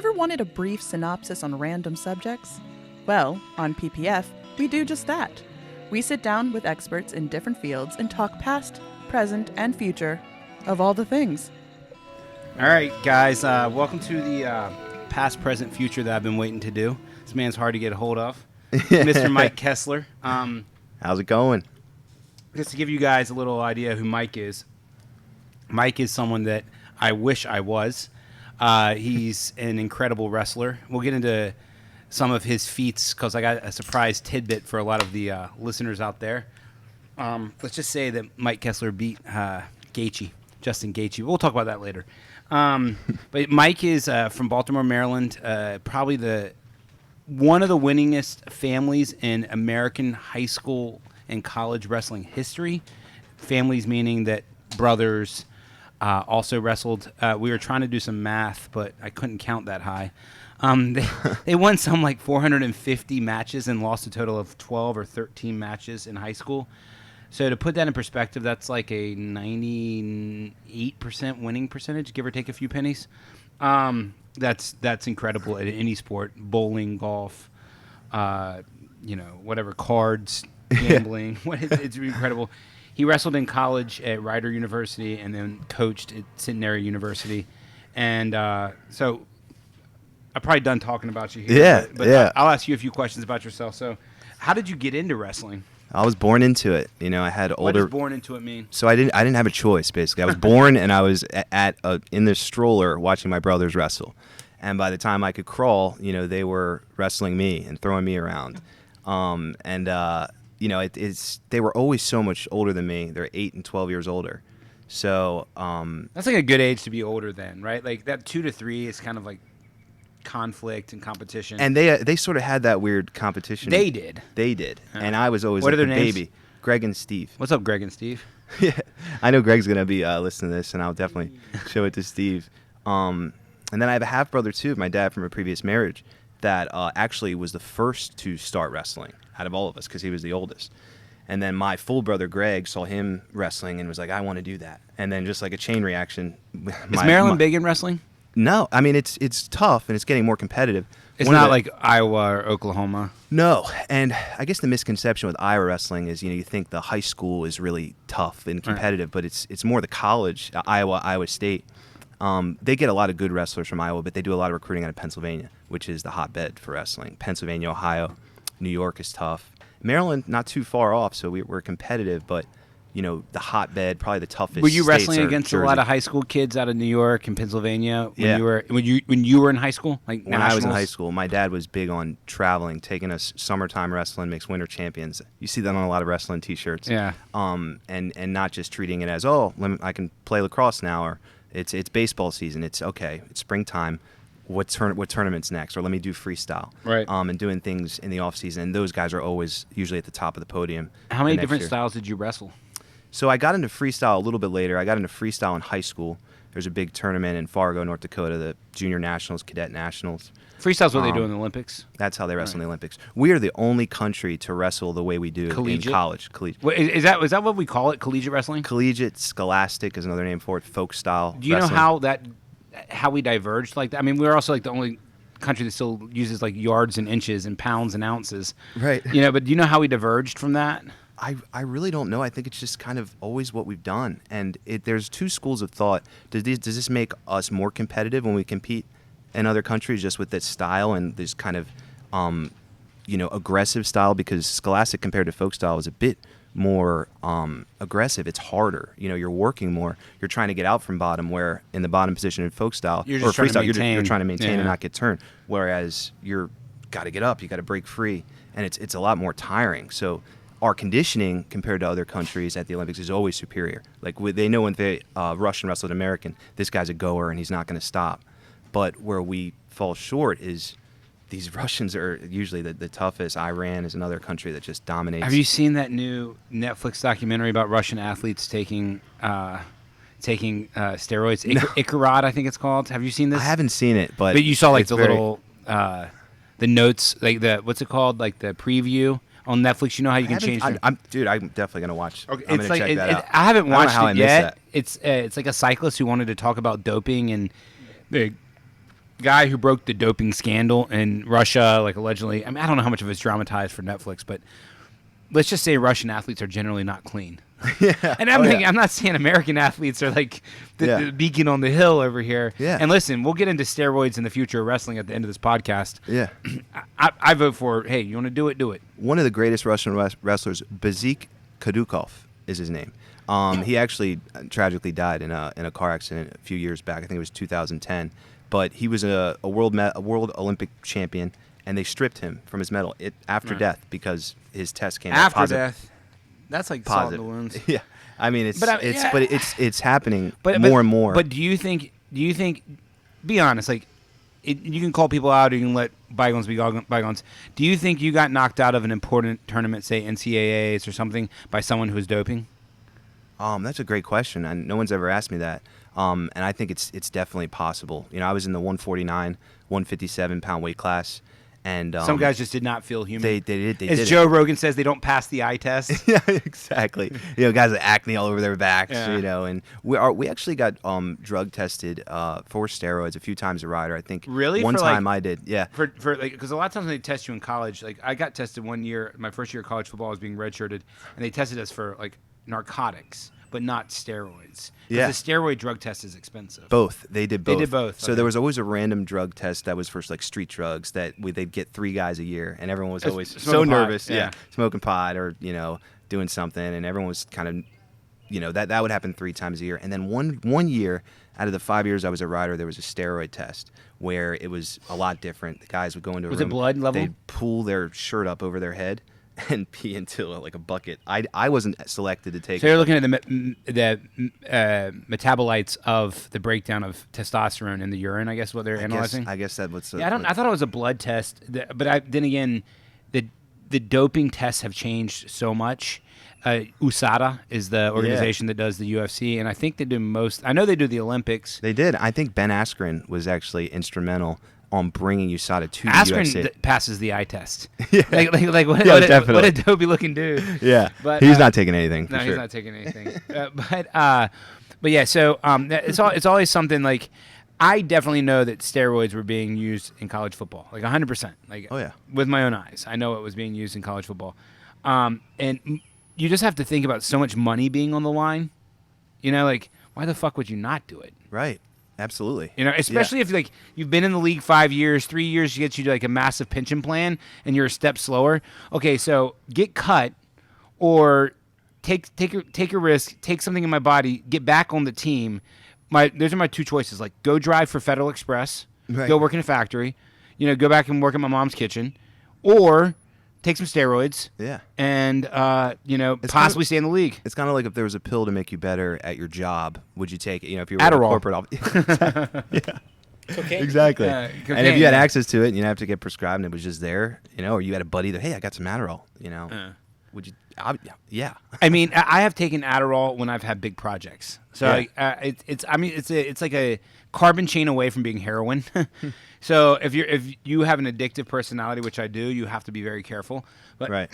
ever wanted a brief synopsis on random subjects? Well, on PPF, we do just that. We sit down with experts in different fields and talk past, present, and future of all the things. All right, guys, welcome to the past, present, future that I've been waiting to do. This man's hard to get a hold of. Mr. Mike Kessler. How's it going? Just to give you guys a little idea who Mike is. Mike is someone that I wish I was. He's an incredible wrestler. We'll get into some of his feats because I got a surprise tidbit for a lot of the listeners out there. Let's just say that Mike Kessler beat Justin Gaethje. We'll talk about that later. But Mike is from Baltimore, Maryland, probably one of the winningest families in American high school and college wrestling history. Families meaning that brothers also wrestled. We were trying to do some math, but I couldn't count that high. They won some like 450 matches and lost a total of 12 or 13 matches in high school. So to put that in perspective, that's like a 98% winning percentage, give or take a few pennies. That's incredible at any sport: bowling, golf, whatever, cards, gambling. It's incredible. He wrestled in college at Rider University and then coached at Centenary University. And so I'm probably done talking about you here. Yeah, but I'll ask you a few questions about yourself. So how did you get into wrestling? I was born into it. I had older. What does born into it mean? So I didn't have a choice, basically. I was born and I was in the stroller watching my brothers wrestle. And by the time I could crawl, they were wrestling me and throwing me around. They were always so much older than me. They're 8 and 12 years older. So that's like a good age to be older than, right? Like that 2 to 3 is kind of like conflict and competition. And they sort of had that weird competition. They did. And I was always what like are the their names? baby. Greg and Steve. What's up, Greg and Steve? Yeah, I know Greg's gonna be listening to this, and I'll definitely show it to Steve. And then I have a half brother too, my dad from a previous marriage, that actually was the first to start wrestling out of all of us because he was the oldest. And then my full brother Greg saw him wrestling and was like, I want to do that. And then just like a chain reaction. Is Maryland big in wrestling? No, I mean it's tough and it's getting more competitive. It's not like Iowa or Oklahoma. No, and I guess the misconception with Iowa wrestling is you think the high school is really tough and competitive, right. But it's more the college, Iowa State. They get a lot of good wrestlers from Iowa, but they do a lot of recruiting out of Pennsylvania, which is the hotbed for wrestling. Pennsylvania, Ohio, New York is tough. Maryland, not too far off, so we're competitive, but the hotbed, probably the toughest. Were you wrestling states against Jersey. A lot of high school kids out of New York and Pennsylvania when when you were in high school? Like when I was in high school, my dad was big on traveling, taking us summertime wrestling makes winter champions. You see that on a lot of wrestling T-shirts. Yeah. And not just treating it as I can play lacrosse now, or it's baseball season. It's okay. It's springtime. What tournament's next? Or let me do freestyle. Right. And doing things in the off season. And those guys are always usually at the top of the podium. How many different styles did you wrestle? So I got into freestyle a little bit later. I got into freestyle in high school. There's a big tournament in Fargo, North Dakota, the Junior Nationals, Cadet Nationals. Freestyle's what they do in the Olympics? That's how they wrestle in the Olympics. We are the only country to wrestle the way we do in college. Collegiate. Wait, is that what we call it, collegiate wrestling? Collegiate, scholastic is another name for it, folk style Do you wrestling. know how we diverged like that? I mean, we're also like the only country that still uses like yards and inches and pounds and ounces. Right. But do you know how we diverged from that? I really don't know. I think it's just kind of always what we've done. And there's two schools of thought. Does this make us more competitive when we compete in other countries just with this style and this kind of, aggressive style? Because scholastic compared to folk style is a bit more aggressive. It's harder. You're working more. You're trying to get out from bottom, where in the bottom position in folk style or freestyle, you're trying to maintain and not get turned. Whereas you're got to get up. You got to break free. And it's a lot more tiring. So our conditioning compared to other countries at the Olympics is always superior. Like they know when they Russian wrestle an American, this guy's a goer and he's not going to stop. But where we fall short is these Russians are usually the toughest. Iran is another country that just dominates. Have you seen that new Netflix documentary about Russian athletes taking steroids? No. Ikarad, I think it's called. Have you seen this? I haven't seen it, but you saw like little the notes, like what's it called, like the preview on Netflix. You know how you can change. I'm definitely gonna watch. Okay, I'm gonna check that out. I haven't watched it yet. That. It's like a cyclist who wanted to talk about doping and the guy who broke the doping scandal in Russia, like allegedly. I mean, I don't know how much of it's dramatized for Netflix, but let's just say Russian athletes are generally not clean. Yeah. And I'm not saying American athletes are like the beacon on the hill over here. Yeah. And listen, we'll get into steroids in the future of wrestling at the end of this podcast. Yeah. I vote for, hey, you want to do it, do it. One of the greatest Russian wrestlers, Bazik Kadukov, is his name. He actually tragically died in a car accident a few years back. I think it was 2010. But he was a world Olympic champion, and they stripped him from his medal after death because his test came out positive. After death. That's like salt in the wounds. Yeah, I mean it's happening more and more. But do you think? Be honest. Like, you can call people out, or you can let bygones be bygones. Do you think you got knocked out of an important tournament, say NCAAs or something, by someone who was doping? That's a great question, and no one's ever asked me that. And I think it's definitely possible. You know, I was in the 149, 157 pound weight class. And some guys just did not feel human. They did. As Joe Rogan says, they don't pass the eye test. Yeah, exactly. You know, guys with acne all over their backs. Yeah. You know, and we actually got drug tested for steroids a few times a rider. I think really one time I did. Yeah. For like, because a lot of times when they test you in college, like I got tested one year, my first year of college football, I was being redshirted, and they tested us for like narcotics, but not steroids. Yeah. The steroid drug test is expensive. Both. They did both. So okay. There was always a random drug test that was for like street drugs that they'd get 3 guys a year, and everyone was always so nervous. Yeah. Smoking pot or, you know, doing something, and everyone was kind of, you know, that would happen 3 times a year. And then one year out of the 5 years I was a rider, there was a steroid test where it was a lot different. The guys would go into a room. Was it blood level? They'd pull their shirt up over their head and pee into like a bucket. I wasn't selected to take. So you're looking at the metabolites of the breakdown of testosterone in the urine. I guess what they're analyzing. I guess that was. I thought it was a blood test, but then again, the doping tests have changed so much. USADA is the organization that does the UFC, and I think they do most. I know they do the Olympics. They did. I think Ben Askren was actually instrumental on bringing USADA to the Askren UFC. Passes the eye test. Yeah. Like what, Yeah, what a dopey looking dude. Yeah. But he's not taking anything. For no, sure. he's not taking anything. But yeah. So it's always something like. I definitely know that steroids were being used in college football, like 100%. Like, oh yeah, with my own eyes, I know it was being used in college football, and you just have to think about so much money being on the line. You know, like why the fuck would you not do it? Right. Absolutely. You know, especially if like you've been in the league 5 years, 3 years gets you to like a massive pension plan, and you're a step slower. Okay, so get cut, or take a risk, take something in my body, get back on the team. Those are my 2 choices. Like go drive for Federal Express, go work in a factory, you know, go back and work in my mom's kitchen, or take some steroids. Yeah. And you know, possibly stay in the league. It's kind of like if there was a pill to make you better at your job, would you take it? You know, if you were Adderall. a corporate office. Yeah. Cocaine. Exactly. Cocaine, and if you had access to it and you didn't have to get prescribed and it was just there, you know, or you had a buddy that, hey, I got some Adderall, you know, would you? Yeah. I mean, I have taken Adderall when I've had big projects. So it's like a carbon chain away from being heroin. So if you have an addictive personality, which I do, you have to be very careful. But right.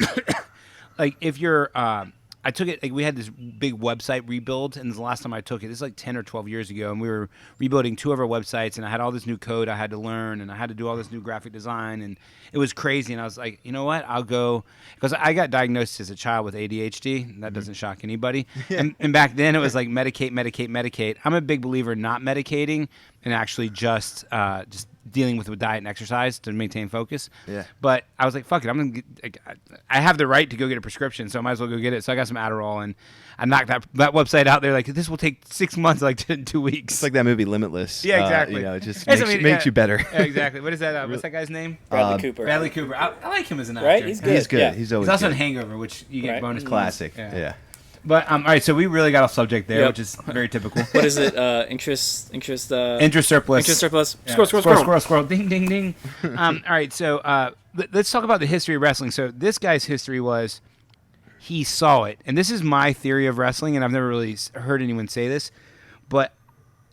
Like if you're, I took it. Like we had this big website rebuild, and the last time I took it, this is like 10 or 12 years ago, and we were rebuilding 2 of our websites, and I had all this new code I had to learn, and I had to do all this new graphic design, and it was crazy. And I was like, you know what? I'll go, because I got diagnosed as a child with ADHD. And that doesn't shock anybody. Yeah. And back then it was like medicate. I'm a big believer in not medicating and actually just dealing with diet and exercise to maintain focus. Yeah. But I was like, fuck it. I have the right to go get a prescription, so I might as well go get it. So I got some Adderall, and I knocked that website out there. Like, this will take 6 months, like 2 weeks. It's like that movie Limitless. Yeah, exactly. You know, it just makes you better. Yeah, exactly. What is that? What's that guy's name? Bradley Cooper. Bradley Cooper. I like him as an actor. Right? He's good. He's good. Yeah. He's always He's also good. in Hangover, which you get bonus points. Classic. Yeah. But all right, so we really got off subject there, which is very typical. What is it? Interest surplus. Interest surplus. Yeah. Squirrel. Ding, ding, ding. All right, so let's talk about the history of wrestling. So this guy's history was he saw it, and this is my theory of wrestling, and I've never really heard anyone say this, but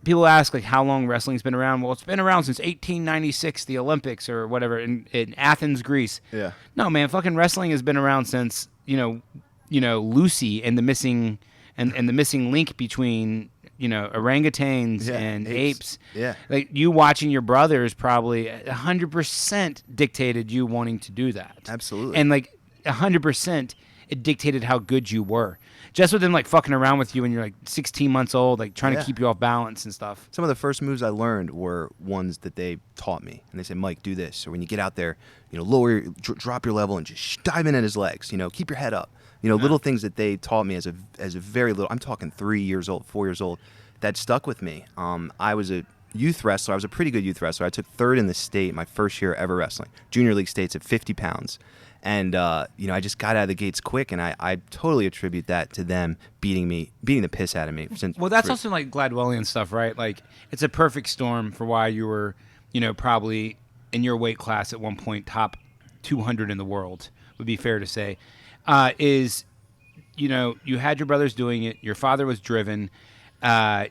people ask like how long wrestling's been around. Well, it's been around since 1896, the Olympics or whatever in Athens, Greece. Yeah. No, man, fucking wrestling has been around since you know Lucy and the missing and the missing link between orangutans and apes. Yeah. Like you watching your brothers probably 100% dictated you wanting to do that. Absolutely. And like 100% it dictated how good you were. Just with them like fucking around with you when you're like 16 months old, like trying to keep you off balance and stuff. Some of the first moves I learned were ones that they taught me. And they said, Mike, do this. Or when you get out there, drop your level and just dive in at his legs. Keep your head up. Little things that they taught me as a very little, I'm talking 3 years old, 4 years old, that stuck with me. I was a youth wrestler. I was a pretty good youth wrestler. I took third in the state my first year ever wrestling. Junior league states at 50 pounds. And, I just got out of the gates quick, and I totally attribute that to them beating the piss out of me. Well, that's also like Gladwellian stuff, right? Like, it's a perfect storm for why you were, probably in your weight class at one point, top 200 in the world, would be fair to say, you had your brothers doing it, your father was driven,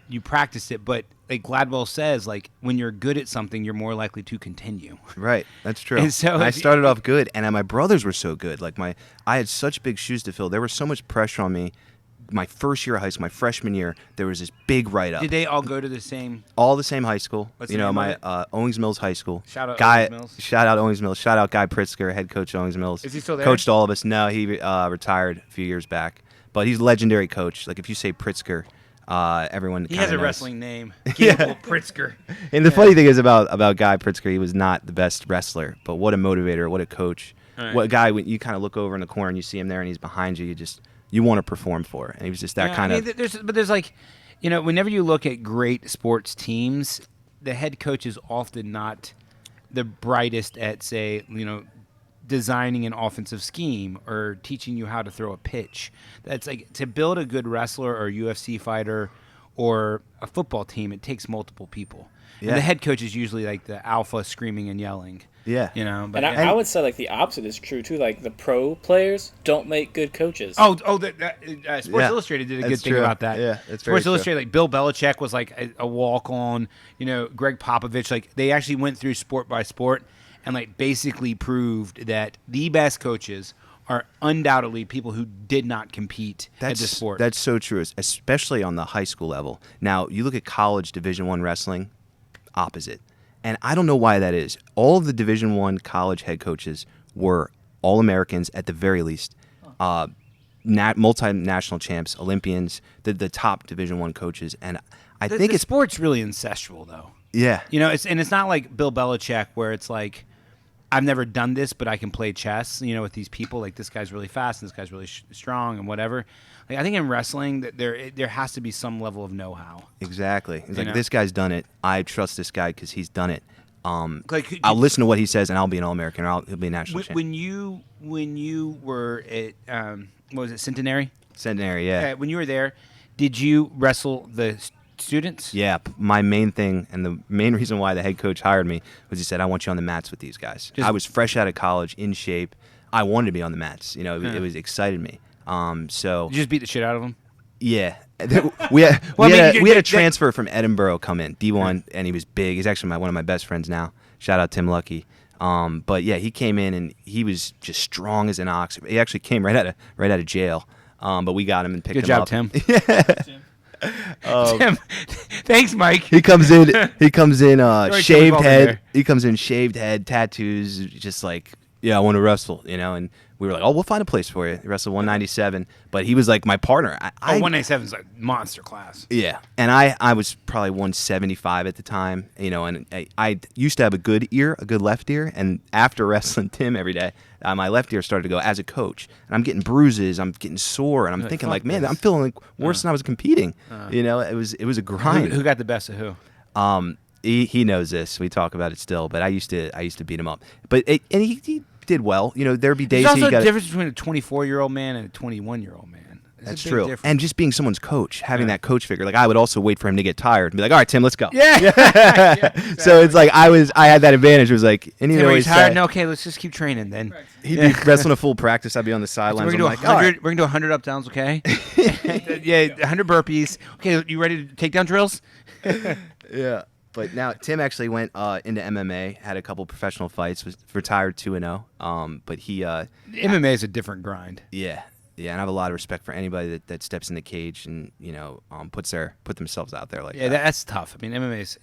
you practiced it, but like Gladwell says, like when you're good at something, you're more likely to continue. Right, that's true. And so I started off good, and my brothers were so good. Like I had such big shoes to fill. There was so much pressure on me. My first year of high school, my freshman year, there was this big write-up. Did they all go to the same? All the same high school. What's the name of it? Owings Mills High School. Shout out Guy, Owings Mills. Shout out Owings Mills. Shout out Guy Pritzker, head coach at Owings Mills. Is he still there? Coached all of us. No, he retired a few years back. But he's a legendary coach. Like if you say Pritzker, everyone. He has a knows. wrestling name. Gable Pritzker. And the funny thing is about Guy Pritzker, he was not the best wrestler, but what a motivator, what a coach. Right. What a guy, when you kind of look over in the corner and you see him there and he's behind you, you want to perform for. And he was just that kind of. There's like, whenever you look at great sports teams, the head coach is often not the brightest at, say, designing an offensive scheme or teaching you how to throw a pitch. That's like to build a good wrestler or UFC fighter or a football team, it takes multiple people. Yeah. And the head coach is usually like the alpha screaming and yelling. Yeah. But and I would say like the opposite is true too. Like the pro players don't make good coaches. Sports Illustrated did a good thing about that. Yeah, that's Sports Illustrated, like Bill Belichick was like a walk-on. Greg Popovich, like they actually went through sport by sport and like basically proved that the best coaches are undoubtedly people who did not compete at the sport. That's so true, especially on the high school level. Now, you look at college Division I wrestling, opposite. And I don't know why that is. All of the Division I college head coaches were All-Americans at the very least, multinational champs, Olympians, the top Division I coaches. And I think the sport's really incestual, though. Yeah. It's not like Bill Belichick where it's like, I've never done this, but I can play chess, with these people. Like, this guy's really fast and this guy's really strong and whatever. Like, I think in wrestling, that there has to be some level of know-how. Exactly. It's like, this guy's done it. I trust this guy because he's done it. I'll listen to what he says, and I'll be an All-American, or he'll be a national champion. When you were at, what was it, Centenary? Centenary, yeah. When you were there, did you wrestle the students? Yeah, my main thing and the main reason why the head coach hired me was he said, I want you on the mats with these guys. I was fresh out of college, in shape. I wanted to be on the mats. It was excited me. So you just beat the shit out of them? Yeah. we had a transfer from Edinburgh come in, D1, and he was big. He's actually one of my best friends now. Shout out Tim Lucky. But yeah, he came in and he was just strong as an ox. He actually came right out of jail. But we got him and picked him up. Good job, Tim. Tim, thanks, Mike. He comes in shaved head. He comes in shaved head, tattoos, just like, yeah, I want to wrestle, and we were like, oh, we'll find a place for you. He wrestled 197, but he was like my partner. 197 is like monster class. Yeah, and I was probably 175 at the time, and I used to have a good left ear, and after wrestling Tim every day, my left ear started to go as a coach, and I'm getting bruises, I'm getting sore, and I'm thinking like, man, I'm feeling like worse than I was competing. It was a grind. Who got the best of who? He knows this. We talk about it still, but I used to beat him up. But he did well. There'd be days. There's also a difference between a 24-year-old man and a 21-year-old man. That's true. Difference. And just being someone's coach, having that coach figure. Like I would also wait for him to get tired and be like, "All right, Tim, let's go." Yeah. Exactly. So it's like I had that advantage. It was like, and Tim, he's tired. No, okay, let's just keep training then. He'd be wrestling a full practice. I'd be on the sidelines. So we're gonna do 100 up downs, okay? Yeah, 100 burpees. Okay, you ready to take down drills? Yeah. But now Tim actually went into MMA, had a couple professional fights, was retired 2-0. But he MMA is a different grind. Yeah. Yeah, and I have a lot of respect for anybody that steps in the cage and put themselves out there like Yeah, that. that's tough. I mean, MMA is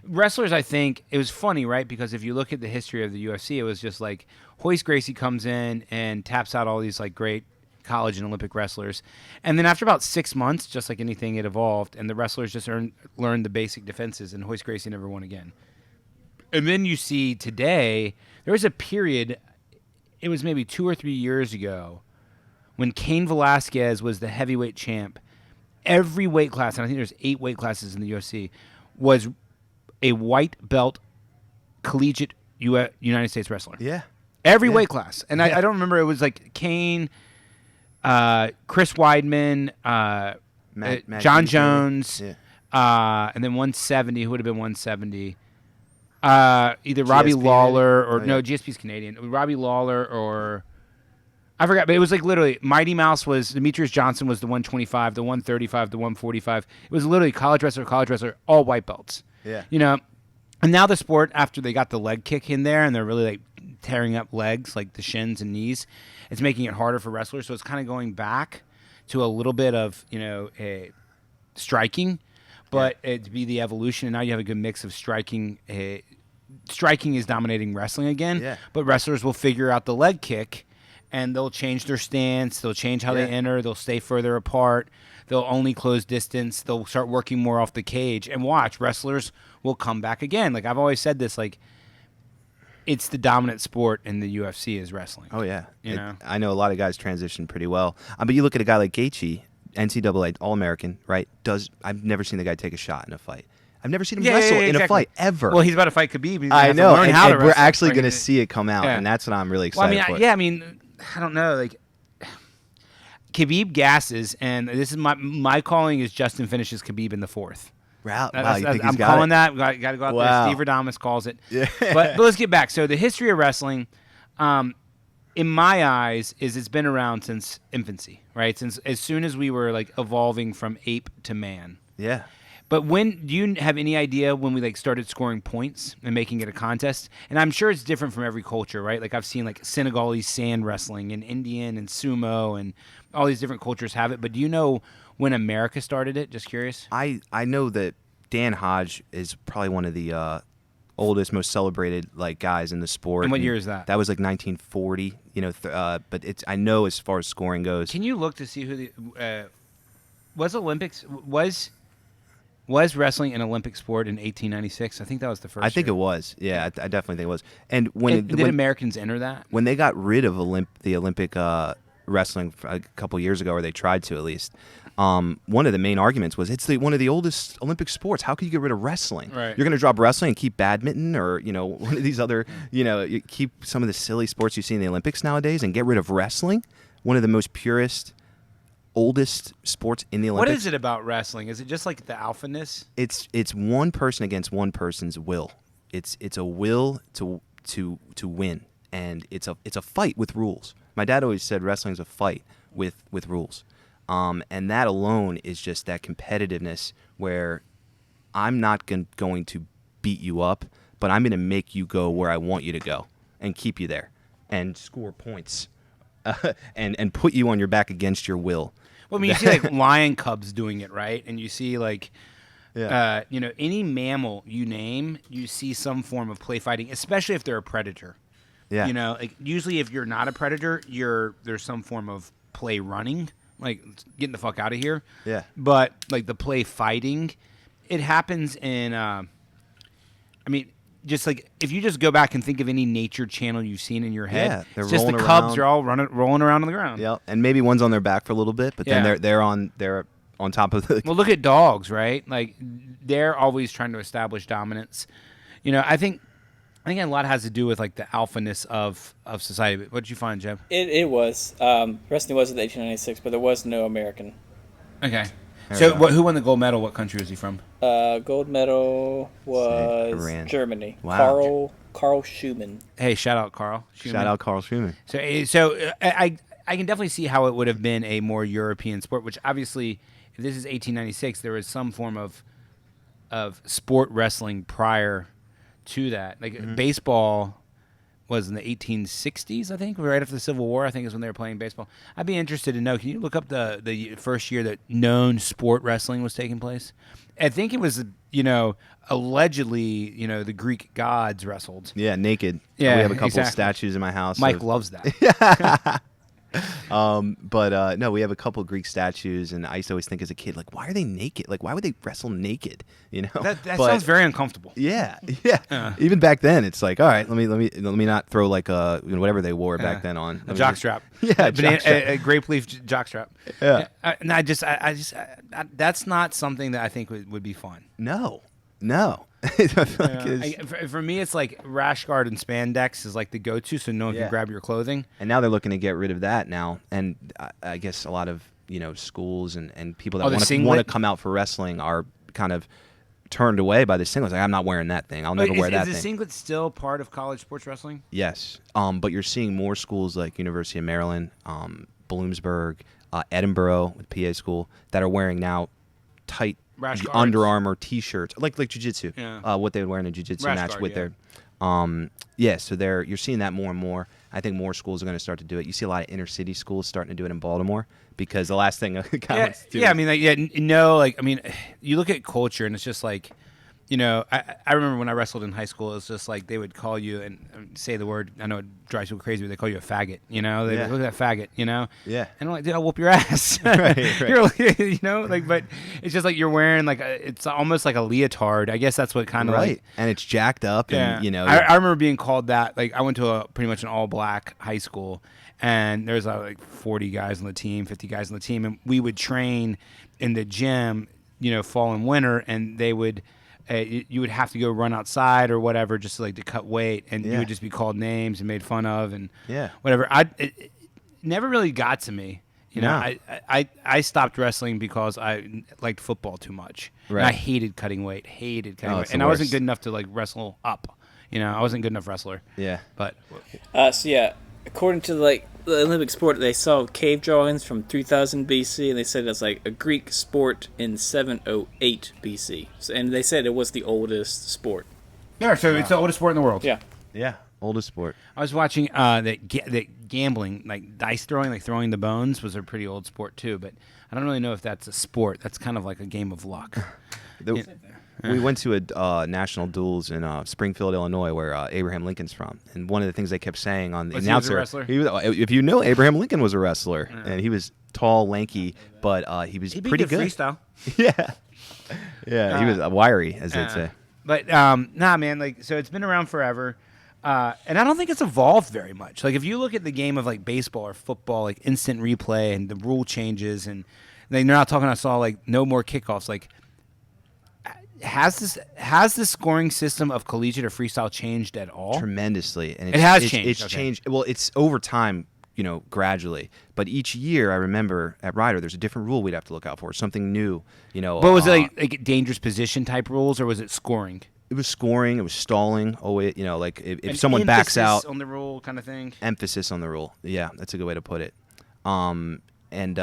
wrestlers. I think it was funny, right? Because if you look at the history of the UFC, it was just like Hoist Gracie comes in and taps out all these like great college and Olympic wrestlers, and then after about 6 months, just like anything, it evolved, and the wrestlers just learned the basic defenses, and Hoist Gracie never won again. And then you see today, there was a period, it was maybe 2 or 3 years ago, when Cain Velasquez was the heavyweight champ. Every weight class, and I think there's 8 weight classes in the UFC, was a white belt collegiate United States wrestler. Yeah. Every Yeah. weight class. And I don't remember, it was like Cain, Chris Weidman, Matt John Hughes, Jones, maybe. and then 170, who would have been 170? Either Robbie GSP Lawler maybe? or, no, GSP's Canadian. Robbie Lawler or... I forgot, but it was like literally Mighty Mouse was Demetrius Johnson was the 125, the 135, the 145. It was literally college wrestler, all white belts. Yeah. And now the sport, after they got the leg kick in there and they're really like tearing up legs, like the shins and knees, it's making it harder for wrestlers. So it's kind of going back to a little bit of striking, but it'd be the evolution. And now you have a good mix of striking. Striking is dominating wrestling again, Yeah. but wrestlers will figure out the leg kick. And they'll change their stance. They'll change how they enter. They'll stay further apart. They'll only close distance. They'll start working more off the cage. And watch, wrestlers will come back again. Like I've always said this, like it's the dominant sport in the UFC is wrestling. Oh, yeah. You know? I know a lot of guys transition pretty well. But you look at a guy like Gaethje, NCAA All-American, right? I've never seen the guy take a shot in a fight. I've never seen him wrestle in a fight, ever. Well, he's about to fight Khabib. He's I know, learn how to and we're wrestle. actually going to see it come out, Yeah. and that's what I'm really excited for. I mean, I don't know. Like Khabib gasses, and this is my calling is Justin finishes Khabib in the 4th. Wow, you think I'm he's got calling it? that. Got to go out Wow. there. Steve Radames calls it. Yeah. But let's get back. So the history of wrestling, in my eyes, is it's been around since infancy, right? Since as soon as we were like evolving from ape to man. Yeah. But do you have any idea when we like started scoring points and making it a contest? And I'm sure it's different from every culture, right? Like I've seen like Senegalese sand wrestling and Indian and sumo and all these different cultures have it. But do you know when America started it? Just curious. I know that Dan Hodge is probably one of the oldest, most celebrated like guys in the sport. And what year is that? That was like 1940. But I know as far as scoring goes. Can you look to see who the was wrestling an Olympic sport in 1896? I think that was the first. I think year. it was. Yeah, I definitely think it was. And Did Americans enter that? when they got rid of the Olympic wrestling a couple years ago, or they tried to at least, one of the main arguments was it's one of the oldest Olympic sports. How could you get rid of wrestling? Right. You're going to drop wrestling and keep badminton or one of these other you keep some of the silly sports you see in the Olympics nowadays and get rid of wrestling, one of the most purest, oldest sports in the Olympics. What is it about wrestling? Is it just like the alphaness? It's one person against one person's will. It's a will to win, and it's a fight with rules. My dad always said wrestling's a fight with rules, and that alone is just that competitiveness where I'm not going to beat you up, but I'm going to make you go where I want you to go and keep you there and score points and put you on your back against your will. Well, I mean, you see like lion cubs doing it, right? And you see like, any mammal you name, you see some form of play fighting, especially if they're a predator. Yeah. Like usually if you're not a predator, there's some form of play running, like getting the fuck out of here. Yeah. But like the play fighting, it happens in, just like if you just go back and think of any nature channel you've seen in your head, they're it's just the rolling cubs around. are all rolling around on the ground. Yeah, and maybe one's on their back for a little bit, but Yeah. then they're on top of the. Well, look at dogs, right? Like they're always trying to establish dominance. I think a lot has to do with like the alphaness of society. What did you find, Jeb? It was. Wrestling was in 1896, but there was no American. Okay. There So we go. who won the gold medal? What country was he from? Gold medal was Iran. Germany. Wow. Carl Schumann. Hey, shout out Carl. Shout out Carl Schumann. So I can definitely see how it would have been a more European sport, which obviously, if this is 1896, there was some form of sport wrestling prior to that. Like baseball was in the 1860s, I think, right after the Civil War, I think is when they were playing baseball. I'd be interested to know, can you look up the first year that known sport wrestling was taking place? I think it was, allegedly, the Greek gods wrestled. Yeah, naked. Yeah, we have a couple exactly. of statues in my house. Mike loves that. But no, we have a couple Greek statues, and I used to always think as a kid, like, why are they naked? Like, why would they wrestle naked? That But, sounds very uncomfortable. Yeah. Even back then, it's like, all right, let me not throw like whatever they wore back then on A jockstrap. Yeah, a grape leaf jockstrap. Yeah. And I just that's not something that I think would be fun. No. I feel like For me, it's like rash guard and spandex is like the go-to, so no one can grab your clothing. And now they're looking to get rid of that now, and I guess a lot of schools and people that want to come out for wrestling are kind of turned away by the singlet. Like, I'm not wearing that thing. I'll never wear that thing. Is the singlet still part of college sports wrestling? Yes, but you're seeing more schools like University of Maryland, Bloomsburg, Edinburgh with PA school that are wearing now tight Under Armour T-shirts, like jiu-jitsu. Yeah. What they would wear in a jiu-jitsu match guard, with their. So you're seeing that more and more. I think more schools are going to start to do it. You see a lot of inner city schools starting to do it in Baltimore because the last thing you look at culture and it's just like, I remember when I wrestled in high school, it was just like they would call you and say the word. I know it drives people crazy, but they call you a faggot. They look at that faggot. Yeah. And I'm like, dude, I'll whoop your ass. Right. But it's just like you're wearing like it's almost like a leotard. I guess that's what kind of like. And it's jacked up. Yeah. And I remember being called that. Like I went to pretty much an all black high school, and there's like 40 guys on the team, 50 guys on the team, and we would train in the gym, fall and winter, and they would. You would have to go run outside or whatever just to cut weight, and you would just be called names and made fun of and whatever. It never really got to me. I stopped wrestling because I liked football too much. Right. And I hated cutting weight, and I wasn't good enough to wrestle up. I wasn't a good enough wrestler. Yeah. But according to the Olympic sport, they saw cave drawings from 3000 BC, and they said it's like a Greek sport in 708 BC. And they said it was the oldest sport. Yeah, so it's the oldest sport in the world. Yeah. Yeah. Oldest sport. I was watching that gambling, like dice throwing, like throwing the bones, was a pretty old sport too. But I don't really know if that's a sport. That's kind of like a game of luck. We went to a national duels in Springfield, Illinois, where Abraham Lincoln's from. And one of the things they kept saying on the announcer, he was a wrestler? If you know, Abraham Lincoln was a wrestler, and he was tall, lanky, but he was pretty good. Freestyle. Yeah, he was wiry, as they'd say. But man, so it's been around forever. And I don't think it's evolved very much. Like if you look at the game of like baseball or football, like instant replay and the rule changes, and they're not talking. I saw like no more kickoffs. Like has the scoring system of collegiate or freestyle changed at all? Tremendously, and it has changed. It's changed. Well, it's over time, gradually. But each year, I remember at Ryder, there's a different rule we'd have to look out for, something new. But was it like dangerous position type rules, or was it scoring? It was scoring. It was stalling. If someone emphasis backs out, on the rule kind of thing. Emphasis on the rule. Yeah, that's a good way to put it. It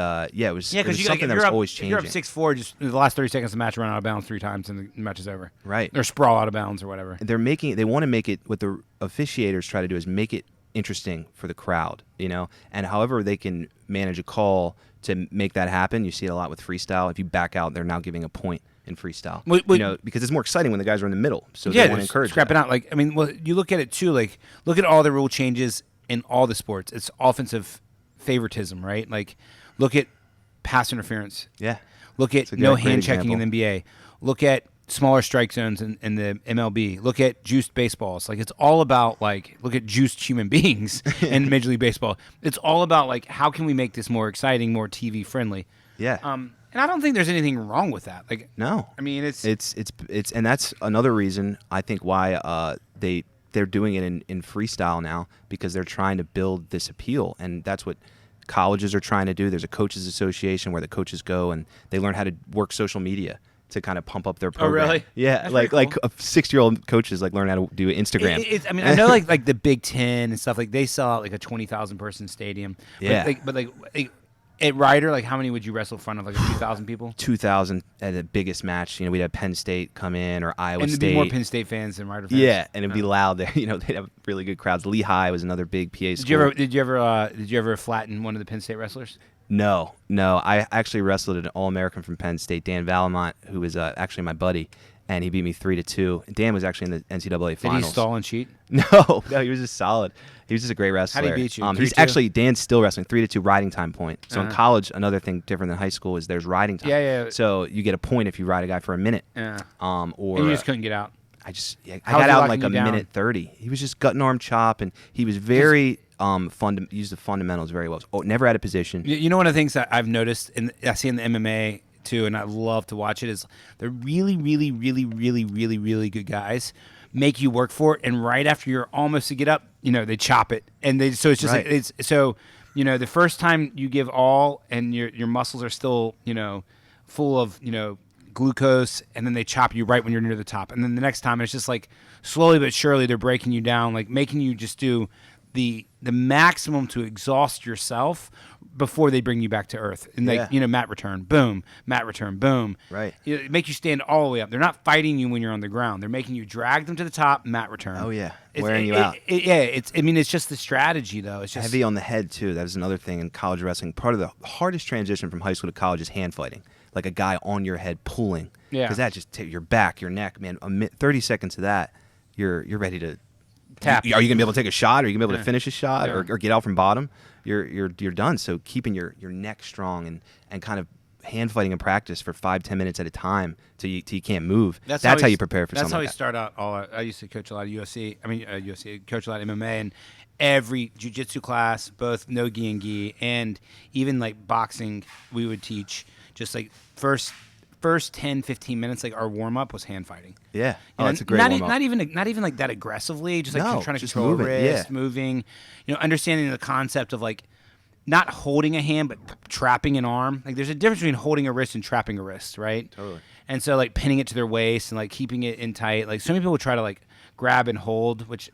was because something that was always changing. If you're up 6-4, just in the last 30 seconds of the match, run out of bounds 3 times, and the match is over. Right. Or sprawl out of bounds or whatever. They want to make it. What the officiators try to do is make it interesting for the crowd. And however they can manage a call to make that happen. You see it a lot with freestyle. If you back out, they're now giving a point in freestyle. Because it's more exciting when the guys are in the middle. So they want to encourage scrapping out. You look at it too. Like, look at all the rule changes in all the sports. It's offensive favoritism, right? Like, look at pass interference. Yeah. Look at no hand checking in the NBA. Look at smaller strike zones in the MLB. Look at juiced baseballs. Like, it's all about look at juiced human beings in Major League Baseball. It's all about how can we make this more exciting, more TV friendly? Yeah. And I don't think there's anything wrong with that. No. I mean, it's and that's another reason I think why they're doing it in freestyle now, because they're trying to build this appeal, and that's what colleges are trying to do. There's a coaches association where the coaches go and they learn how to work social media to kind of pump up their program. Oh, really? Yeah, That's like cool. 6-year-old coaches learn how to do Instagram. I know like the Big Ten and stuff, they sell out a 20,000 person stadium. Yeah. But At Ryder, like how many would you wrestle in front of? Like 2,000 people? 2,000 at the biggest match. We'd have Penn State come in or Iowa And there'd State. be more Penn State fans than Ryder fans. Yeah, and it'd be loud there. They'd have really good crowds. Lehigh was another big PA school. Did you ever flatten one of the Penn State wrestlers? No. I actually wrestled an All-American from Penn State, Dan Valamont, who was actually my buddy, and he beat me 3-2. Dan was actually in the NCAA finals. Did he stall and cheat? No, he was just solid. He was just a great wrestler. How did he beat you? He's 3-2? actually Dan's still wrestling 3-2 riding time point. So in college, another thing different than high school is there's riding time. Yeah. So you get a point if you ride a guy for a minute. Yeah. Or And you just couldn't get out. I How was got he out locking in like a you down? minute 30. He was just gut and arm chop, and he was very used the fundamentals very well. Never had a position. You know, one of the things that I've noticed, and I see in the MMA too, and I love to watch it, is they're really, really, really, really, really, really good guys. Make you work for it, and right after you're almost to get up, they chop it, and so it's just Right. like the first time you give all, and your muscles are still full of glucose, and then they chop you right when you're near the top, and then the next time it's just like slowly but surely they're breaking you down, like making you just do the maximum to exhaust yourself before they bring you back to earth. And mat return, boom, mat return, boom. Right. It make you stand all the way up. They're not fighting you when you're on the ground. They're making you drag them to the top, mat return. Oh yeah, wearing you out. It's just the strategy though. It's just Heavy on the head too. That was another thing in college wrestling. Part of the hardest transition from high school to college is hand fighting. Like a guy on your head pulling. Yeah. Because that just your back, your neck, man. 30 seconds of that, you're ready to tap. Are you gonna be able to take a shot? Are you gonna be able to finish a shot or get out from bottom? You're done. So keeping your neck strong and kind of hand fighting in practice for 5-10 minutes at a time till you can't move. That's how you prepare for something. That's how like you that. start out. I used to coach a lot of UFC. Coach a lot of MMA, and every jiu-jitsu class, both no gi and gi, and even like boxing, we would teach just like first 10-15 minutes, like our warm-up was hand fighting. Yeah. That's a great warm-up. not even like that aggressively, just like trying to just control moving, wrist, moving, understanding the concept of like not holding a hand but trapping an arm. Like there's a difference between holding a wrist and trapping a wrist, right? Totally. And so like pinning it to their waist and like keeping it in tight. Like some people will try to like grab and hold, which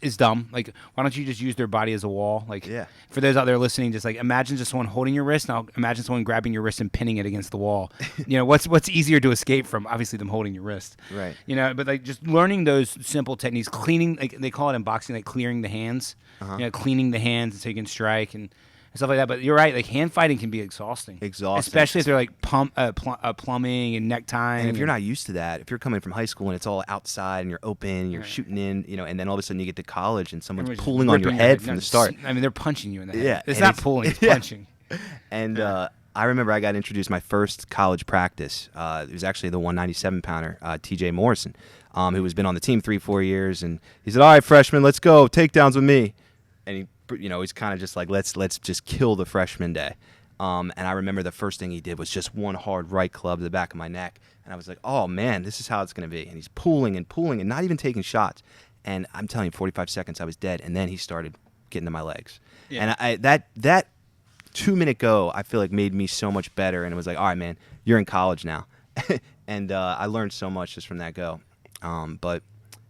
is dumb. Like, why don't you just use their body as a wall? Like, for those out there listening, just like imagine just someone holding your wrist. Now imagine someone grabbing your wrist and pinning it against the wall. What's easier to escape from? Obviously, them holding your wrist. Right. But like just learning those simple techniques, cleaning, like they call it in boxing, like clearing the hands. Cleaning the hands so you can strike and stuff like that. But you're right, like hand fighting can be exhausting. Especially if they're like plumbing and necktie. And if you're not used to that, if you're coming from high school and it's all outside and you're open, and you're shooting in, and then all of a sudden you get to college and someone's pulling on your head from the start. I mean, they're punching you in the head. Yeah, It's not pulling, it's punching. And I remember I got introduced my first college practice. It was actually the 197-pounder, T.J. Morrison, who has been on the team 3-4 years. And he said, "All right, freshman, let's go. Takedowns with me." And he, he's kind of just like, let's just kill the freshman day. And I remember the first thing he did was just one hard right club to the back of my neck. And I was like, oh, man, this is how it's going to be. And he's pulling and not even taking shots. And I'm telling you, 45 seconds, I was dead. And then he started getting to my legs. Yeah. And that 2-minute go, I feel like made me so much better. And it was like, all right, man, you're in college now. And I learned so much just from that go. But,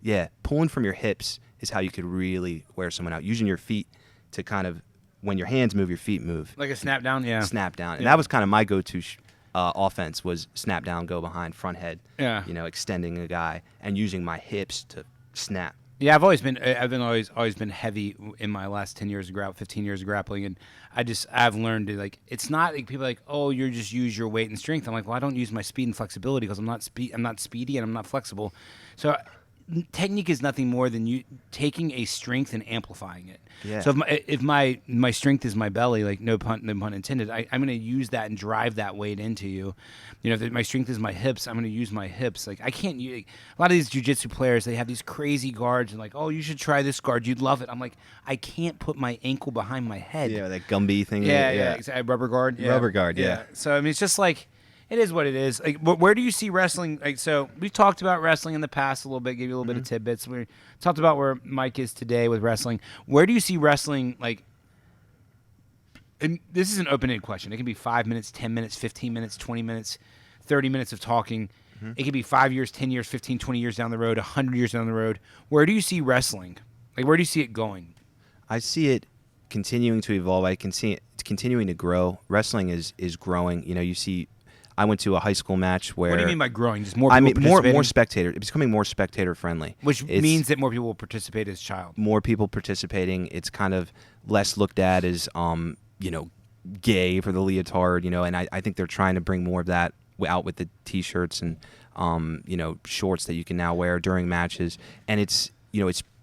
yeah, pulling from your hips is how you could really wear someone out. Using your feet to kind of, when your hands move, your feet move. Like a snap down, yeah. Snap down. And that was kind of my go-to offense was snap down, go behind, front head. Yeah. Extending a guy and using my hips to snap. Yeah, I've always been heavy in my last 10 years of 15 years of grappling, and I've learned to, like, it's not like people are like, oh, you just use your weight and strength. I'm like, well, I don't use my speed and flexibility because I'm not speedy and I'm not flexible. So technique is nothing more than you taking a strength and amplifying it. Yeah. So if my strength is my belly, like no pun intended, I'm going to use that and drive that weight into you. If my strength is my hips, I'm going to use my hips. Like I can't use a lot of these jiu-jitsu players. They have these crazy guards and like, oh, you should try this guard. You'd love it. I'm like, I can't put my ankle behind my head. Yeah, that Gumby thing. Yeah. Rubber guard. Yeah. Rubber guard. Yeah. So I mean, it's just like. It is what it is. Like, where do you see wrestling? Like, so we've talked about wrestling in the past a little bit, gave you a little bit of tidbits. We talked about where Mike is today with wrestling. Where do you see wrestling? Like, and this is an open-ended question. It can be 5 minutes, 10 minutes, 15 minutes, 20 minutes, 30 minutes of talking. It could be 5 years, 10 years, 15, 20 years down the road, 100 years down the road. Where do you see wrestling? Like, where do you see it going? I see it continuing to evolve. I can see it's continuing to grow. Wrestling is growing. You see, I went to a high school match where. What do you mean by growing? Just more people more spectator. It's becoming more spectator friendly, which means that more people will participate as child. More people participating. It's kind of less looked at as gay for the leotard. And I think they're trying to bring more of that out with the t-shirts and shorts that you can now wear during matches. And it's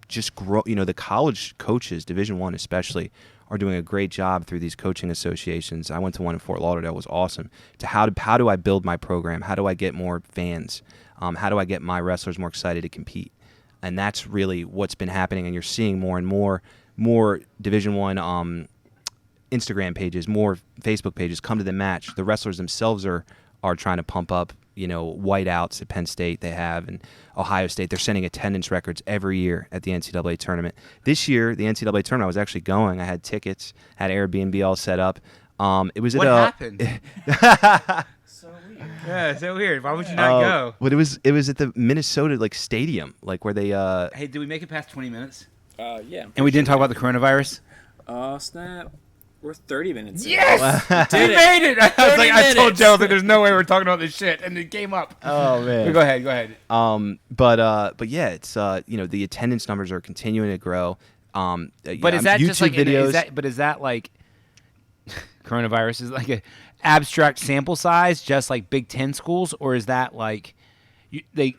just grow. The college coaches, Division I especially, are doing a great job through these coaching associations. I went to one in Fort Lauderdale. It was awesome. How do I build my program? How do I get more fans? How do I get my wrestlers more excited to compete? And that's really what's been happening. And you're seeing more and more Division I Instagram pages, more Facebook pages come to the match. The wrestlers themselves are trying to pump up. Whiteouts at Penn State they have, and Ohio State. They're sending attendance records every year at the NCAA tournament. This year, the NCAA tournament, I was actually going. I had tickets, had Airbnb all set up. It was what happened? So weird. Yeah, so weird. Why would you not go? But it was at the Minnesota stadium, where they. Hey, did we make it past 20 minutes? Yeah. And we didn't talk about the coronavirus. Snap. We're 30 minutes in. Yes! We We made it! I was like, I told minutes. Joe that there's no way we're talking about this shit, and it came up. Oh man! But go ahead. But yeah, it's the attendance numbers are continuing to grow. But is that YouTube just like videos? is that like coronavirus is like a abstract sample size, just like Big Ten schools, or is that like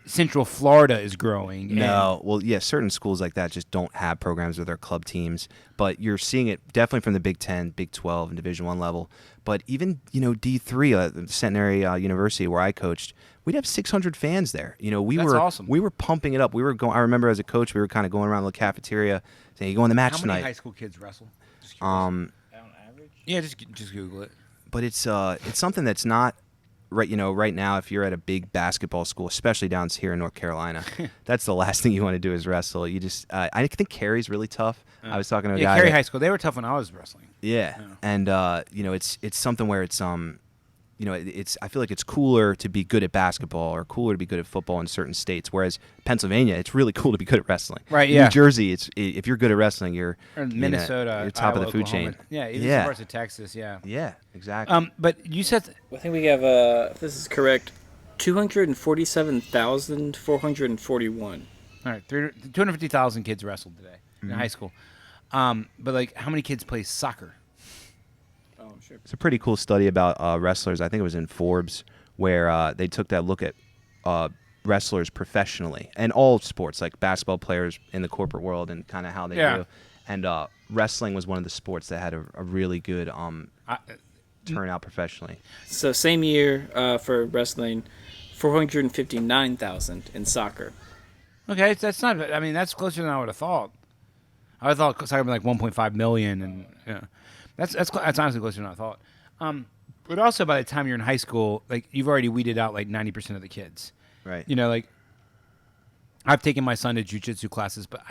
Central Florida is growing? No, well, yeah, certain schools like that just don't have programs with their club teams, but you're seeing it definitely from the Big 10, Big 12, and Division I level. But even D3, Centenary University, where I coached, we'd have 600 fans there. That's awesome. We were pumping it up. We were going. I remember as a coach, we were kind of going around the cafeteria saying, "You go in the match How tonight." many high school kids wrestle? Just curious. On average? Yeah, just Google it. But it's something that's not right now. If you're at a big basketball school, especially down here in North Carolina, that's the last thing you want to do is wrestle. You just I think Cary's really tough. I was talking to a guy. Cary High School, they were tough when I was wrestling. Yeah, and it's something where it's it's I feel like it's cooler to be good at basketball or cooler to be good at football in certain states. Whereas Pennsylvania, it's really cool to be good at wrestling. Right. Yeah. New Jersey, if you're good at wrestling, you're Or Minnesota, you're top Iowa, of the food Oklahoma. chain. Yeah, even some parts of Texas. Yeah. Yeah, exactly. But you said I think we have, if this is correct, 247,441. all right, 250,000 kids wrestled today in high school. But like, how many kids play soccer? Oh, I'm sure. It's a pretty cool study about wrestlers. I think it was in Forbes where they took that look at wrestlers professionally and all sports, like basketball players in the corporate world and kind of how they do. And wrestling was one of the sports that had a really good turnout professionally. So same year for wrestling, 459,000 in soccer. Okay, that's not. I mean, that's closer than I would have thought. I would have thought soccer would be like 1.5 million, and that's honestly closer than I thought. But also, by the time you're in high school, like you've already weeded out like 90% of the kids. Right. Like I've taken my son to jiu-jitsu classes, but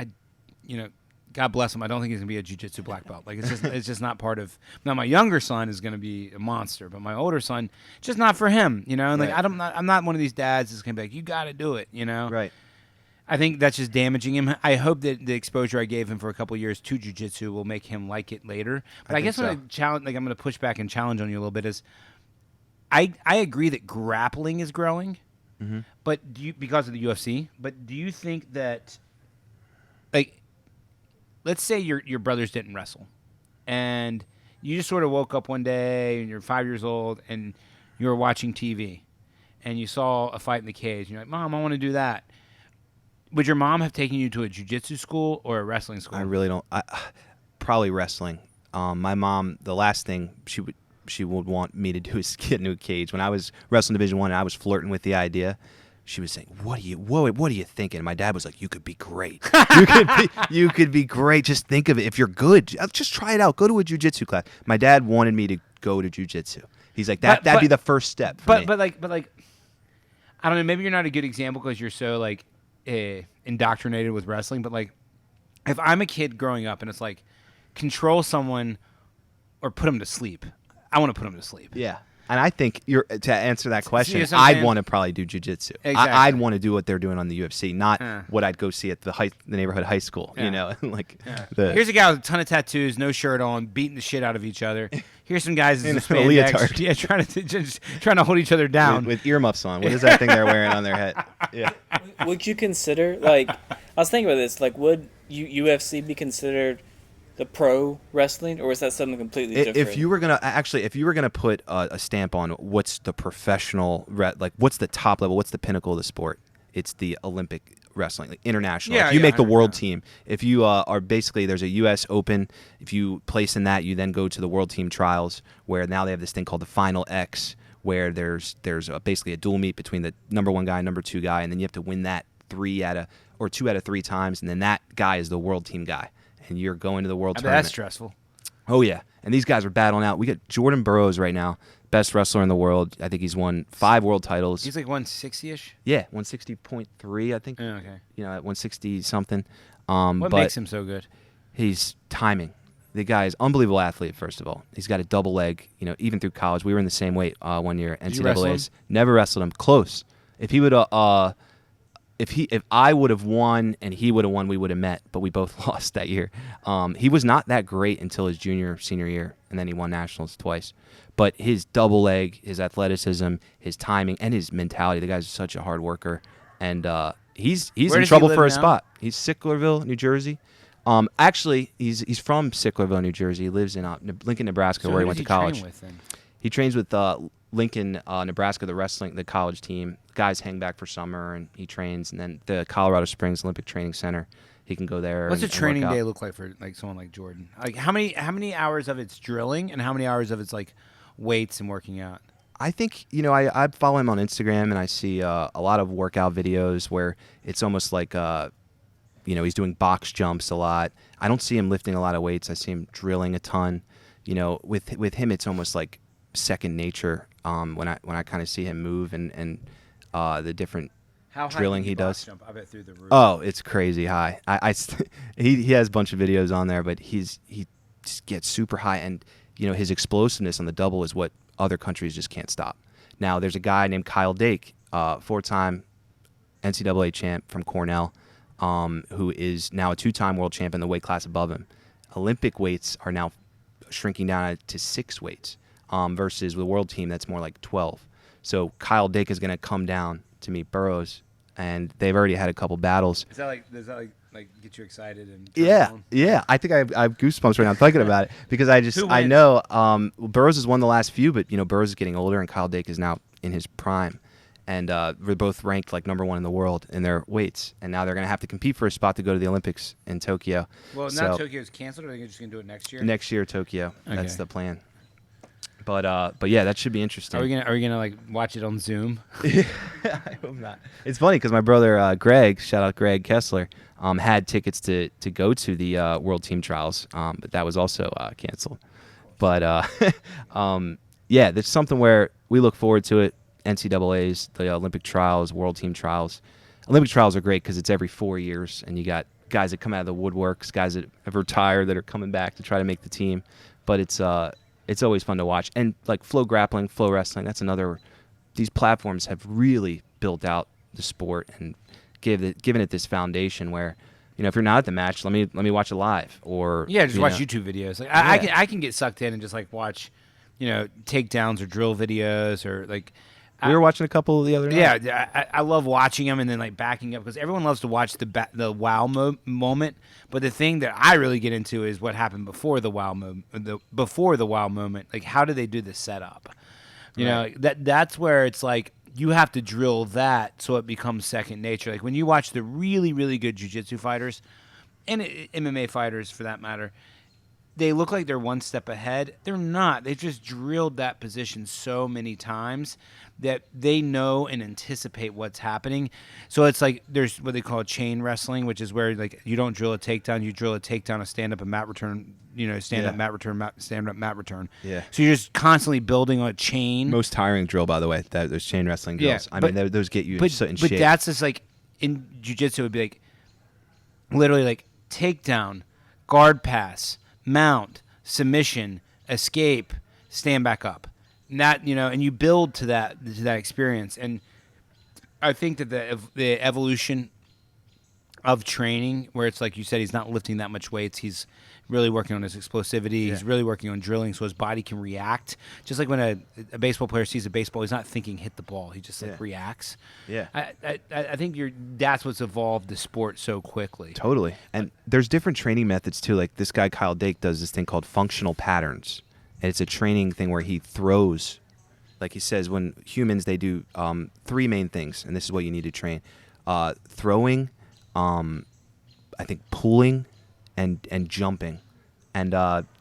God bless him, I don't think he's gonna be a jiu-jitsu black belt. Like it's just not part of. Now my younger son is gonna be a monster, but my older son, just not for him. And like Right. I'm not one of these dads that's gonna be like, you got to do it. Right. I think that's just damaging him. I hope that the exposure I gave him for a couple of years to jiu-jitsu will make him like it later. But I guess think what so. I'm going to push back and challenge on you a little bit is I agree that grappling is growing, but because of the UFC. But do you think that, like, let's say your brothers didn't wrestle, and you just sort of woke up one day and you're 5 years old and you were watching TV, and you saw a fight in the cage, and you're like, Mom, I want to do that. Would your mom have taken you to a jiu-jitsu school or a wrestling school? I really don't. Probably wrestling. My mom, the last thing she would want me to do is get into a cage. When I was wrestling Division I and I was flirting with the idea, she was saying, what are you thinking? And my dad was like, you could be great. You could be great. Just think of it. If you're good, just try it out. Go to a jiu-jitsu class. My dad wanted me to go to jiu-jitsu. He's like, that'd be the first step for me. But like, I don't know. Maybe you're not a good example because you're so like indoctrinated with wrestling. But like, if I'm a kid growing up and it's like, control someone or put them to sleep, I want to put them to sleep. Yeah. And I think to answer that question, what I'm I'd saying? want to probably do jiu-jitsu. Exactly. I'd want to do what they're doing on the UFC, not what I'd go see at the neighborhood high school. Yeah. You know, like Here's a guy with a ton of tattoos, no shirt on, beating the shit out of each other. Here's some guys in In a spandex, leotard. yeah, trying to hold each other down. with earmuffs on. What is that thing they're wearing on their head? Yeah. Would you consider, like, I was thinking about this, like, would UFC be considered the pro wrestling, or is that something completely different? If you were gonna put a stamp on what's the professional, like what's the top level, what's the pinnacle of the sport, it's the Olympic wrestling, like international. Yeah, if you make the 100%. world team, if you are basically, there's a U.S. Open, if you place in that, you then go to the world team trials, where now they have this thing called the Final X, where there's basically a dual meet between the number 1 guy and number 2 guy, and then you have to win that 2 out of 3 times, and then that guy is the world team guy, and you're going to the world tournament. That's stressful. Oh yeah, and these guys are battling out. We got Jordan Burroughs right now, best wrestler in the world. I think he's won 5 world titles. He's like 160-ish. Yeah, 160.3, I think. Oh, okay. You know, at 160 something. What but makes him so good? He's timing. The guy is unbelievable athlete. First of all, he's got a double leg. You know, even through college, we were in the same weight one year. Did you wrestle him? NCAA's never wrestled him. Close. If he would if I would have won and he would have won, we would have met, but we both lost that year. He was not that great until his senior year, and then he won nationals twice. But his double leg, his athleticism, his timing, and his mentality, the guy's such a hard worker, and he's Where in does he trouble live for a now? spot. He's Sicklerville, New Jersey. Actually, he's from Sicklerville, New Jersey. He lives in Lincoln, Nebraska, So where who he went does to college. Train with, then? He trains with Lincoln, Nebraska, the college team. Guys hang back for summer, and he trains. And then the Colorado Springs Olympic Training Center, he can go there. What's a and training work out. day look like for like someone like Jordan? Like how many hours of it's drilling and how many hours of it's like weights and working out? I think, I follow him on Instagram, and I see a lot of workout videos where it's almost like, he's doing box jumps a lot. I don't see him lifting a lot of weights. I see him drilling a ton. With him, it's almost like second nature when I kind of see him move and the different How high drilling can he you box does. Jump? I bet through the roof. Oh, it's crazy high. He has a bunch of videos on there, but he just gets super high, and his explosiveness on the double is what other countries just can't stop. Now there's a guy named Kyle Dake, 4-time NCAA champ from Cornell, who is now a 2-time world champ in the weight class above him. Olympic weights are now shrinking down to 6 weights versus the world team that's more like 12. So Kyle Dake is going to come down to meet Burroughs, and they've already had a couple battles. Does that get you excited and Yeah. I think I have goosebumps right now thinking about it because I know Burroughs has won the last few, but Burroughs is getting older and Kyle Dake is now in his prime, and we're both ranked like number 1 in the world in their weights, and now they're going to have to compete for a spot to go to the Olympics in Tokyo. Well, So, now Tokyo's canceled, or are they just gonna do it next year? next year Tokyo. That's Okay. the plan. But yeah, that should be interesting. Are we gonna like watch it on Zoom? I hope not. It's funny because my brother Greg, shout out Greg Kessler, had tickets to go to the World Team Trials, but that was also canceled. But yeah, there's something where we look forward to it. NCAA's, the Olympic Trials, World Team Trials. Olympic Trials are great because it's every 4 years, and you got guys that come out of the woodworks, guys that have retired that are coming back to try to make the team. But it's always fun to watch. And like Flow Grappling, Flow Wrestling, that's another. These platforms have really built out the sport and given it this foundation where, if you're not at the match, let me watch it live, or Yeah, just watch YouTube videos. Like I can get sucked in and just like watch, takedowns or drill videos or like. We were watching a couple the other night. Yeah, I love watching them and then like backing up because everyone loves to watch the wow moment. But the thing that I really get into is what happened before the wow moment. Like, how do they do the setup? You know, that's where it's like you have to drill that so it becomes second nature. Like when you watch the really, really good jiu-jitsu fighters and MMA fighters for that matter, they look like they're one step ahead. They're not. They've just drilled that position so many times that they know and anticipate what's happening. So it's like there's what they call chain wrestling, which is where like you don't drill a takedown, you drill a takedown, a stand-up, a mat return, stand-up, mat return, stand-up, mat return. Yeah. So you're just constantly building a chain. Most tiring drill, by the way, those chain wrestling drills. Yeah, I mean, those get you in shape. But that's just like in jiu-jitsu, it would be like literally like takedown, guard pass, mount, submission, escape, stand back up. Not, and you build to that experience. And I think that the evolution of training, where it's like you said, he's not lifting that much weights. He's really working on his explosivity. Yeah. He's really working on drilling so his body can react. Just like when a baseball player sees a baseball, he's not thinking hit the ball. He just reacts. Yeah. I think that's what's evolved the sport so quickly. Totally. And there's different training methods too. Like this guy Kyle Dake does this thing called functional patterns. And it's a training thing where he throws, like he says, when humans, they do 3 main things, and this is what you need to train. Throwing, I think pulling, and jumping. And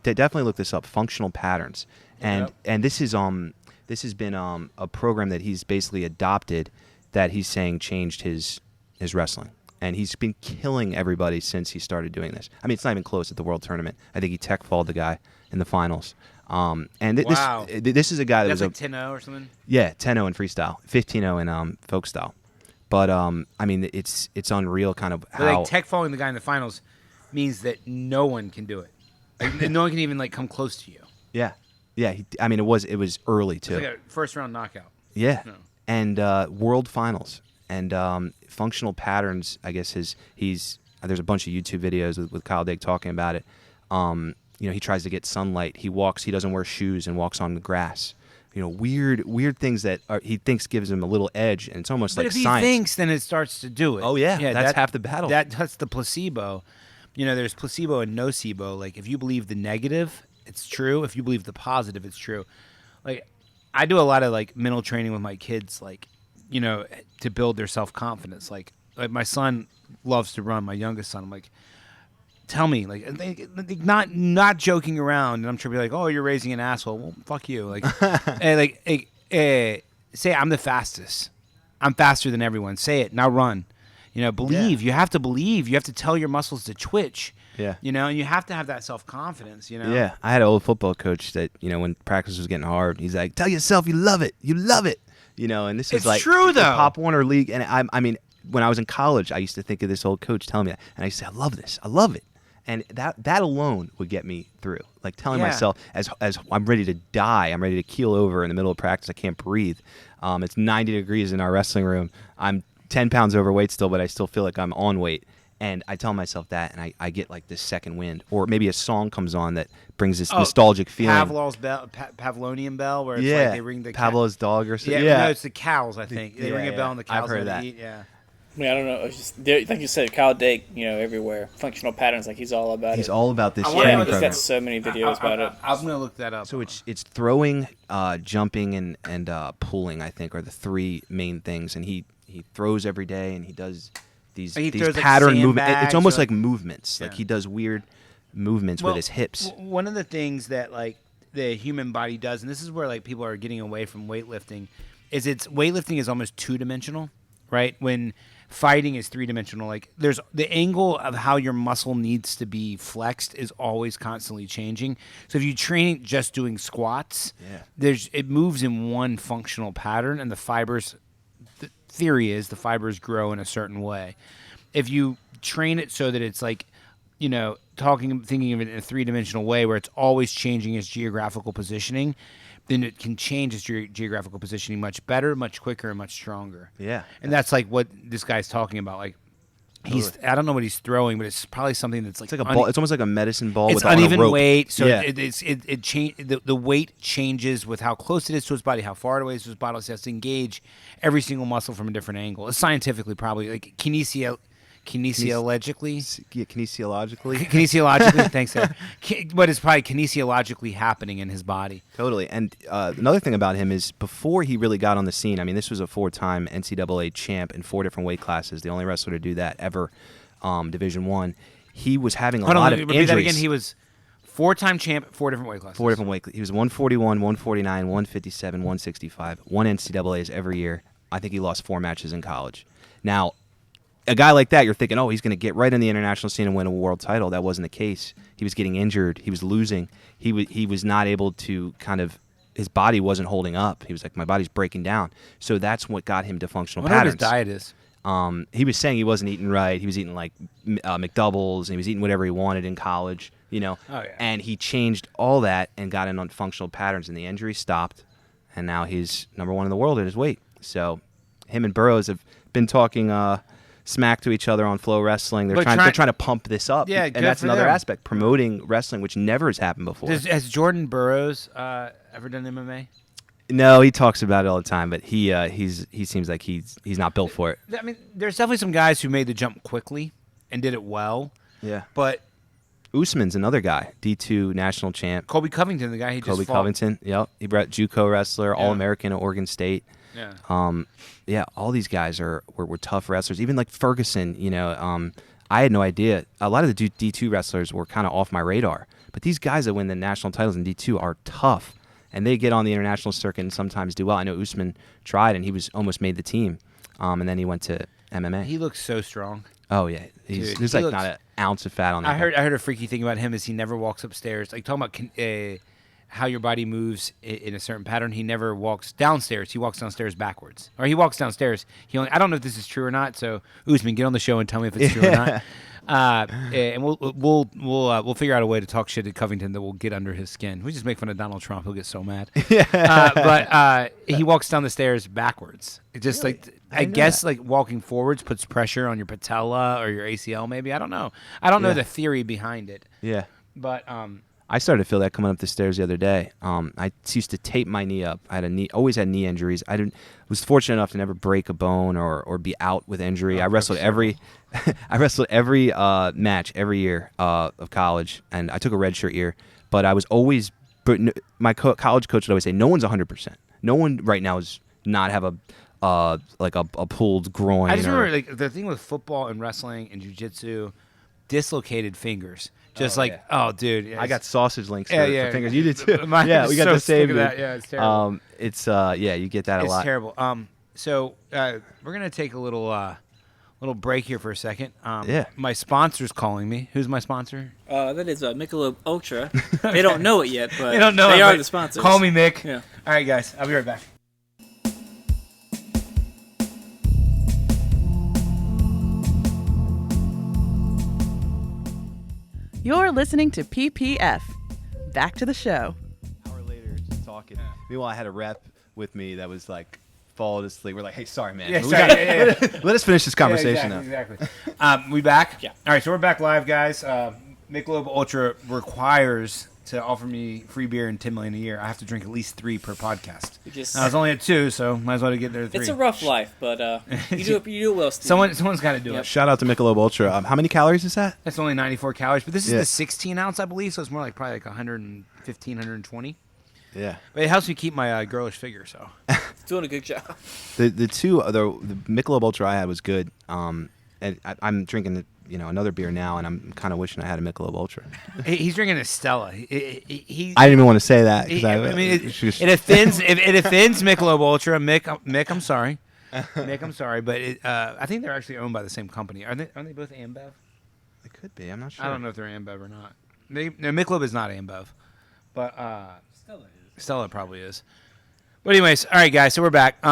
definitely look this up, functional patterns. And this has been a program that he's basically adopted that he's saying changed his wrestling. And he's been killing everybody since he started doing this. I mean, it's not even close at the World Tournament. I think he tech-falled the guy in the finals. This is a guy that was like 10-0 or something? Yeah, 10-0 in freestyle, 15-0 in folk style. But I mean, it's unreal kind of how. But like tech falling the guy in the finals means that no one can do it. Like, no one can even like come close to you. Yeah. I mean, it was early too. It's like a first round knockout. Yeah, no. And world finals and functional patterns. I guess there's a bunch of YouTube videos with Kyle Dake talking about it. He tries to get sunlight. He doesn't wear shoes and walks on the grass. Weird things that he thinks gives him a little edge, and it's almost like science. But if he thinks, then it starts to do it. Oh yeah, that's half the battle. That's the placebo. There's placebo and nocebo. Like if you believe the negative, it's true. If you believe the positive, it's true. Like I do a lot of like mental training with my kids, like to build their self-confidence. Like my son loves to run. My youngest son, I'm like, tell me, like not joking around, and I'm sure be like, oh, you're raising an asshole. Well, fuck you. Like, say I'm the fastest. I'm faster than everyone. Say it now. Run. Believe. Yeah. You have to believe. You have to tell your muscles to twitch. Yeah. And you have to have that self-confidence. Yeah. I had an old football coach that when practice was getting hard, he's like, tell yourself you love it. You love it. And this is like true though. The Pop Warner League, and I mean, when I was in college, I used to think of this old coach telling me that, and I used to say, I love this. I love it. And that alone would get me through. Like telling myself, as I'm ready to die, I'm ready to keel over in the middle of practice, I can't breathe. It's 90 degrees in our wrestling room. I'm 10 pounds overweight still, but I still feel like I'm on weight. And I tell myself that, and I get like this second wind. Or maybe a song comes on that brings this nostalgic feeling. Pavlonian bell, where it's like they ring the Pavlov's dog or something. Yeah, no, it's the cows, I think. They ring a bell and the cows I've heard that. eat. Yeah. I mean, I don't know. It's just like you said, Kyle Dake, everywhere. Functional patterns, like he's all about it. He's all about this Yeah, training he's program. got so many videos about it. I'm gonna look that up. So it's throwing, jumping, and pulling. I think are the 3 main things. And he throws every day, and he does these pattern movements. It's almost like movements. Yeah. Like he does weird movements with his hips. One of the things that like the human body does, and this is where like people are getting away from weightlifting, is weightlifting is almost 2-dimensional, right? When fighting is 3-dimensional. Like there's the angle of how your muscle needs to be flexed is always constantly changing. So if you train just doing squats, it moves in one functional pattern, and the fibers. The theory is the fibers grow in a certain way. If you train it so that it's like, thinking of it in a 3-dimensional way where it's always changing its geographical positioning, then it can change its geographical positioning much better, much quicker, and much stronger. Yeah. And that's like what this guy's talking about. Like, I don't know what he's throwing, but it's probably something that's like... It's like a ball. It's almost like a medicine ball with uneven a rope. weight, so the weight changes with how close it is to his body, how far away it is to his body. So it has to engage every single muscle from a different angle. It's scientifically probably like kinesiologically. Kinesiologically, thanks, Sarah. But it's probably kinesiologically happening in his body. Totally. And another thing about him is before he really got on the scene, I mean, this was a 4-time NCAA champ in 4 different weight classes, the only wrestler to do that ever, Division I. He was having a lot of injuries. That again. He was 4-time champ, 4 different weight classes. 4 different weight classes. He was 141, 149, 157, 165, won NCAAs every year. I think he lost 4 matches in college. Now, a guy like that, you're thinking, oh, he's going to get right in the international scene and win a world title. That wasn't the case. He was getting injured. He was losing. He was not able to his body wasn't holding up. He was like, my body's breaking down. So that's what got him to functional patterns. What his diet is. He was saying he wasn't eating right. He was eating like McDoubles, and he was eating whatever he wanted in college, Oh, yeah. And he changed all that and got in on functional patterns, and the injury stopped. and now he's number 1 in the world at his weight. So him and Burroughs have been talking smack to each other on Flow Wrestling. They're trying to pump this up. Yeah, and that's another aspect, promoting wrestling, which never has happened before. Has Jordan Burroughs ever done MMA? No, he talks about it all the time, but he seems like he's not built for it. I mean, there's definitely some guys who made the jump quickly and did it well. Yeah. But Usman's another guy, D2 national champ. Colby Covington, the guy he just Colby fought. Covington, yep. He brought JUCO wrestler, All-American at Oregon State. Yeah. All these guys were tough wrestlers. Even like Ferguson, I had no idea. A lot of the D2 wrestlers were kind of off my radar. But these guys that win the national titles in D2 are tough. And they get on the international circuit and sometimes do well. I know Usman tried, and he was almost made the team. And then he went to MMA. He looks so strong. Oh, yeah. There's not an ounce of fat on that. I heard a freaky thing about him is he never walks upstairs. Like, talking about how your body moves in a certain pattern, he never walks downstairs. He walks downstairs backwards. Or he walks downstairs. I don't know if this is true or not, so Usman, get on the show and tell me if it's true or not. And we'll figure out a way to talk shit at Covington that will get under his skin. We just make fun of Donald Trump; he'll get so mad. But he walks down the stairs backwards. It just Really? I guess like walking forwards puts pressure on your patella or your ACL. Maybe I don't know. I don't know the theory behind it. Yeah. But I started to feel that coming up the stairs the other day. I used to tape my knee up. I had always had knee injuries. Was fortunate enough to never break a bone or be out with injury. I wrestled every match every year of college, and I took a redshirt year. But I was always, my college coach would always say, no one's 100%. No one right now is not have a pulled groin. I just remember like the thing with football and wrestling and jiu-jitsu, dislocated fingers. Just dude. Yeah, I got sausage links for fingers. Yeah. You did too. We got so the same. that. Yeah, it's terrible. You get that a lot. It's terrible. So we're gonna take a little break here for a second. My sponsor's calling me. Who's my sponsor? That is Michelob Ultra. They don't know it yet, but they don't know. They are the sponsors. Call me, Mick. Yeah. All right, guys. I'll be right back. You're listening to PPF. Back to the show. An hour later, just talking. Meanwhile, I had a rep with me that was like falling asleep. We're like, hey, sorry, man. Let us finish this conversation now. Exactly. We back? Yeah. All right, so we're back live, guys. Michelob Ultra requires to offer me free beer and $10 million a year. I have to drink at least 3 per podcast. I was only at 2, so might as well get there to 3. It's a rough life, but you do it well, Steve. Someone's got to do it. Shout out to Michelob Ultra. How many calories is that? That's only 94 calories, but this is the 16 ounce, I believe, so it's more like probably like 115, 120. Yeah. But it helps me keep my girlish figure, so. It's doing a good job. The Michelob Ultra I had was good. And I'm drinking another beer now, and I'm kind of wishing I had a Michelob Ultra. He's drinking a Stella. I didn't even want to say that. It offends Michelob Ultra. Mick, I'm sorry. Mick, I'm sorry, but I think they're actually owned by the same company. Aren't they both Ambev? It could be. I'm not sure. I don't know if they're Ambev or not. Michelob is not Ambev, but Stella probably is. But anyways, all right, guys. So we're back.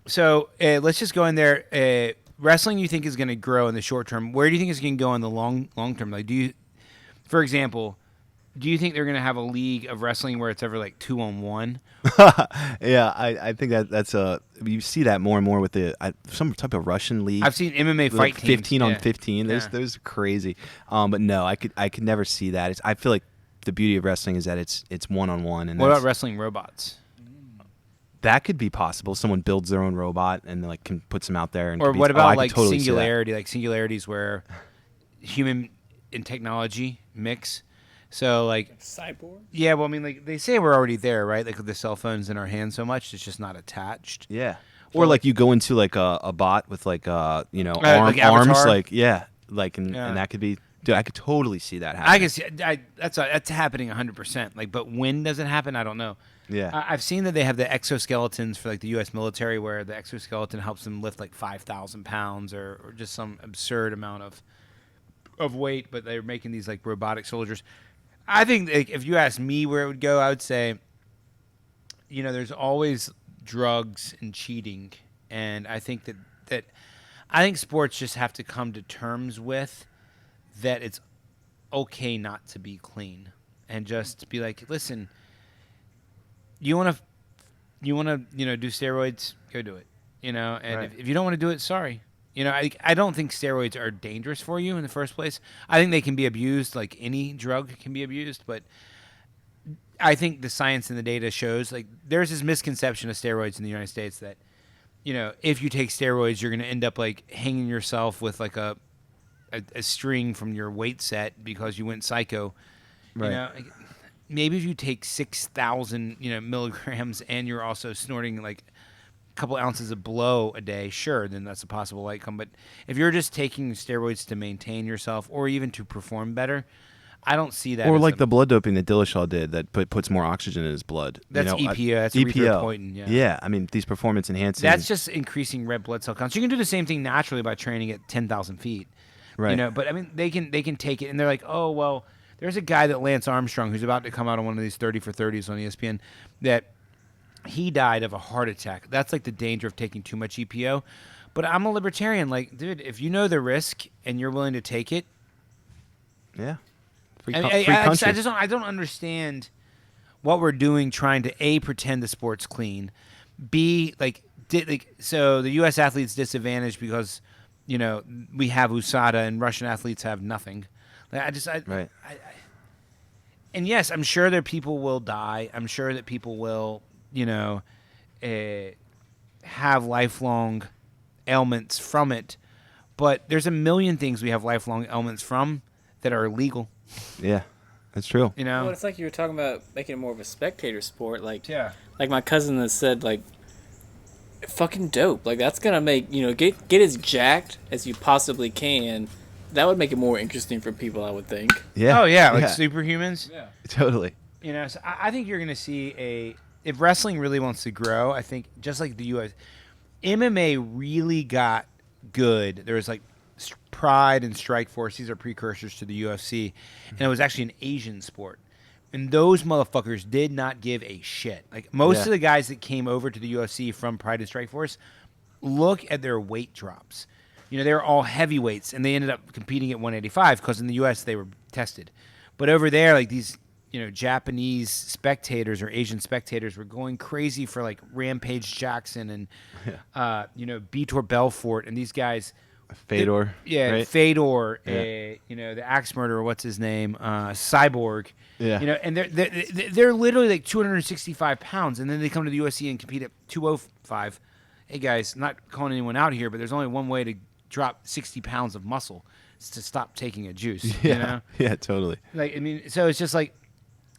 So let's just go in there. Wrestling, you think is going to grow in the short term? Where do you think it's going to go in the long term? Like, for example, do you think they're going to have a league of wrestling where it's ever like 2-on-1? Yeah, I think that's you see that more and more with some type of Russian league. I've seen MMA fight teams. 15 on 15. Those are crazy. But no, I could never see that. I feel like the beauty of wrestling is that it's 1-on-1. And what about wrestling robots? That could be possible. Someone builds their own robot and like can puts them out there. And or what about like totally singularity? Like singularities where human and technology mix. So like cyborg. Yeah, well, I mean, like they say we're already there, right? Like with the cell phones in our hands so much, it's just not attached. Yeah. Or like you go into like a bot with like arms, like and that could be. Dude, I could totally see that happening. I can see that's happening 100%. Like, but when does it happen? I don't know. Yeah, I've seen that they have the exoskeletons for like the U.S. military, where the exoskeleton helps them lift like 5,000 pounds or just some absurd amount of weight. But they're making these like robotic soldiers. I think like, if you ask me where it would go, I would say, there's always drugs and cheating, and I think that I think sports just have to come to terms with that it's okay not to be clean and just be like, listen, you want to you want to, do steroids, go do it. And Right. if you don't want to do it, sorry. I don't think steroids are dangerous for you in the first place. I think they can be abused, like any drug can be abused, but I think the science and the data shows, like, there's this misconception of steroids in the United States that, if you take steroids, you're going to end up, like, hanging yourself with, like, a string from your weight set because you went psycho. Right. Maybe if you take 6,000, milligrams and you're also snorting, like, couple ounces of blow a day, sure, then that's a possible outcome. But if you're just taking steroids to maintain yourself or even to perform better, I don't see that. Or as like the blood doping that Dillashaw did that puts more oxygen in his blood. That's EPO. That's EPO. erythropoietin. Yeah. Yeah, I mean, these performance enhancing. That's just increasing red blood cell counts. You can do the same thing naturally by training at 10,000 feet. Right. But I mean, they can take it, and they're like, oh well, there's a guy that Lance Armstrong who's about to come out on one of these 30 for 30s on ESPN that. He died of a heart attack. That's like the danger of taking too much EPO. But I'm a libertarian. Like, dude, if you know the risk and you're willing to take it, yeah. Free I country. I don't understand what we're doing trying to A, pretend the sport's clean, B, so the U.S. athletes disadvantaged because we have USADA and Russian athletes have nothing. Right. And yes, I'm sure that people will die. I'm sure that people will have lifelong ailments from it, but there's a million things we have lifelong ailments from that are illegal. Yeah, that's true. Well, it's like you were talking about making it more of a spectator sport. Like, Yeah. Like my cousin has said, like, fucking dope. Like, that's gonna make get as jacked as you possibly can. That would make it more interesting for people, I would think. Yeah. Oh yeah, like superhumans. Yeah. Totally. So I think you're going to see if wrestling really wants to grow, I think just like the U.S., MMA really got good. There was like Pride and Strikeforce. These are precursors to the UFC. And it was actually an Asian sport. And those motherfuckers did not give a shit. Like most of the guys that came over to the UFC from Pride and Strikeforce, look at their weight drops. They were all heavyweights, and they ended up competing at 185 because in the U.S. they were tested. But over there, like these Japanese spectators or Asian spectators were going crazy for like Rampage Jackson and Vitor Belfort and these guys. Fedor. Right? Fedor. Yeah. The axe murderer. What's his name? Cyborg. Yeah. And they're literally like 265 pounds, and then they come to the UFC and compete at 205. Hey guys, not calling anyone out here, but there's only one way to drop 60 pounds of muscle. It's to stop taking a juice. Yeah. Yeah. Totally. Like, I mean, so it's just like,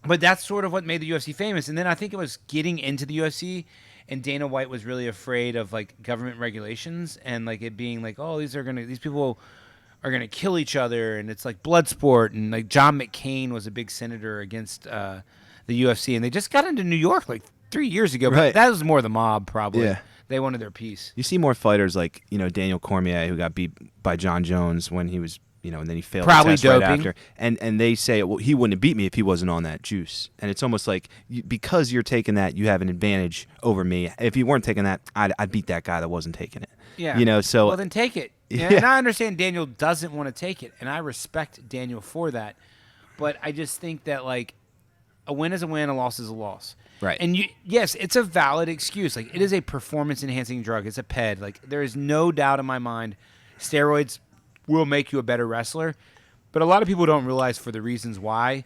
but that's sort of what made the UFC famous. And then I think it was getting into the UFC, and Dana White was really afraid of like government regulations and like it being like, oh, these people are gonna kill each other, and it's like blood sport. And like John McCain was a big senator against the UFC, and they just got into New York like 3 years ago. But Right. that was more the mob, probably. Yeah. They wanted their piece. You see more fighters like Daniel Cormier, who got beat by John Jones when he was and then he failed Probably the test right doping. after. And they say, well, he wouldn't have beat me if he wasn't on that juice. And it's almost like because you're taking that, you have an advantage over me. If you weren't taking that, I'd beat that guy that wasn't taking it. Yeah. So well, then take it. Yeah. And I understand Daniel doesn't want to take it, and I respect Daniel for that. But I just think that like a win is a win, a loss is a loss. Right. And yes, it's a valid excuse. Like it is a performance-enhancing drug. It's a PED. Like there is no doubt in my mind, steroids will make you a better wrestler. But a lot of people don't realize for the reasons why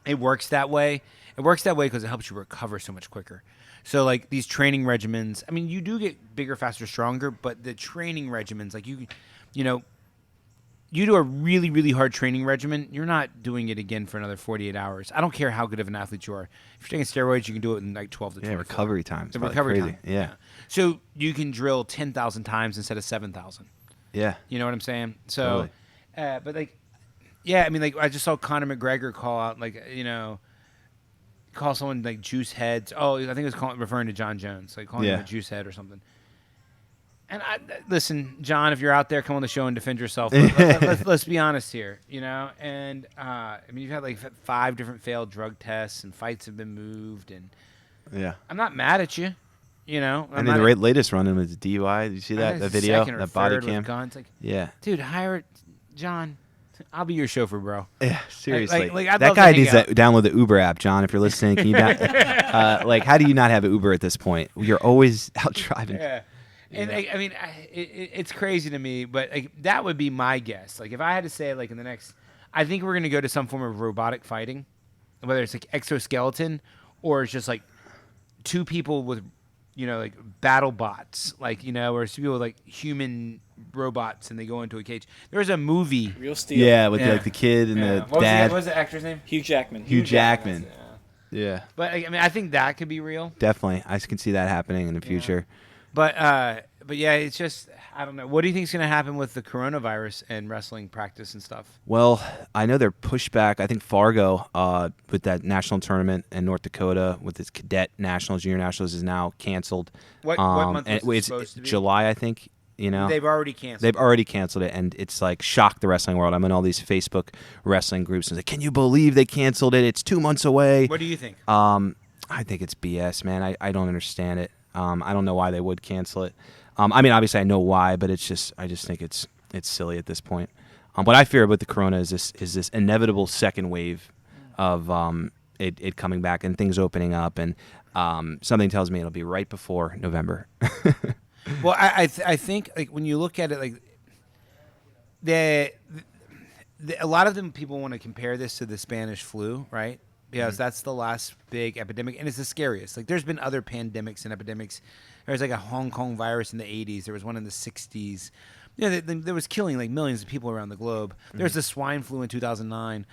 it works that way. It works that way because it helps you recover so much quicker. So like these training regimens, I mean, you do get bigger, faster, stronger, but the training regimens, like you do a really, really hard training regimen, you're not doing it again for another 48 hours. I don't care how good of an athlete you are. If you're taking steroids, you can do it in like 12 to 24. Yeah, recovery time. The recovery crazy. time. Yeah. So you can drill 10,000 times instead of 7,000. Yeah. You know what I'm saying? So, Totally. but like, yeah, I mean, like I just saw Conor McGregor call out, like, call someone like juice heads. Oh, I think it was referring to John Jones, like calling him a juice head or something. And listen, John, if you're out there, come on the show and defend yourself. Let's be honest here, And I mean, you've had like 5 different failed drug tests, and fights have been moved, and Yeah. I'm not mad at you, And then the latest run-in was DUI. Did you see that? The video, that body cam. Guns. Like, Yeah. dude, hire John. I'll be your chauffeur, bro. Yeah, seriously. Like, I'd that love to guy hang needs out. to download the Uber app, John. If you're listening, can you like, how do you not have an Uber at this point? You're always out driving. Yeah. And I mean, it's crazy to me, but like that would be my guess. Like if I had to say, like in the next, I think we're gonna go to some form of robotic fighting, whether it's like exoskeleton or it's just like two people with, like battle bots, like or it's people with like human robots and they go into a cage. There's a movie. Real Steel. Yeah, with like the kid and the dad. What was the actor's name? Hugh Jackman. Hugh Jackman. Yeah. Yeah, But I mean, I think that could be real. definitely. I can see that happening in the future. But yeah, it's just I don't know. What do you think is going to happen with the coronavirus and wrestling practice and stuff? Well, I know they're pushed back. I think Fargo, with that national tournament in North Dakota, with its cadet nationals, junior nationals, is now canceled. What month was it it's supposed to be? July, I think. They've already canceled. They've already canceled it, and it's like shocked the wrestling world. I'm in all these Facebook wrestling groups, and it's like, can you believe they canceled it? It's 2 months away. What do you think? I think it's BS, man. I don't understand it. I don't know why they would cancel it. I mean, obviously I know why, but I just think it's silly at this point. What I fear about the corona is this inevitable second wave of it coming back and things opening up, and something tells me it'll be right before November. Well, I think like when you look at it, like a lot of them people want to compare this to the Spanish flu, right? Because that's the last big epidemic, and it's the scariest. Like, there's been other pandemics and epidemics. There was like a Hong Kong virus in the 80s. There was one in the 60s. There was killing like millions of people around the globe. There's the swine flu in 2009,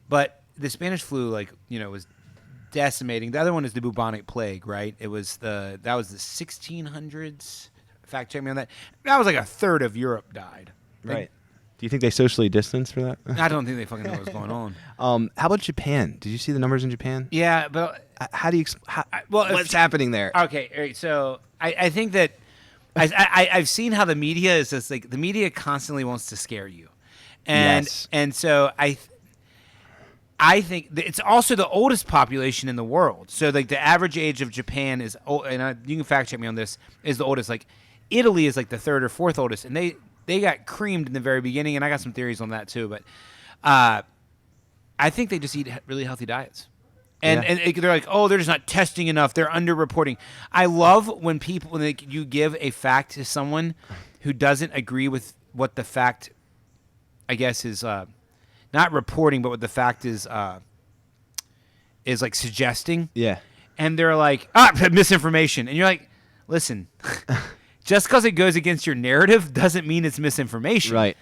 but the Spanish flu, like was decimating. The other one is the bubonic plague, right? That was the 1600s. Fact check me on that. That was like a third of Europe died. Right. Do you think they socially distance for that? I don't think they fucking know what's going on. How about Japan? Did you see the numbers in Japan? Yeah, but How do you? What's happening there? Okay, all right, so I think that I've seen how the media is just like the media constantly wants to scare you, and Yes. and so I think that it's also the oldest population in the world. So like the average age of Japan is, you can fact check me on this, is the oldest. Like Italy is like the third or fourth oldest, and they got creamed in the very beginning, and I got some theories on that too. But I think they just eat really healthy diets. And they're like, oh, they're just not testing enough. They're underreporting. I love when you give a fact to someone who doesn't agree with what the fact, I guess, is not reporting, but what the fact is like suggesting. Yeah. And they're like, misinformation. And you're like, listen, just because it goes against your narrative doesn't mean it's misinformation. Right.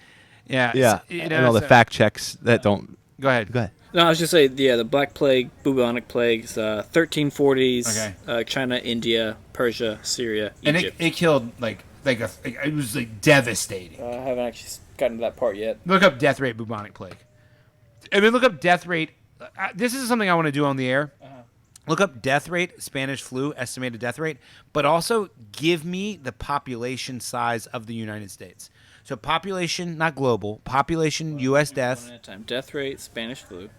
Yeah. Yeah. And all the fact checks that don't. Go ahead. No, I was just saying, the Black Plague, bubonic plagues, 1340s, Okay. China, India, Persia, Syria, And Egypt. it killed it was like devastating. I haven't actually gotten to that part yet. Look up death rate bubonic plague. I mean, look up death rate. This is something I want to do on the air. Look up death rate, Spanish flu, estimated death rate, but also give me the population size of the United States. So population, not global, population, U.S. death. One at a time. Death rate, Spanish flu.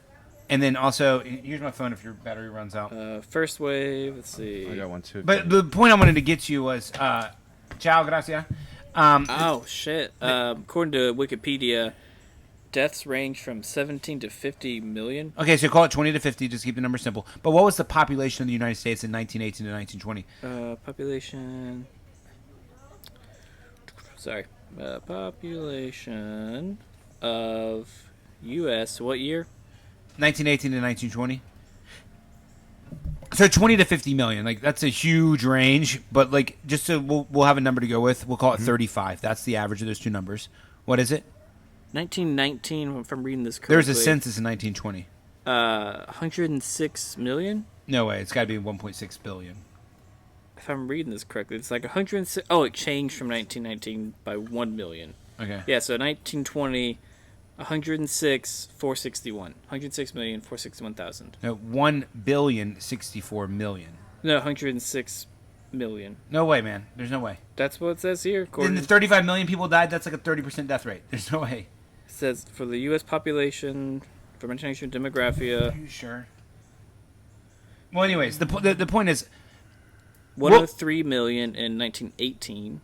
And then also, here's my phone if your battery runs out. First wave, let's see. I got one too. But the point I wanted to get to was, ciao, gracias. Oh, shit. According to Wikipedia, deaths range from 17 to 50 million. Okay, so call it 20 to 50, just keep the number simple. But what was the population of the United States in 1918 to 1920? Population... Sorry. Population of U.S. what year? 1918 to 1920. So 20 to 50 million, like that's a huge range. But like, just so we'll have a number to go with. We'll call it 35. That's the average of those two numbers. What is it? 1919. If I'm reading this correctly. There was a census in 1920. 106 million. No way. It's got to be 1.6 billion. If I'm reading this correctly, it's like 106. Oh, it changed from 1919 by 1 million. Okay. Yeah, so 1920. 106,461. 106,461,000. No, 1,064 million. No, 106 million. No way, man. There's no way. That's what it says here. Then the 35 million people died. That's like a 30% death rate. There's no way. It says for the U.S. population, for international demographia. Are you sure? Well, anyways, the point is 103 million in 1918.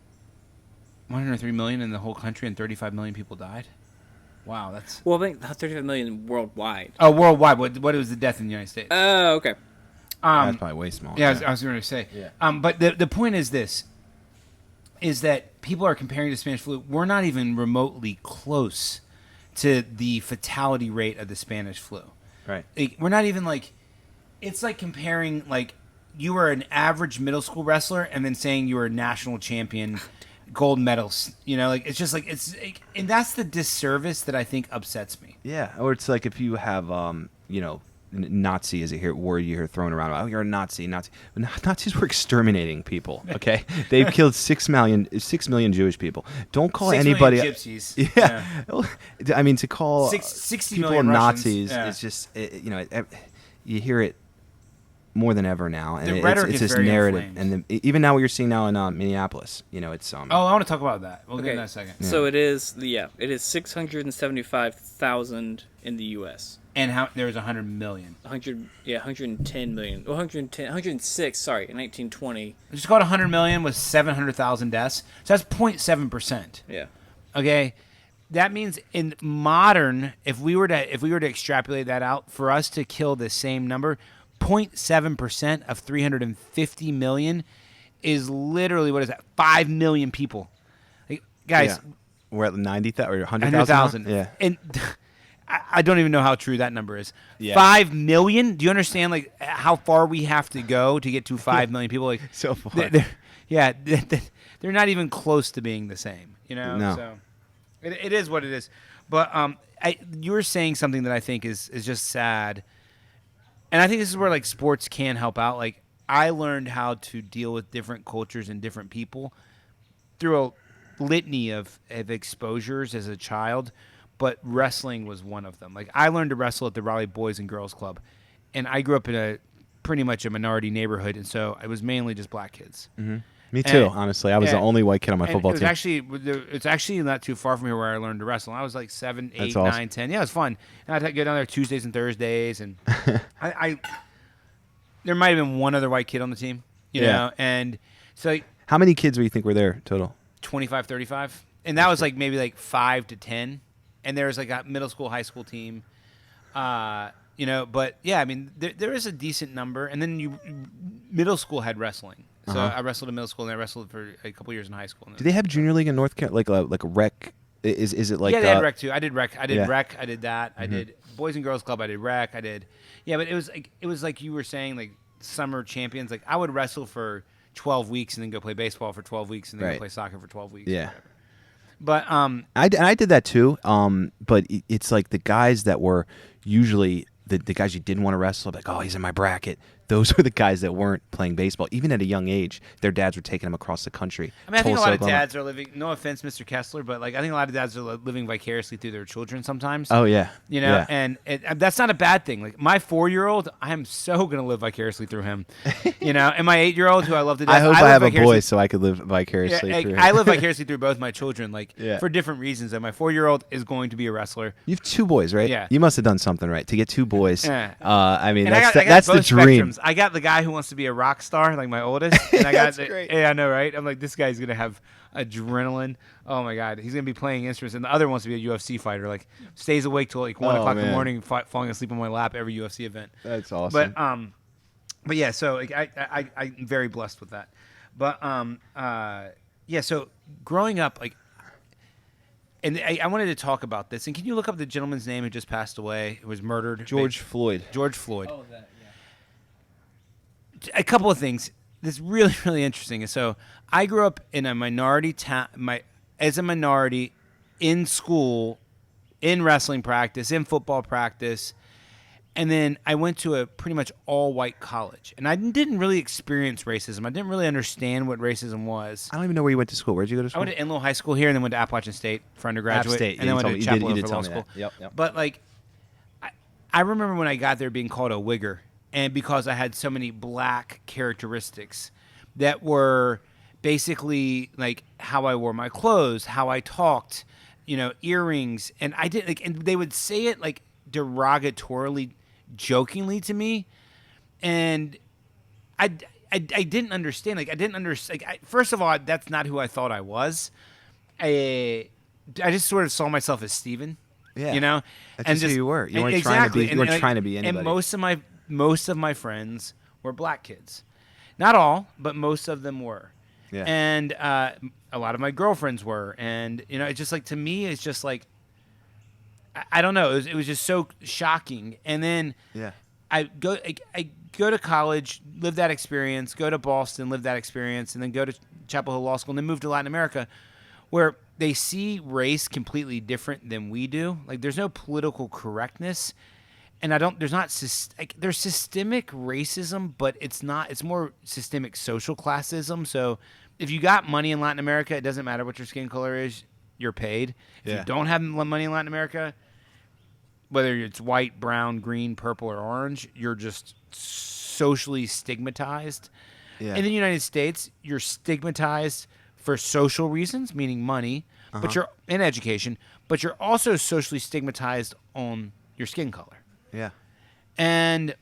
103 million in the whole country and 35 million people died. Wow, that's... Well, I think 35 million worldwide. Oh, worldwide. What was the death in the United States? Oh, okay. That's probably way smaller. Yeah, I was going to say. Yeah. But the point is this, is that people are comparing the Spanish flu. We're not even remotely close to the fatality rate of the Spanish flu. Right. Like, we're not even like... It's like comparing, like, you were an average middle school wrestler and then saying you were a national champion, gold medals. You know, like, it's just like, it's... Like, and that's the disservice that I think upsets me. Yeah, or it's like if you have, Nazi is a word you hear thrown around. Oh, you're a Nazi. But Nazis were exterminating people. Okay, they've killed 6 million Jewish people. Don't call 6 anybody million gypsies. Yeah. I mean, to call 60 people million Nazis Russians. is just you hear it more than ever now, and The rhetoric it's is this very narrative, inflamed. and even now what you're seeing now in Minneapolis, it's Oh, I want to talk about that. We'll get Okay. in that in a second. So it is 675,000 in the U.S. And how there was 100 million. 110 million. Well, 106. Sorry, in 1920. Just called 100 million with 700,000 deaths. So that's 0.7%. Yeah. Okay, that means in modern, if we were to extrapolate that out, for us to kill the same number, 0.7% of 350 million is literally, what is that? 5 million people. Like, guys, we're at 90,000 or 100,000. Yeah, And I don't even know how true that number is. Yeah. 5 million? Do you understand like how far we have to go to get to 5 million people? Like so far. They're not even close to being the same. You know. No. So it is what it is. But you were saying something that I think is just sad, and I think this is where like sports can help out. Like I learned how to deal with different cultures and different people through a litany of exposures as a child. But wrestling was one of them. Like I learned to wrestle at the Raleigh Boys and Girls Club, and I grew up in a pretty much a minority neighborhood, and so it was mainly just black kids. Mm-hmm. Me too. And- honestly, I was the and- only white kid on my and football it was team. it's actually not too far from here where I learned to wrestle. I was like 7, 8, That's 9, awesome. 10. Yeah, it was fun. And I'd go down there Tuesdays and Thursdays, and I there might have been one other white kid on the team, you Yeah. know, and so like, How many kids do you think were there total? 25, 35, and that was like maybe like 5 to 10. And there was like a middle school, high school team, but yeah, I mean, there is a decent number. And then middle school had wrestling. So I wrestled in middle school, and I wrestled for a couple years in high school. Do they have junior league in North Carolina, like a rec? Is it like? Yeah, they had rec too. I did rec. I did Yeah. rec. I did that. I did Boys and Girls Club. I did rec. I did. Yeah, but it was like you were saying, like summer champions. Like I would wrestle for 12 weeks and then go play baseball for 12 weeks and then Right. go play soccer for 12 weeks. Yeah. Or whatever. But I did that too. But it's like the guys that were usually the guys you didn't want to wrestle. Like, oh, he's in my bracket. Those were the guys that weren't playing baseball. Even at a young age, their dads were taking them across the country. I mean, I think a Tulsa, lot of Oklahoma. dads are living. No offense, Mr. Kessler, but like I think a lot of dads are living vicariously through their children sometimes. Oh yeah, You know, Yeah. and that's not a bad thing. Like my 4-year-old, I am so gonna live vicariously through him. You know, and my 8-year-old, who I love to death. I hope I live have a vicariously- boy so I could live vicariously Yeah, through him. I live vicariously through both my children, like Yeah. for different reasons. And my 4-year-old is going to be a wrestler. You have 2 boys, right? Yeah. You must have done something right to get 2 boys. Yeah. I mean, And that's I got that's the both dream. spectrums. I got the guy who wants to be a rock star, like my oldest, and I got That's great. Yeah, I know, right? I'm like, this guy's gonna have adrenaline. Oh my god, he's gonna be playing instruments, and the other wants to be a UFC fighter. Like, stays awake till like 1 Oh, o'clock in the man. morning, falling asleep on my lap every UFC event. That's awesome. But yeah, so like, I'm very blessed with that. But yeah, so growing up, like, and I wanted to talk about this. And can you look up the gentleman's name who just passed away? Who was murdered? George Floyd. George Floyd. Oh, that. Yeah. A couple of things that's really, really interesting. So I grew up in a minority as a minority in school, in wrestling practice, in football practice, and then I went to a pretty much all-white college. And I didn't really experience racism. I didn't really understand what racism was. I don't even know where you went to school. Where'd you go to I school? went to Enloe High School here, and then went to Appalachian State for undergraduate, App State. and Yeah, then you went to told me- you Chapel did for law tell me school. that. Yep. But like, I remember when I got there being called a wigger, and because I had so many black characteristics that were basically like how I wore my clothes, how I talked, earrings, and I did like, and they would say it like derogatorily, jokingly to me, and I didn't understand. Like I didn't understand. Like, first of all, that's not who I thought I was. I just sort of saw myself as Steven. Yeah. You know, That's just who you were. You weren't trying to be. You weren't trying to be anybody. And most of my friends were black kids. Not all, but most of them were. Yeah. And a lot of my girlfriends were. And, you know, it's just like, to me, it's just like, I don't know. It was just so shocking. And then I go to college, live that experience, go to Boston, live that experience, and then go to Chapel Hill Law School, and then move to Latin America, where they see race completely different than we do. Like, there's no political correctness. And there's systemic racism, but it's more systemic social classism. So if you got money in Latin America, it doesn't matter what your skin color is, you're paid. If you don't have money in Latin America, whether it's white, brown, green, purple, or orange, you're just socially stigmatized. Yeah. In the United States, you're stigmatized for social reasons, meaning money, but you're in education, but you're also socially stigmatized on your skin color. Yeah. And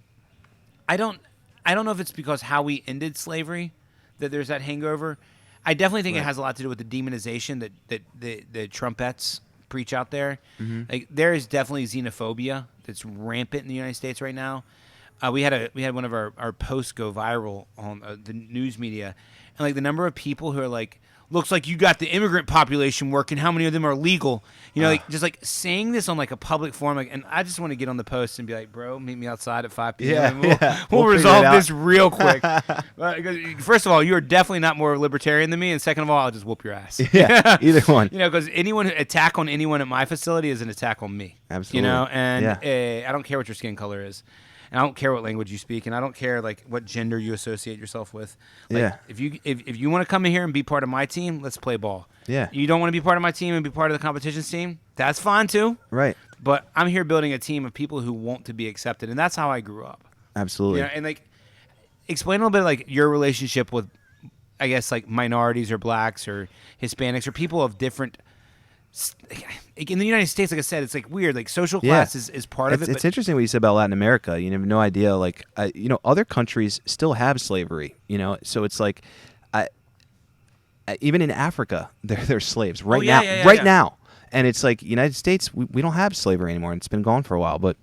I don't know if it's because how we ended slavery that there's that hangover. I definitely think it has a lot to do with the demonization that the Trumpettes preach out there. Mm-hmm. Like, there is definitely xenophobia that's rampant in the United States right now. We had one of our posts go viral on the news media, and like the number of people who are like, looks like you got the immigrant population working. How many of them are legal? You know, like just like saying this on like a public forum. Like, and I just want to get on the post and be like, bro, meet me outside at 5 p.m. We'll resolve this real quick. First of all, you are definitely not more libertarian than me, and second of all, I'll just whoop your ass. Yeah, either one. You know, because anyone attack on anyone at my facility is an attack on me. Absolutely. You know, and I don't care what your skin color is. And I don't care what language you speak, and I don't care like what gender you associate yourself with. Like, if you want to come in here and be part of my team, let's play ball. Yeah. You don't want to be part of my team and be part of the competitions team? That's fine too. Right. But I'm here building a team of people who want to be accepted, and that's how I grew up. Absolutely. You know, and like, explain a little bit like your relationship with, I guess, like minorities or blacks or Hispanics or people of different. In the United States, like I said, it's like weird. Like social class is part of it. It's interesting what you said about Latin America. You have no idea. Like, you know, other countries still have slavery. You know, so it's like, even in Africa, they're slaves right now. And it's like United States, we don't have slavery anymore. And it's been gone for a while. But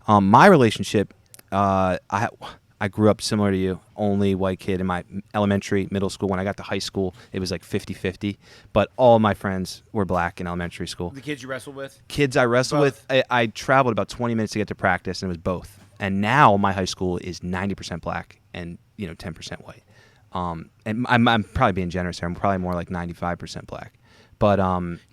my relationship, I grew up similar to you, only white kid in my elementary, middle school. When I got to high school, it was like 50-50. But all my friends were black in elementary school. The kids you wrestled with? Kids I wrestled with. I traveled about 20 minutes to get to practice, and it was both. And now my high school is 90% black and 10% white. And I'm probably being generous here. I'm probably more like 95% black. But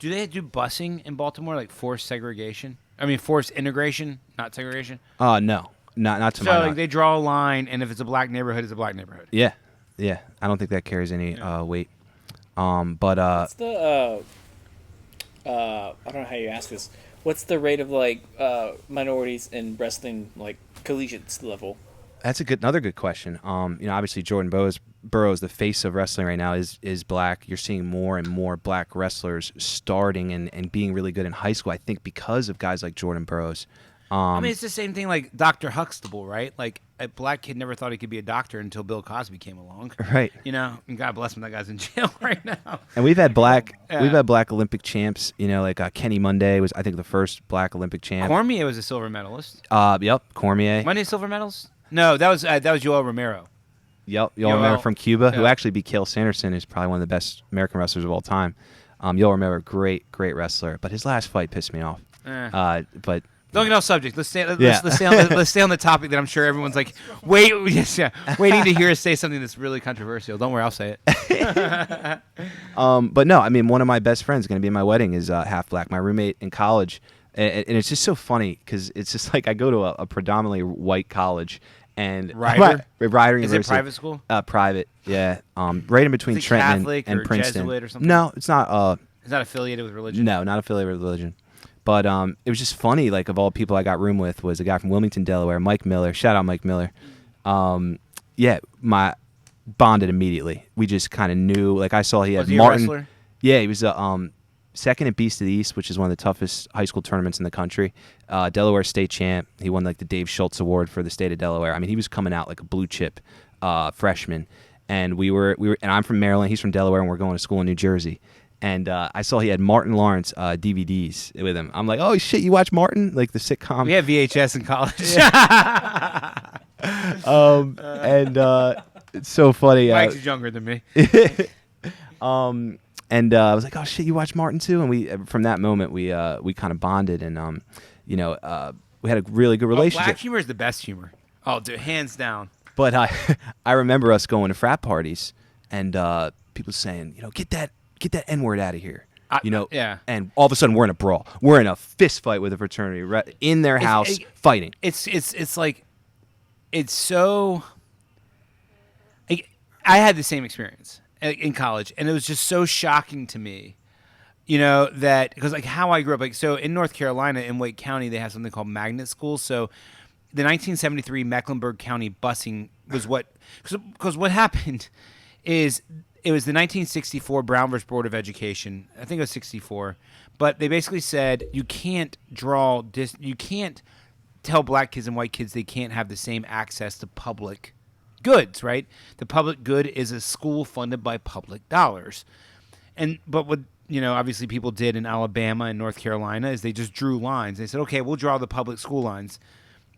do they do busing in Baltimore, like forced segregation? I mean, forced integration, not segregation? No. Not to my knowledge. So like, they draw a line, and if it's a black neighborhood, it's a black neighborhood. Yeah. I don't think that carries any weight. But what's the I don't know how you ask this. What's the rate of like minorities in wrestling, like collegiate level? That's another good question. Obviously Jordan Burroughs, the face of wrestling right now, is black. You're seeing more and more black wrestlers starting and being really good in high school. I think because of guys like Jordan Burroughs. I mean, it's the same thing like Dr. Huxtable, right? Like, a black kid never thought he could be a doctor until Bill Cosby came along. Right. You know, and God bless him, that guy's in jail right now. And we've had black Olympic champs, like Kenny Monday was, I think, the first black Olympic champ. Cormier was a silver medalist. Yep, Cormier. Monday silver medals? No, that was Yoel Romero. Yep, Yoel Romero from Cuba, who actually beat Cael Sanderson, is probably one of the best American wrestlers of all time. Yoel Romero, great wrestler, but his last fight pissed me off. But don't get off subject. Let's stay on the topic that I'm sure everyone's like, waiting to hear us say something that's really controversial. Don't worry, I'll say it. But no, I mean, one of my best friends going to be in my wedding is half black. My roommate in college, and it's just so funny because it's just like I go to a predominantly white college. And Rider University. Is it private school? Private, yeah. Right in between Trenton Catholic and or Princeton. Jesuit or something? No, it's not. It's not affiliated with religion? No, not affiliated with religion. But it was just funny. Like, of all people I got room with was a guy from Wilmington, Delaware, Mike Miller. Shout out Mike Miller. My bonded immediately. We just kind of knew. Like, I saw he had Martin. A wrestler? Yeah, he was second at Beast of the East, which is one of the toughest high school tournaments in the country. Delaware state champ. He won like the Dave Schultz Award for the state of Delaware. I mean, he was coming out like a blue chip freshman. And we were, and I'm from Maryland. He's from Delaware, and we're going to school in New Jersey. And I saw he had Martin Lawrence DVDs with him. I'm like, oh shit, you watch Martin, like the sitcom? We had VHS in college. It's so funny. Mike's younger than me. I was like, oh shit, you watch Martin too? And we from that moment we kind of bonded, and we had a really good relationship. Black humor is the best humor. Oh, dude, hands down. But I remember us going to frat parties and people saying, get that N-word out of here. Yeah. And all of a sudden we're in a brawl. We're in a fist fight with a fraternity right in their house fighting. It's like, it's so. I had the same experience in college, and it was just so shocking to me, that because like how I grew up, so in North Carolina in Wake County they have something called magnet schools. So the 1973 Mecklenburg County busing was because what happened is it was the 1964 Brown versus Board of Education. I think it was 64, but they basically said you can't tell black kids and white kids they can't have the same access to public goods, right? The public good is a school funded by public dollars. But what obviously people did in Alabama and North Carolina is they just drew lines. They said, okay, we'll draw the public school lines.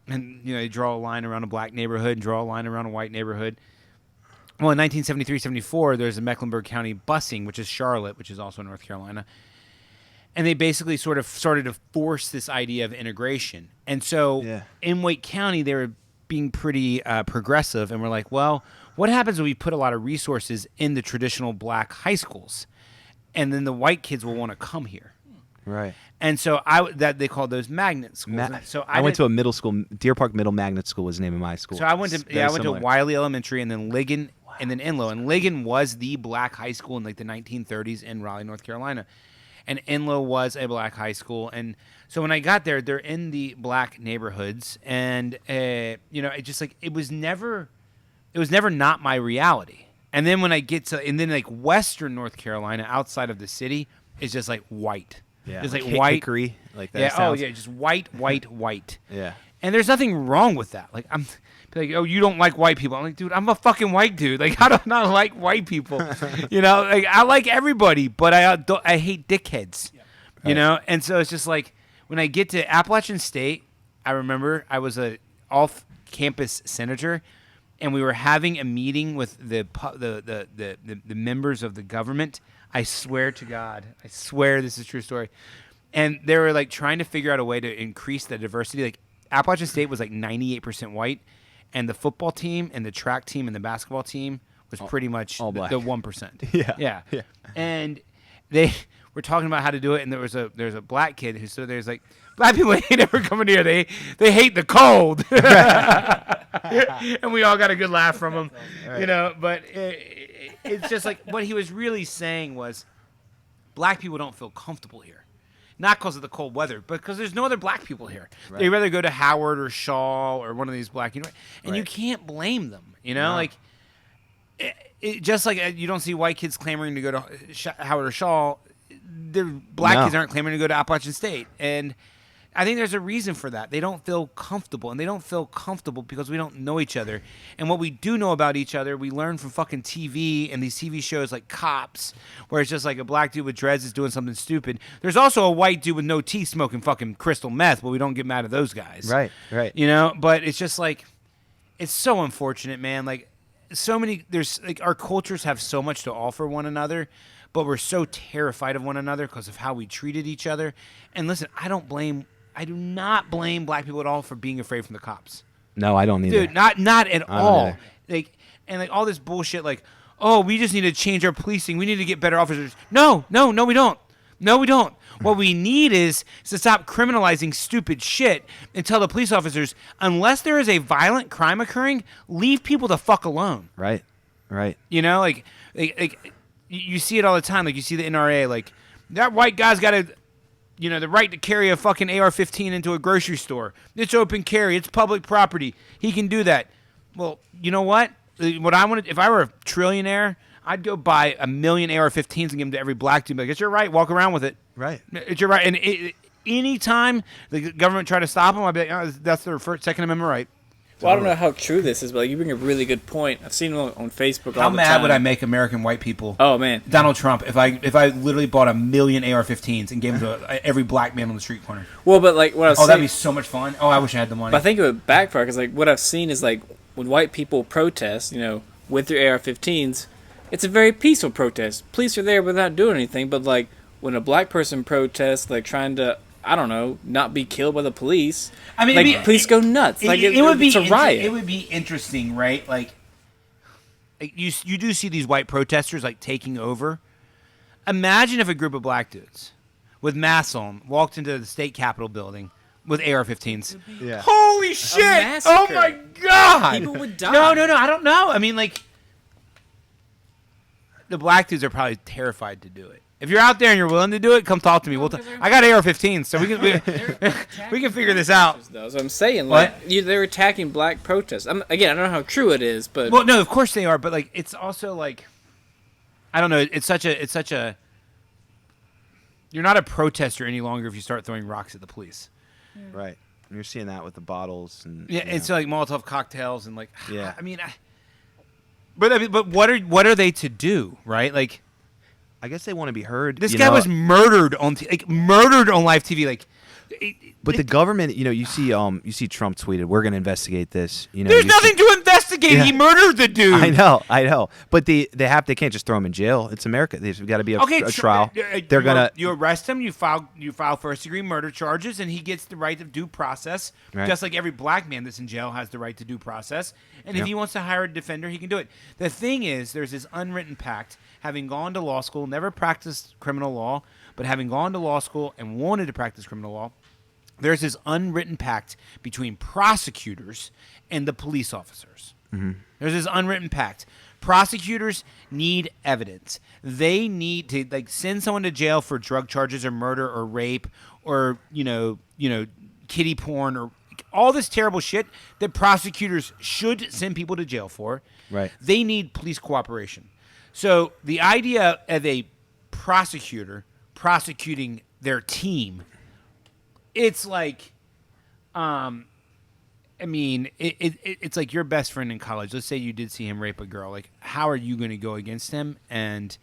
And they draw a line around a black neighborhood and draw a line around a white neighborhood. Well, in 1973-74, there's a Mecklenburg County busing, which is Charlotte, which is also North Carolina. And they basically sort of started to force this idea of integration. And so in Wake County, they were being pretty progressive, and we're like, well, what happens when we put a lot of resources in the traditional black high schools, and then the white kids will want to come here, right? And so they called those magnet schools. So I went to a middle school, Deer Park Middle Magnet School was the name of my school. So I went to Wiley Elementary, and then Ligon, and then Enloe, and Ligon was the black high school in like the 1930s in Raleigh, North Carolina. And Enloe was a black high school, and so when I got there, they're in the black neighborhoods, and it just like it was never not my reality. And then when I get to like Western North Carolina, outside of the city, is just like white. Yeah, it's like white, hickory, like that. Yeah, sounds. Just white. Yeah, and there's nothing wrong with that. Like I'm. Like, oh, you don't like white people. I'm like, dude, I'm a fucking white dude. Like, how do I not like white people? Like I like everybody, but I hate dickheads. Right. And so it's just like when I get to Appalachian State, I remember I was a off-campus senator, and we were having a meeting with the members of the government. I swear to God, this is a true story. And they were like trying to figure out a way to increase the diversity. Like Appalachian State was like 98% white. And the football team and the track team and the basketball team was pretty much all black. The 1%. Yeah. And they were talking about how to do it. And there's a black kid who stood there. He's like, black people ain't ever coming here. They hate the cold. And we all got a good laugh from him, right. But it's just like what he was really saying was black people don't feel comfortable here. Not because of the cold weather, but because there's no other black people here. Right. They'd rather go to Howard or Shaw or one of these black, and right. You can't blame them. No. Like it just like you don't see white kids clamoring to go to Howard or Shaw. Their black kids aren't clamoring to go to Appalachian State, and I think there's a reason for that. They don't feel comfortable, and they don't feel comfortable because we don't know each other. And what we do know about each other, we learn from fucking TV and these TV shows like Cops, where it's just like a black dude with dreads is doing something stupid. There's also a white dude with no teeth smoking fucking crystal meth, but we don't get mad at those guys. Right. But it's just like, it's so unfortunate, man. Like, there's like our cultures have so much to offer one another, but we're so terrified of one another because of how we treated each other. And listen, I do not blame black people at all for being afraid from the cops. No, I don't either. Dude, not at all. Like all this bullshit like, oh, we just need to change our policing. We need to get better officers. No, we don't. No, we don't. What we need is to stop criminalizing stupid shit and tell the police officers, unless there is a violent crime occurring, leave people the fuck alone. Right. Like you see it all the time. Like you see the NRA, like that white guy's got to, the right to carry a fucking AR-15 into a grocery store. It's open carry. It's public property. He can do that. Well, you know what? What I wanted, if I were a trillionaire, I'd go buy 1 million AR-15s and give them to every black dude. Like, it's your right. Walk around with it. Right. It's your right. And anytime the government try to stop them, I'd be like, oh, that's their Second Amendment right. Well, I don't know how true this is, but like, you bring a really good point. I've seen it on Facebook How all the mad time. would I make American white people? Oh, man. Donald Trump, if I literally bought 1 million AR-15s and gave them to every black man on the street corner. Well, but like what I was saying, that'd be so much fun. Oh, I wish I had the money. but I think it would backfire because like what I've seen is like when white people protest, with their AR-15s, it's a very peaceful protest. Police are there without doing anything, but like when a black person protests, like trying to, I don't know, not be killed by the police. I mean, like police go nuts. Like it would be it's a riot. It would be interesting, right? Like you do see these white protesters like taking over. Imagine if a group of black dudes with masks on walked into the state capitol building with AR-15s. Yeah. Holy shit! massacre. Oh my god! People would die. No, I don't know. I mean, like the black dudes are probably terrified to do it. If you're out there and you're willing to do it, come talk to me. I got AR-15s, so we can figure this out. Though, so I'm saying, What? like, they're attacking black protests. Again, I don't know how true it is, but Well, no, of course they are, but like it's also like I don't know. It's such a. You're not a protester any longer if you start throwing rocks at the police. Right. And you're seeing that with the bottles and Yeah, it's like Molotov cocktails and like. Yeah. I mean, but what are they to do, right? Like. I guess they want to be heard. This guy was murdered on murdered on live TV. Like, But the government, you see Trump tweeted, "We're going to investigate this." there's nothing to investigate. Yeah. He murdered the dude. I know. But they can't just throw him in jail. It's America. There's got to be a trial. They're gonna you arrest him. You file first-degree murder charges, and he gets the right of due process, Right. just like every black man that's in jail has the right to due process. And if Yeah. he wants to hire a defender, he can do it. The thing is, there's this unwritten pact. Having gone to law school, never practiced criminal law, but having gone to law school and wanted to practice criminal law, there's this unwritten pact between prosecutors and the police officers. Mm-hmm. There's this unwritten pact. Prosecutors need evidence. They need to send someone to jail for drug charges or murder or rape or kiddie porn or all this terrible shit that prosecutors should send people to jail for. Right. They need police cooperation. So the idea of a prosecutor prosecuting their team, it's like, it's like your best friend in college. Let's say you did see him rape a girl. Like, how are you going to go against him and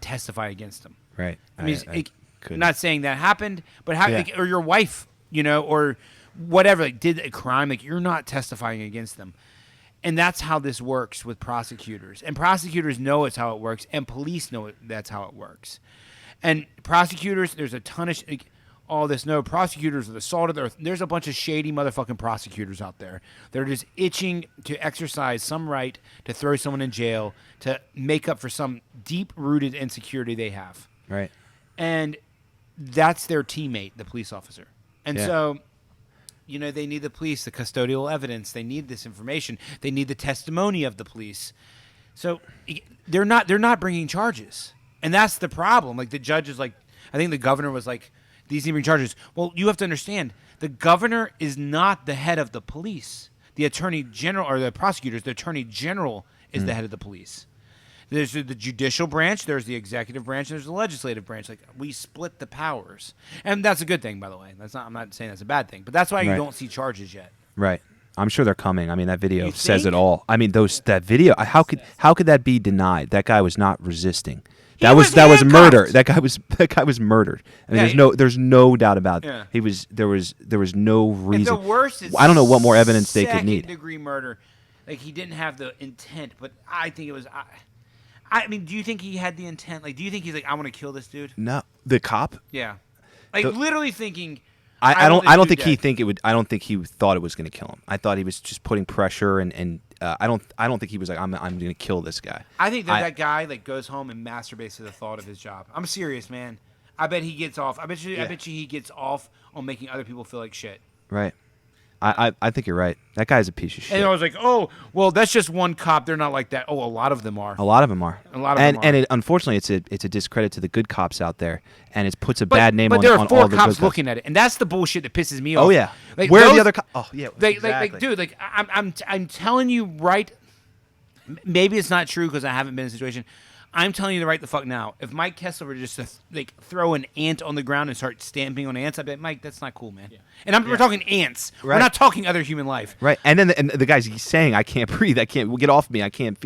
testify against him? right. I mean, couldn't. not saying that happened, but how? Yeah. Like, or your wife, or whatever, did a crime. Like, you're not testifying against them. And that's how this works with prosecutors. And prosecutors know it's how it works, and police know that's how it works. And prosecutors, there's a ton of all this. No, prosecutors are the salt of the earth. There's a bunch of shady motherfucking prosecutors out there. They're just itching to exercise some right to throw someone in jail to make up for some deep-rooted insecurity they have. Right. And that's their teammate, the police officer. And Yeah. so... they need the police, the custodial evidence. They need this information. They need the testimony of the police. So they're not bringing charges, and that's the problem. Like the judge is like, I think the governor was like, these need to bring charges. Well, you have to understand, the governor is not the head of the police. The attorney general or the prosecutors, the attorney general is the head of the police. There's the judicial branch, there's the executive branch, and there's the legislative branch. Like, we split the powers. And that's a good thing, by the way. I'm not saying that's a bad thing. But that's why you Right. don't see charges yet. Right. I'm sure they're coming. I mean, that video You says think? it all. I mean, that video. How could that be denied? That guy was not resisting. He That was was murder. handcuffed. That guy was murdered. I mean, Yeah, there's no doubt about it. Yeah. There was no reason. And the worst is I don't know what more evidence they could need. second-degree murder. Like, he didn't have the intent, but I think it was... I mean, do you think he had the intent? Like, do you think he's like, I want to kill this dude? No, the cop. Yeah. Like, literally thinking... I don't want this think dude dead. I don't think he thought it was going to kill him. I thought he was just putting pressure and I don't think he was like I'm going to kill this guy. I think that guy goes home and masturbates to the thought of his job. I'm serious, man. I bet he gets off. I bet you he gets off on making other people feel like shit. Right. I think you're right. That guy's a piece of shit. And I was like, oh, well, that's just one cop. They're not like that. Oh, a lot of them are. A lot of them are. A lot of them are. And unfortunately, it's a discredit to the good cops out there, and it puts a bad name on all the But good there are four cops. cops looking at it, and that's the bullshit that pisses me off. Oh yeah. Like, Where are those- the other cops? Oh yeah. Like, dude, like, I'm telling you, right? Maybe it's not true because I haven't been in a situation. I'm telling you right the fuck now. If Mike Kessler were just to like throw an ant on the ground and start stamping on ants, I'd be like, Mike, that's not cool, man. Yeah. And we're talking ants. Right. We're not talking other human life. Right. And then the guy's saying, I can't breathe. I can't get off me. I can't.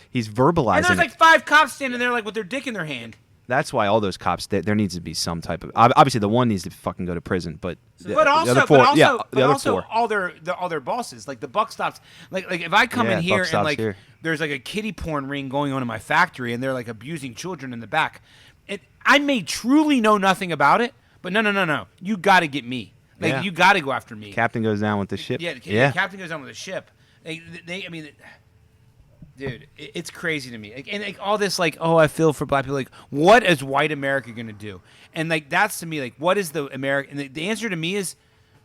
He's verbalizing. And there's like 5 cops standing there like with their dick in their hand. That's why all those cops, there needs to be some type of. Obviously, the one needs to fucking go to prison, but the other four, the other four, all their bosses, like the buck stops. Like if I come in here and like there's like a kiddie porn ring going on in my factory and they're like abusing children in the back, I may truly know nothing about it, but no, you got to get me. Like you got to go after me. Captain goes down with the ship. Yeah, Captain goes down with the ship. Dude, it's crazy to me. Like, and like all this, like, oh, I feel for black people. Like, what is white America gonna do? And like, that's to me, like, what is the American? And the answer to me is,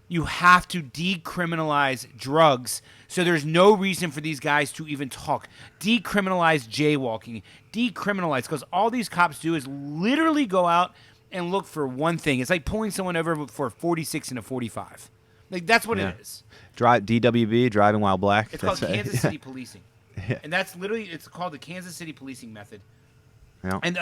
you have to decriminalize drugs. So there's no reason for these guys to even talk. Decriminalize jaywalking. Decriminalize, because all these cops do is literally go out and look for one thing. It's like pulling someone over for a 46 and a 45. Like that's what it is. DWB, driving while black. It's called Kansas City policing. Yeah. And that's literally, it's called the Kansas City policing method. Yeah. And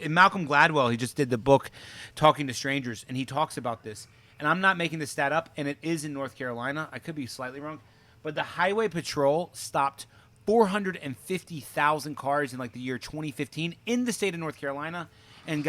Malcolm Gladwell, he just did the book Talking to Strangers, and he talks about this. And I'm not making this stat up, and it is in North Carolina. I could be slightly wrong. But the Highway Patrol stopped 450,000 cars in like the year 2015 in the state of North Carolina and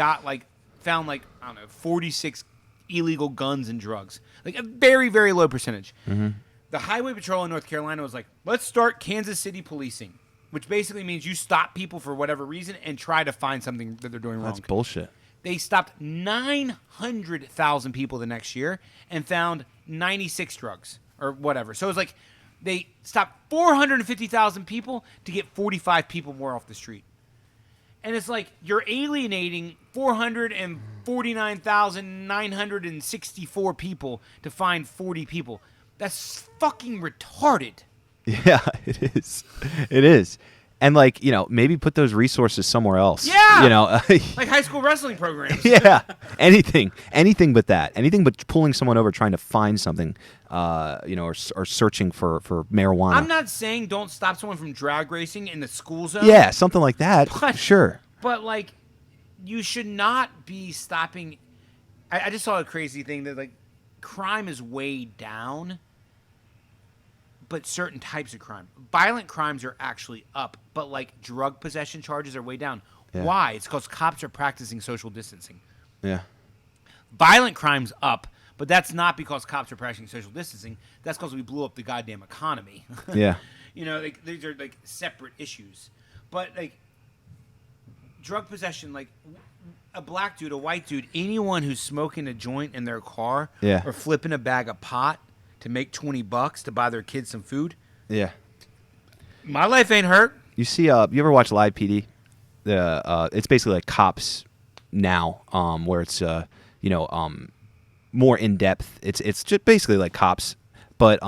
found 46 illegal guns and drugs. Like a very, very low percentage. Mm-hmm. The Highway Patrol in North Carolina was like, let's start Kansas City policing, which basically means you stop people for whatever reason and try to find something that they're doing wrong. That's bullshit. They stopped 900,000 people the next year and found 96 drugs or whatever. So it was like they stopped 450,000 people to get 45 people more off the street. And it's like you're alienating 449,964 people to find 40 people. That's fucking retarded. Yeah, it is. It is. And maybe put those resources somewhere else. Yeah. Like high school wrestling programs. Yeah. Anything but that. Anything but pulling someone over trying to find something, or searching for marijuana. I'm not saying don't stop someone from drag racing in the school zone. Yeah, something like that. Sure. But you should not be stopping. I just saw a crazy thing that crime is way down. But certain types of crime. Violent crimes are actually up, but drug possession charges are way down. Yeah. Why? It's because cops are practicing social distancing. Yeah. Violent crimes up, but that's not because cops are practicing social distancing. That's because we blew up the goddamn economy. Yeah. These are separate issues. But drug possession, a black dude, a white dude, anyone who's smoking a joint in their car or flipping a bag of pot to make $20 to buy their kids some food. Yeah. My life ain't hurt. You see, you ever watch Live PD? It's basically like Cops now, where it's more in depth. It's just basically like Cops, but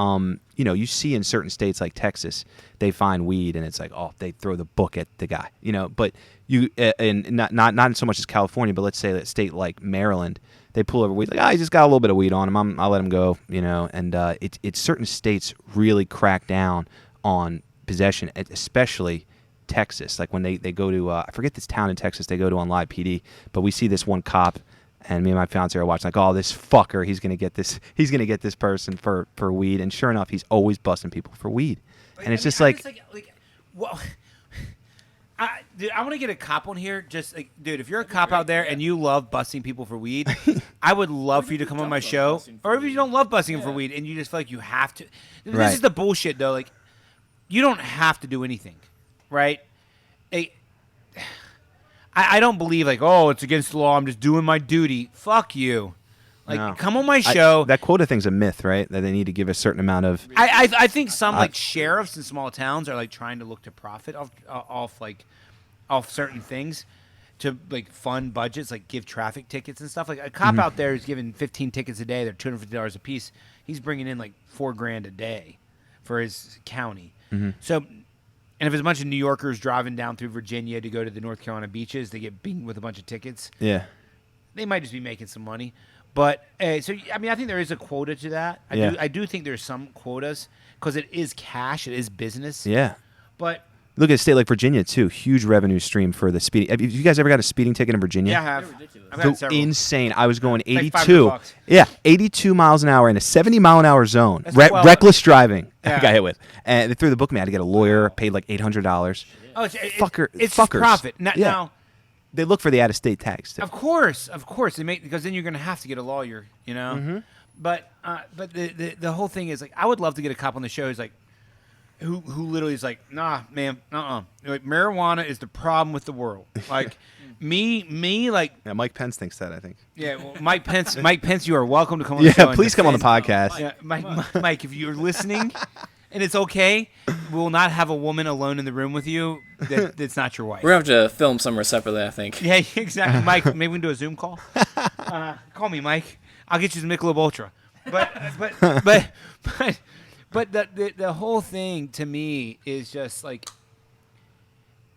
you see in certain states like Texas, they find weed and it's like, oh, they throw the book at the guy, But you and not so much as California, but let's say that state like Maryland. They pull over weed, he just got a little bit of weed on him. I'll let him go, And it's certain states really crack down on possession, especially Texas. Like when they go to, I forget this town in Texas they go to on Live PD, but we see this one cop, and me and my fiance are watching, oh, this fucker, he's gonna get this person for weed, and sure enough, he's always busting people for weed, and it's just well. Dude, I want to get a cop on here. Just dude, if you're a cop out there and you love busting people for weed, I would love for you to come on my show. Or if you don't love busting them for weed and you just feel like you have to. This is the bullshit, though. You don't have to do anything, right? I don't believe it's against the law. I'm just doing my duty. Fuck you. No. Come on my show. That quota thing's a myth, right? That they need to give a certain amount of. I think some sheriffs in small towns are trying to look to profit off certain things to fund budgets, give traffic tickets and stuff. A cop out there who's giving 15 tickets a day. They're $250 a piece. He's bringing in $4,000 a day for his county. Mm-hmm. So, and if there's a bunch of New Yorkers driving down through Virginia to go to the North Carolina beaches, they get beaten with a bunch of tickets. Yeah, they might just be making some money. But I think there is a quota to that. I do think there's some quotas because it is cash, it is business. Yeah. But Look at a state like Virginia too. Huge revenue stream for the speeding. Have you guys ever got a speeding ticket in Virginia? Yeah, I have. They're ridiculous. I've had several. Insane. I was going Like 82. $500. Yeah, 82 miles an hour in a 70-mile-an-hour zone. That's 12. Reckless driving. Yeah. I got hit with. And they threw the book at me. I had to get a lawyer. Paid like $800. Oh, it's Fuckers. profit. Yeah. Now, They look for the out-of-state tax too. of course, they make because then you're going to have to get a lawyer, you know. Mm-hmm. But the whole thing is like I would love to get a cop on the show who's like, who literally is like, nah, man, like marijuana is the problem with the world. Like me, like Yeah, Mike Pence thinks that, I think. yeah, well, Mike Pence, you are welcome to come on the show. Yeah, and please come on the defend- podcast. Yeah, Mike, if you're listening, and it's okay, we will not have a woman alone in the room with you that's not your wife. We're going to have to film somewhere separately, I think. Yeah, exactly. Mike, maybe we can do a Zoom call. Call me, Mike. I'll get you some Michelob Ultra. But the whole thing to me is just like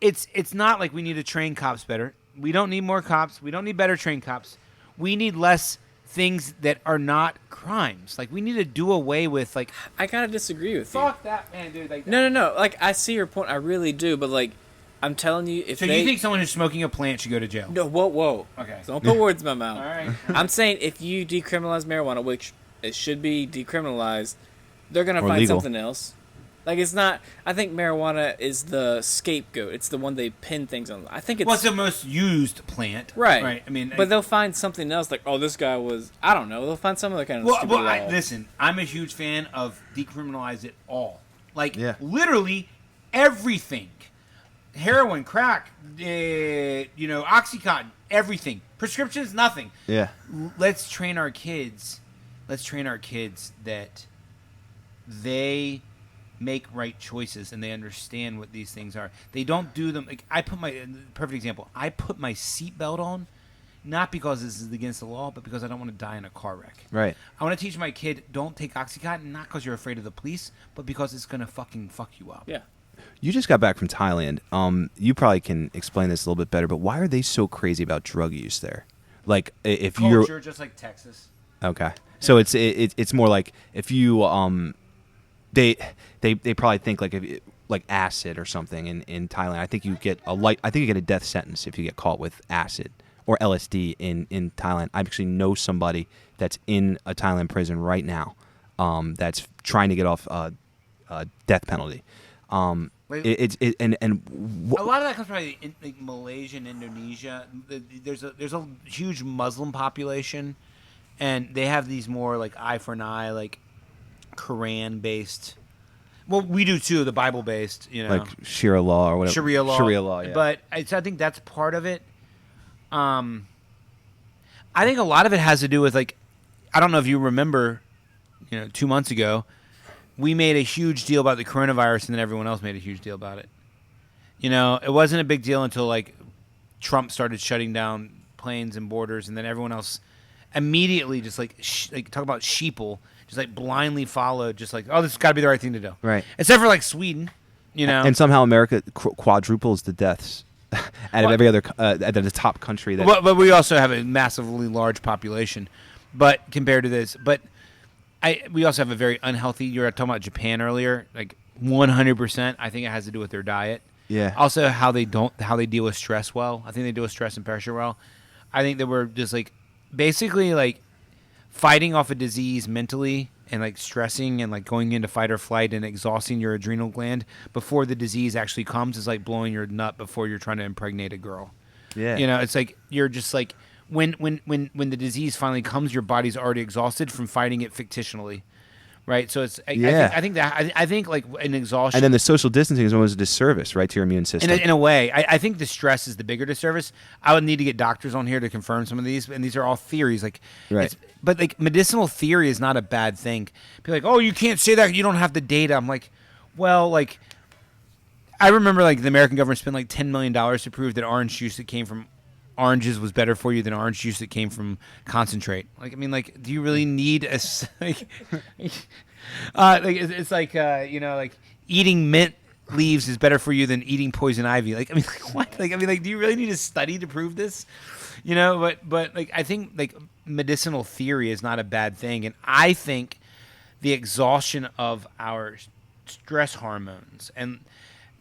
it's not like we need to train cops better. We don't need more cops. We don't need better trained cops. We need less things that are not crimes. Like we need to do away with like I gotta disagree with you. fuck that man, dude. Like No. Like, I see your point. I really do. But, like, I'm telling you, if So they... you think someone who's smoking a plant should go to jail? No, whoa. Okay. So don't put words in my mouth. All right. I'm saying if you decriminalize marijuana, which it should be decriminalized, they're going to Or find legal. something else. Like, it's not... I think marijuana is the scapegoat. It's the one they pin things on. I think it's... What's the most used plant? Right. Right. I mean, But they'll find something else, like, oh, this guy was... I don't know. They'll find some other kind of stupid law. Listen, I'm a huge fan of decriminalize it all. Like, Yeah. literally everything. Heroin, crack, Oxycontin, everything. Prescriptions, nothing. Yeah. Let's train our kids. That they make right choices and they understand what these things are. They don't do them. Like perfect example. I put my seatbelt on, not because this is against the law, but because I don't want to die in a car wreck. Right. I want to teach my kid don't take Oxycontin, not because you're afraid of the police, but because it's gonna fucking fuck you up. Yeah. You just got back from Thailand. You probably can explain this a little bit better, but why are they so crazy about drug use there? Like, if Culture, you're just like Texas. okay, so it's more like if you they probably think like acid or something in Thailand. I think you get a death sentence if you get caught with acid or LSD in Thailand. I actually know somebody that's in a Thailand prison right now, that's trying to get off death penalty. A lot of that comes from like Malaysia and Indonesia. There's a huge Muslim population, and they have these more like eye for an eye, like Quran based. Well, we do too, the Bible based, like Sharia law or whatever. Sharia law. Sharia law, yeah. But I think that's part of it. I think a lot of it has to do with like, I don't know if you remember, 2 months ago. We made a huge deal about the coronavirus, and then everyone else made a huge deal about it. It wasn't a big deal until like Trump started shutting down planes and borders, and then everyone else immediately just like talk about sheeple, just like blindly followed, just like, oh, this has got to be the right thing to do. Right. Except for like Sweden, And somehow America quadruples the deaths out of every other the top country. But we also have a massively large population, but compared to this, we also have a very unhealthy. You were talking about Japan earlier, like 100%. I think it has to do with their diet. Yeah. Also, how they deal with stress well. I think they deal with stress and pressure well. I think that we're just like basically like fighting off a disease mentally and like stressing and like going into fight or flight and exhausting your adrenal gland before the disease actually comes is like blowing your nut before you're trying to impregnate a girl. Yeah. It's like you're just like. When the disease finally comes, your body's already exhausted from fighting it fictionally, right? So it's I think like an exhaustion, and then the social distancing is almost a disservice, right, to your immune system. in a way. I think the stress is the bigger disservice. I would need to get doctors on here to confirm some of these, and these are all theories. Like, right. But like medicinal theory is not a bad thing. People are like, oh, you can't say that. You don't have the data. I'm like, well, like I remember like the American government spent like $10 million to prove that orange juice that came from oranges was better for you than orange juice that came from concentrate. Like, I mean, like, do you really need a like? It's like like eating mint leaves is better for you than eating poison ivy. Like, I mean, like, what? Like, I mean, like, do you really need to study to prove this? But like, I think like medicinal theory is not a bad thing, and I think the exhaustion of our stress hormones and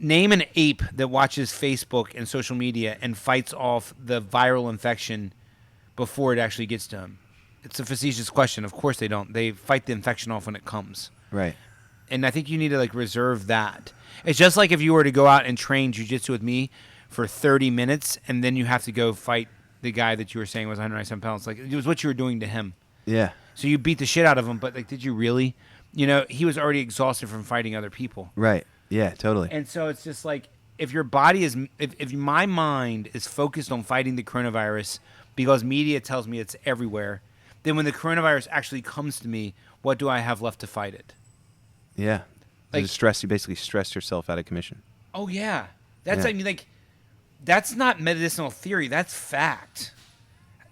Name an ape that watches Facebook and social media and fights off the viral infection before it actually gets to him. It's a facetious question. Of course they don't. They fight the infection off when it comes. Right. And I think you need to like reserve that. It's just like if you were to go out and train jiu-jitsu with me for 30 minutes and then you have to go fight the guy that you were saying was 197 pounds. Like, it was what you were doing to him. Yeah. So you beat the shit out of him, but like, did you really? You know, he was already exhausted from fighting other people. Right. Yeah, totally. And so it's just like, if your body is, if my mind is focused on fighting the coronavirus because media tells me it's everywhere, then when the coronavirus actually comes to me, what do I have left to fight it? Yeah. Like, You basically stressed yourself out of commission. Oh yeah. That's, Yeah. I mean, like, that's not medicinal theory. That's fact.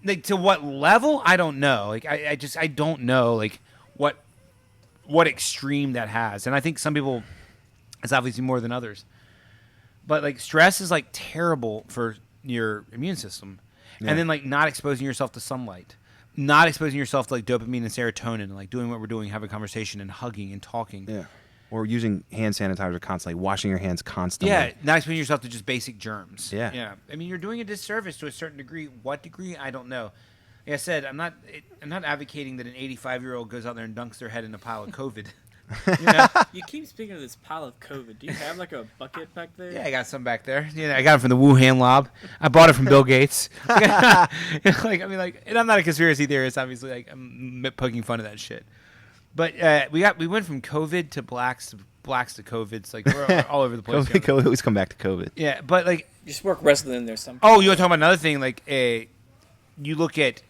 Like, to what level? I don't know. Like, I don't know, like, what extreme that has. And I think some people, it's obviously more than others. But, like, stress is, like, terrible for your immune system. Yeah. And then, like, not exposing yourself to sunlight. Not exposing yourself to, like, dopamine and serotonin. And, like, doing what we're doing, having a conversation and hugging and talking. Yeah. Or using hand sanitizer constantly, washing your hands constantly. Yeah, not exposing yourself to just basic germs. Yeah. Yeah. I mean, you're doing a disservice to a certain degree. What degree? I don't know. Like I said, I'm not advocating that an 85-year-old goes out there and dunks their head in a pile of COVID. You know? You keep speaking of this pile of COVID. Do you have like a bucket back there? Yeah, I got some back there. Yeah, I got it from the Wuhan lab. I bought it from Bill Gates. Like, I mean, like, and I'm not a conspiracy theorist. Obviously, like, I'm poking fun of that shit. But we went from COVID to blacks to COVID. It's like we're all over the place. COVID, always come back to COVID. Yeah, but like, You just work wrestling in there sometime. oh, you want to talk about another thing? Like, you look at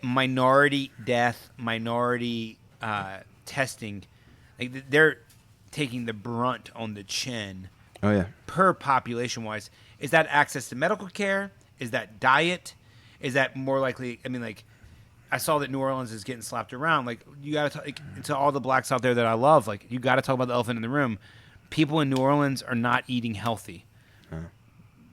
minority death, minority testing. Like, they're taking the brunt on the chin. Oh, yeah. Per population wise. Is that access to medical care? Is that diet? Is that more likely? I mean, like, I saw that New Orleans is getting slapped around. Like, you got to talk to all the blacks out there that I love. Like, you got to talk about the elephant in the room. People in New Orleans are not eating healthy.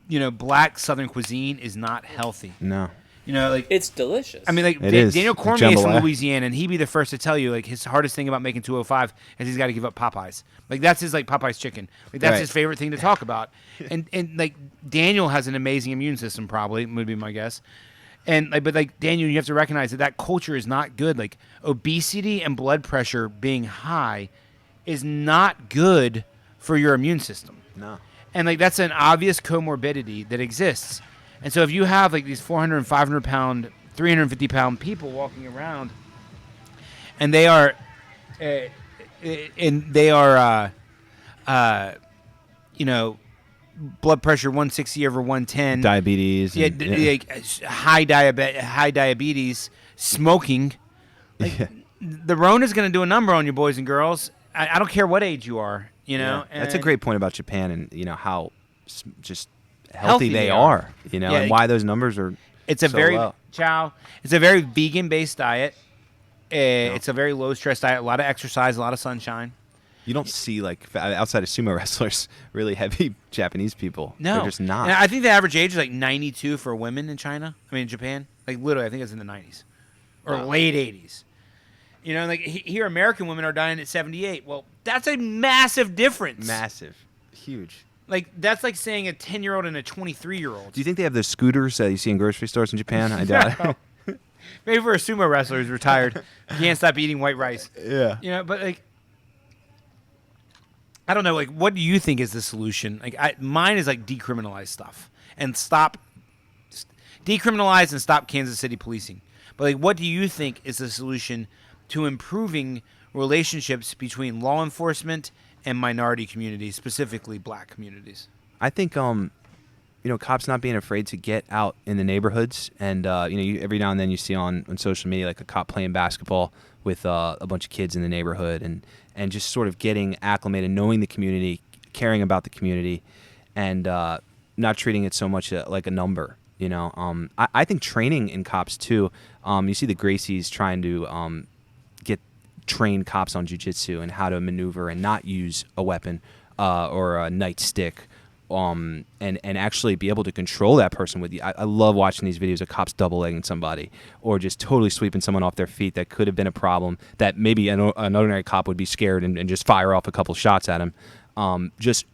You know, black Southern cuisine is not healthy. No. You know, like, It's delicious. I mean, like, It is. Daniel Cormier is from Jambalaya. Louisiana, and he'd be the first to tell you, like, his hardest thing about making 205 is he's got to give up Popeyes. Like, that's his, like, Popeyes chicken. Like, that's Right. his favorite thing to talk about. And like, Daniel has an amazing immune system, probably, would be my guess. And like, but like, Daniel, you have to recognize that culture is not good. Like, obesity and blood pressure being high is not good for your immune system. No. And like, that's an obvious comorbidity that exists. And so if you have like these 400 and 500 pound, 350 pound people walking around, and they are, you know, blood pressure 160 over 110, Diabetes. yeah, And, like high diabetes, smoking. Like, Yeah. the Rona's going to do a number on you, boys and girls. I don't care what age you are. You know, Yeah. That's a and- great point about Japan and, you know, how just healthy they are. are, you know, Yeah, and why those numbers are It's a so very low. It's a very vegan-based diet. It's a very low-stress diet. A lot of exercise, a lot of sunshine. You don't see, like, outside of sumo wrestlers, really heavy Japanese people. No, They're just not. And I think the average age is like 92 for women in China. I mean, in Japan, like literally, I think it's in the 90s or late 80s. You know, like here, American women are dying at 78. Well, that's a massive difference. Massive. Huge. Like, that's like saying a 10-year-old and a 23-year-old. Do you think they have those scooters that you see in grocery stores in Japan? I doubt it. Maybe for a sumo wrestler who's retired, he can't stop eating white rice. Yeah. You know, but like, I don't know. Like, what do you think is the solution? Like, mine is like decriminalize stuff and decriminalize and stop Kansas City policing. But like, what do you think is the solution to improving relationships between law enforcement and minority communities, specifically black communities? I think, you know, cops not being afraid to get out in the neighborhoods. And, you know, every now and then you see on social media, like, a cop playing basketball with a bunch of kids in the neighborhood and just sort of getting acclimated, knowing the community, caring about the community, and not treating it so much like a number, you know. I think training in cops, too. You see the Gracies trying to get trained cops on jiu-jitsu and how to maneuver and not use a weapon or a nightstick. And actually be able to control that person with you. I love watching these videos of cops double-legging somebody or just totally sweeping someone off their feet that could have been a problem that maybe an ordinary cop would be scared and just fire off a couple shots at him. Just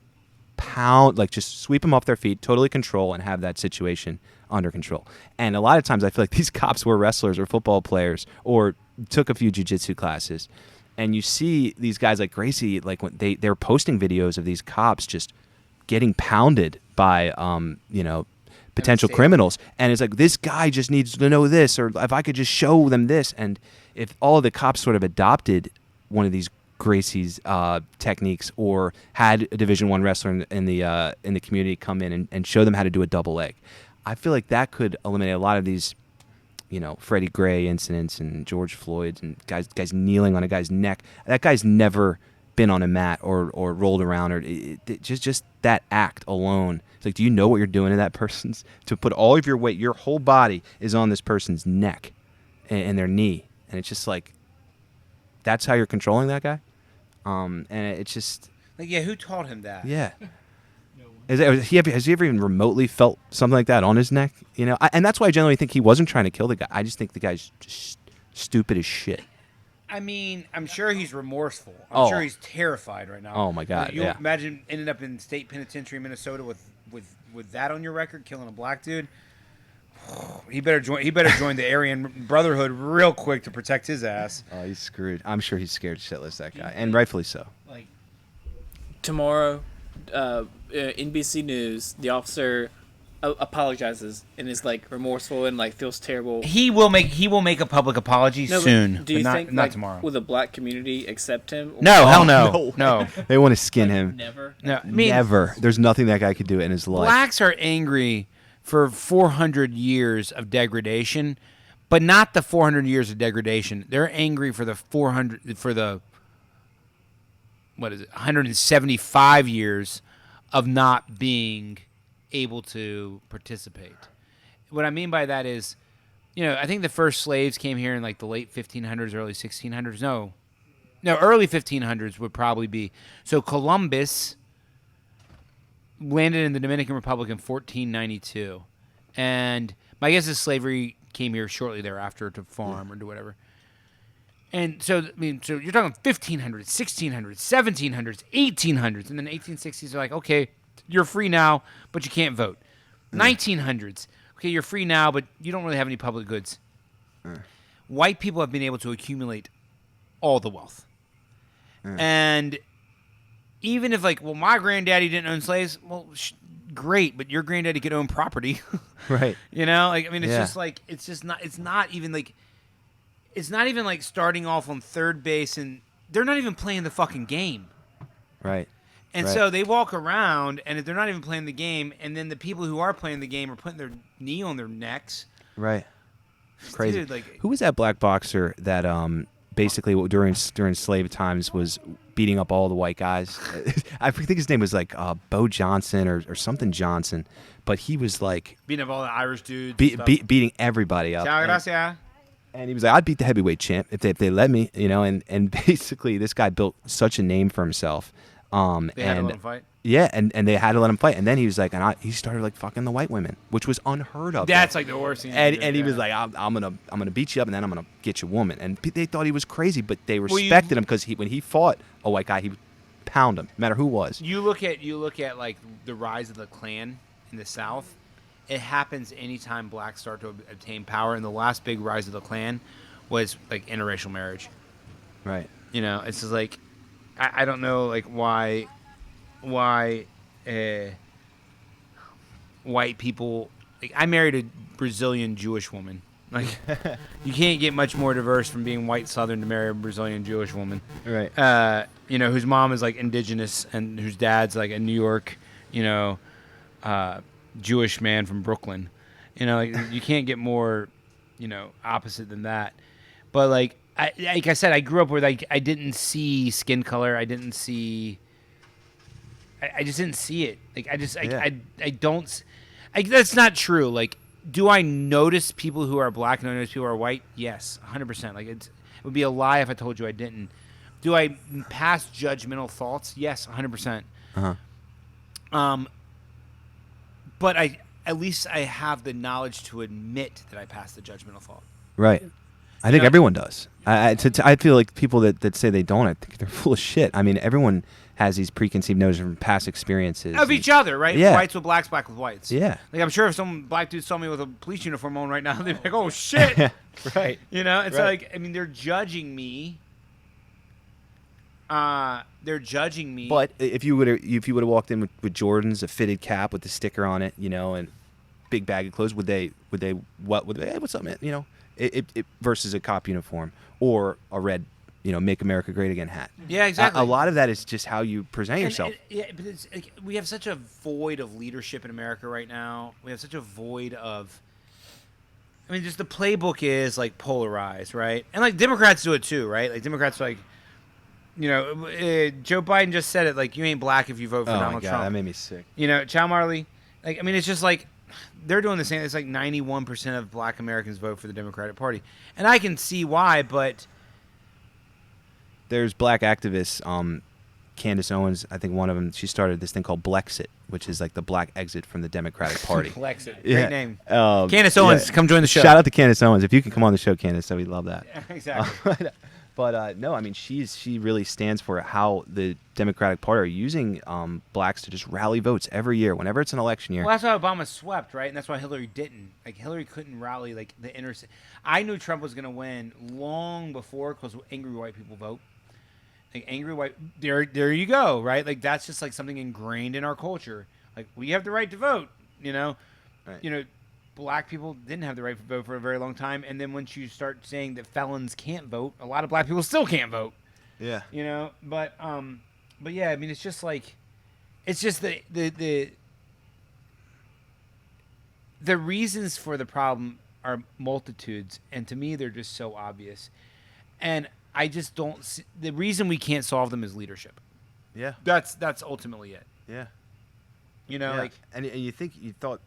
pound, like just sweep them off their feet, totally control, and have that situation under control. And a lot of times I feel like these cops were wrestlers or football players or took a few jiu-jitsu classes. And you see these guys like Gracie, like when they're posting videos of these cops just getting pounded by, potential criminals. And it's like, this guy just needs to know this, or if I could just show them this. And if all of the cops sort of adopted one of these Gracie's techniques, or had a Division I wrestler in the community come in and show them how to do a double leg, I feel like that could eliminate a lot of these, Freddie Gray incidents and George Floyd's and guys kneeling on a guy's neck. That guy's never been on a mat or rolled around, or just that act alone. It's like, do you know what you're doing to that person's? To put all of your weight, your whole body is on this person's neck and their knee, and it's just like, that's how you're controlling that guy. And it's just like, yeah, who taught him that? Yeah. Has he ever even remotely felt something like that on his neck? And that's why I generally think he wasn't trying to kill the guy. I just think the guy's just stupid as shit. I mean, I'm sure he's remorseful. I'm sure he's terrified right now. Oh my God! You imagine ending up in state penitentiary in Minnesota with that on your record, killing a black dude. He better join the Aryan Brotherhood real quick to protect his ass. Oh, he's screwed. I'm sure he's scared shitless, that guy, and rightfully so. Like tomorrow, NBC News, the officer apologizes and is like remorseful and like feels terrible. He will make a public apology soon. Do you think not tomorrow? Will the black community accept him? No, hell no. No. They want to skin him. Never. No, I mean, never. There's nothing that guy could do in his life. Blacks are angry for 400 years of degradation, but not the 400 years of degradation. They're angry for the 175 years of not being able to participate. What I mean by that is, I think the first slaves came here in like the late 1500s, early 1600s. No, early 1500s would probably be. So Columbus landed in the Dominican Republic in 1492, and my guess is slavery came here shortly thereafter to farm or do whatever. And so, so you're talking 1500s, 1600s, 1700s, 1800s, and then 1860s are like, okay, you're free now, but you can't vote. 1900s, okay, you're free now, but you don't really have any public goods. White people have been able to accumulate all the wealth. And even if my granddaddy didn't own slaves, well, great, but your granddaddy could own property. Right. It's not even like starting off on third base, and they're not even playing the fucking game. Right. And so they walk around, and if they're not even playing the game, and then the people who are playing the game are putting their knee on their necks. Right. Crazy. Dude, who was that black boxer that basically during slave times was beating up all the white guys? I think his name was Bo Johnson or something Johnson, but he was like beating up all the Irish dudes, beating everybody up. Ciao, gracias. And he was like, I'd beat the heavyweight champ if they let me, and basically this guy built such a name for himself. They had to let him fight. Yeah, and they had to let him fight, and then he was like, he started fucking the white women, which was unheard of. That's the worst thing. And he was like, I'm gonna beat you up, and then I'm gonna get you a woman. And they thought he was crazy, but they respected him because when he fought a white guy, he would pound him, no matter who it was. You look at the rise of the Klan in the South. It happens anytime blacks start to obtain power, and the last big rise of the Klan was interracial marriage. Right. It's just I don't know why white people I married a Brazilian Jewish woman. You can't get much more diverse from being white Southern to marry a Brazilian Jewish woman. Right. Whose mom is indigenous and whose dad's a New York, Jewish man from Brooklyn. You can't get more, opposite than that. But like I said, I grew up where I didn't see skin color. I just didn't see it. I don't. That's not true. Do I notice people who are black and I notice people who are white? Yes, 100%. It would be a lie if I told you I didn't. Do I pass judgmental thoughts? Yes, 100%. But at least I have the knowledge to admit that I passed the judgmental thought. Right. I think everyone does. I feel like people that say they don't, I think they're full of shit. I mean, everyone has these preconceived notions from past experiences. Of each other, right? Yeah. Whites with blacks, black with whites. Yeah. Like, I'm sure if some black dude saw me with a police uniform on right now, they'd be like, oh, shit. Right. You know? It's Right. like, I mean, they're judging me. They're judging me. But if you would have walked in with Jordans, a fitted cap with the sticker on it, you know, and big bag of clothes, would they hey, what's up, man? You know, it versus a cop uniform or a red, you know, Make America Great Again hat. Yeah, exactly. A lot of that is just how you present yourself. Yeah, but it's like, we have such a void of leadership in America right now. We have such a void of. I mean, just the playbook is like polarized, right? And like Democrats do it too, right? Like Democrats, like, you know, Joe Biden just said it, like, you ain't black if you vote for Donald my God, Trump. that made me sick. You know, Chow Marley. Like, I mean, it's just like they're doing the same. It's like 91% of black Americans vote for the Democratic Party, and I can see why, but. There's black activists, Candace Owens, I think one of them, she started this thing called Blexit, which is like the black exit from the Democratic Party. Blexit. Yeah. Great name. Um, Candace Owens, come join the show. Shout out to Candace Owens. If you can come on the show, Candace, we'd love that. Exactly. But no, I mean, she really stands for how the Democratic Party are using blacks to just rally votes every year, whenever it's an election year. Well, that's why Obama swept, right? And that's why Hillary didn't. Like, Hillary couldn't rally, like, the inner... I knew Trump was going to win long before, because angry white people vote. Like, angry white... There you go, right? Like, that's just, like, something ingrained in our culture. Like, we have the right to vote, you know? Right. You know, black people didn't have the right to vote for a very long time, and then once you start saying that felons can't vote, a lot of black people still can't vote. Yeah. You know? But yeah, I mean, it's just, like... It's just the reasons for the problem are multitudes, and to me, they're just so obvious. And I just don't see, the reason we can't solve them is leadership. Yeah. That's ultimately it. Yeah. You know, Yeah. like, and you thought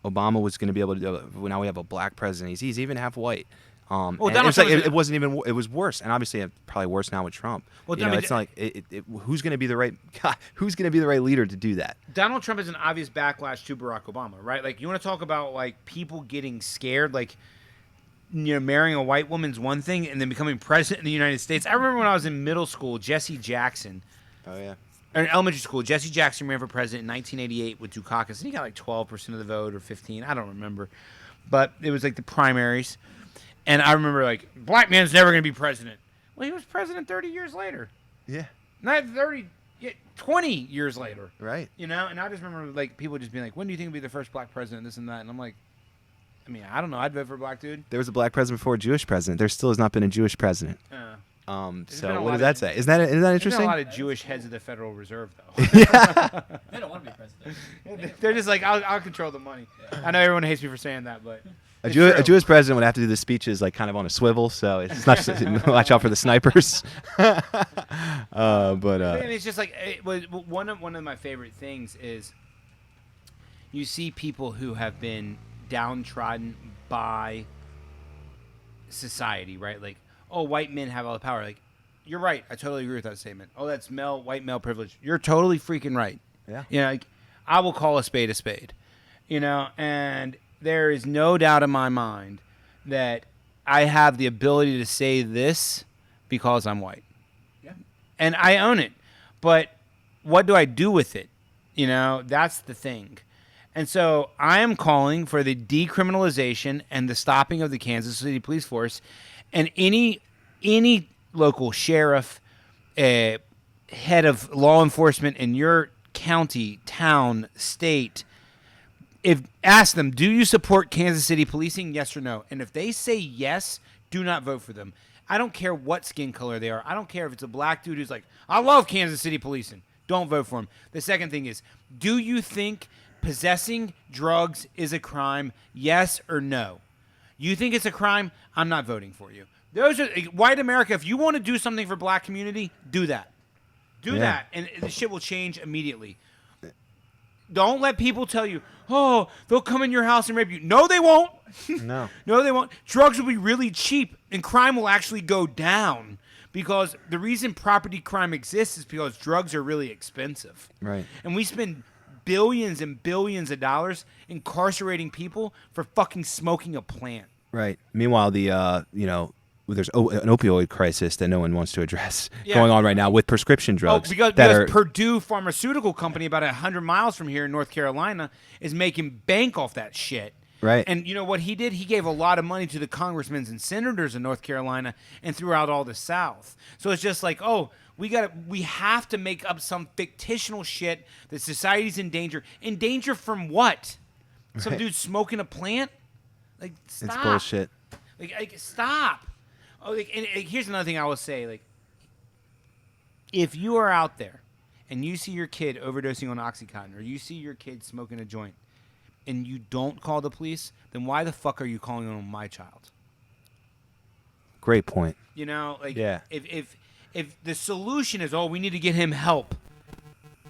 Obama was going to be able to do it. Well, now we have a black president. He's even half white. And Donald it's like, Trump is- it wasn't even. It was worse, and obviously probably worse now with Trump. Well, you I know, mean, it's not like who's going to be the right guy, who's going to be the right leader to do that. Donald Trump is an obvious backlash to Barack Obama, right? Like, you want to talk about, like, people getting scared, like, you know, marrying a white woman's one thing and then becoming president in the United States. I remember when I was in middle school, Jesse Jackson, Oh yeah. or in elementary school, Jesse Jackson ran for president in 1988 with Dukakis, and he got like 12% of the vote or 15, I don't remember. But it was like the primaries. And I remember, like, black man's never going to be president. Well, he was president 30 years later. Yeah. Not 30, 20 years later. Right. You know, and I just remember, like, people just being like, when do you think will be the first black president, this and that? And I'm like, I mean, I don't know. I'd vote for a black dude. There was a black president before a Jewish president. There still has not been a Jewish president. There's been So a what lot does that of- say? Isn't that There's been interesting? a lot of Jewish heads of the Federal Reserve, though. They don't want to be president. They're just like, I'll control the money. I know everyone hates me for saying that, but A it's Jewish true. president would have to do the speeches like kind of on a swivel, so it's not just, watch out for the snipers. And But it's just like, one of my favorite things is you see people who have been downtrodden by society, right? Like, oh, white men have all the power. Like, you're right. I totally agree with that statement. Oh, that's white male privilege. You're totally freaking right. yeah. You know, like, I will call a spade a spade. You know, and there is no doubt in my mind that I have the ability to say this because I'm white. Yeah. And I own it. But what do I do with it? You know, that's the thing. And so I am calling for the decriminalization and the stopping of the Kansas City Police Force, and any local sheriff, head of law enforcement in your county, town, state, ask them, do you support Kansas City policing? Yes or no? And if they say yes, do not vote for them. I don't care what skin color they are. I don't care if it's a black dude who's like, I love Kansas City policing. Don't vote for him. The second thing is, do you think possessing drugs is a crime? Yes or no? You think it's a crime? I'm not voting for you. Those are white America. If you want to do something for black community, do that. Do that, and the shit will change immediately. Don't let people tell you, oh, they'll come in your house and rape you. No, they won't. No. No, they won't. Drugs will be really cheap, and crime will actually go down, because the reason property crime exists is because drugs are really expensive. Right. And we spend billions and billions of dollars incarcerating people for fucking smoking a plant. Right. Meanwhile, there's an opioid crisis that no one wants to address Yeah. going on right now with prescription drugs. Because Purdue Pharmaceutical Company, about 100 miles from here in North Carolina, is making bank off that shit. Right. And you know what he did? He gave a lot of money to the congressmen and senators in North Carolina and throughout all the South. So it's just like, we have to make up some fictional shit that society's in danger. In danger from what? Some dude smoking a plant? Like, stop. It's bullshit. Like stop. And here's another thing I will say. Like, if you are out there and you see your kid overdosing on OxyContin, or you see your kid smoking a joint, and you don't call the police, then why the fuck are you calling on my child? Great point. You know, like, yeah. If the solution is, we need to get him help,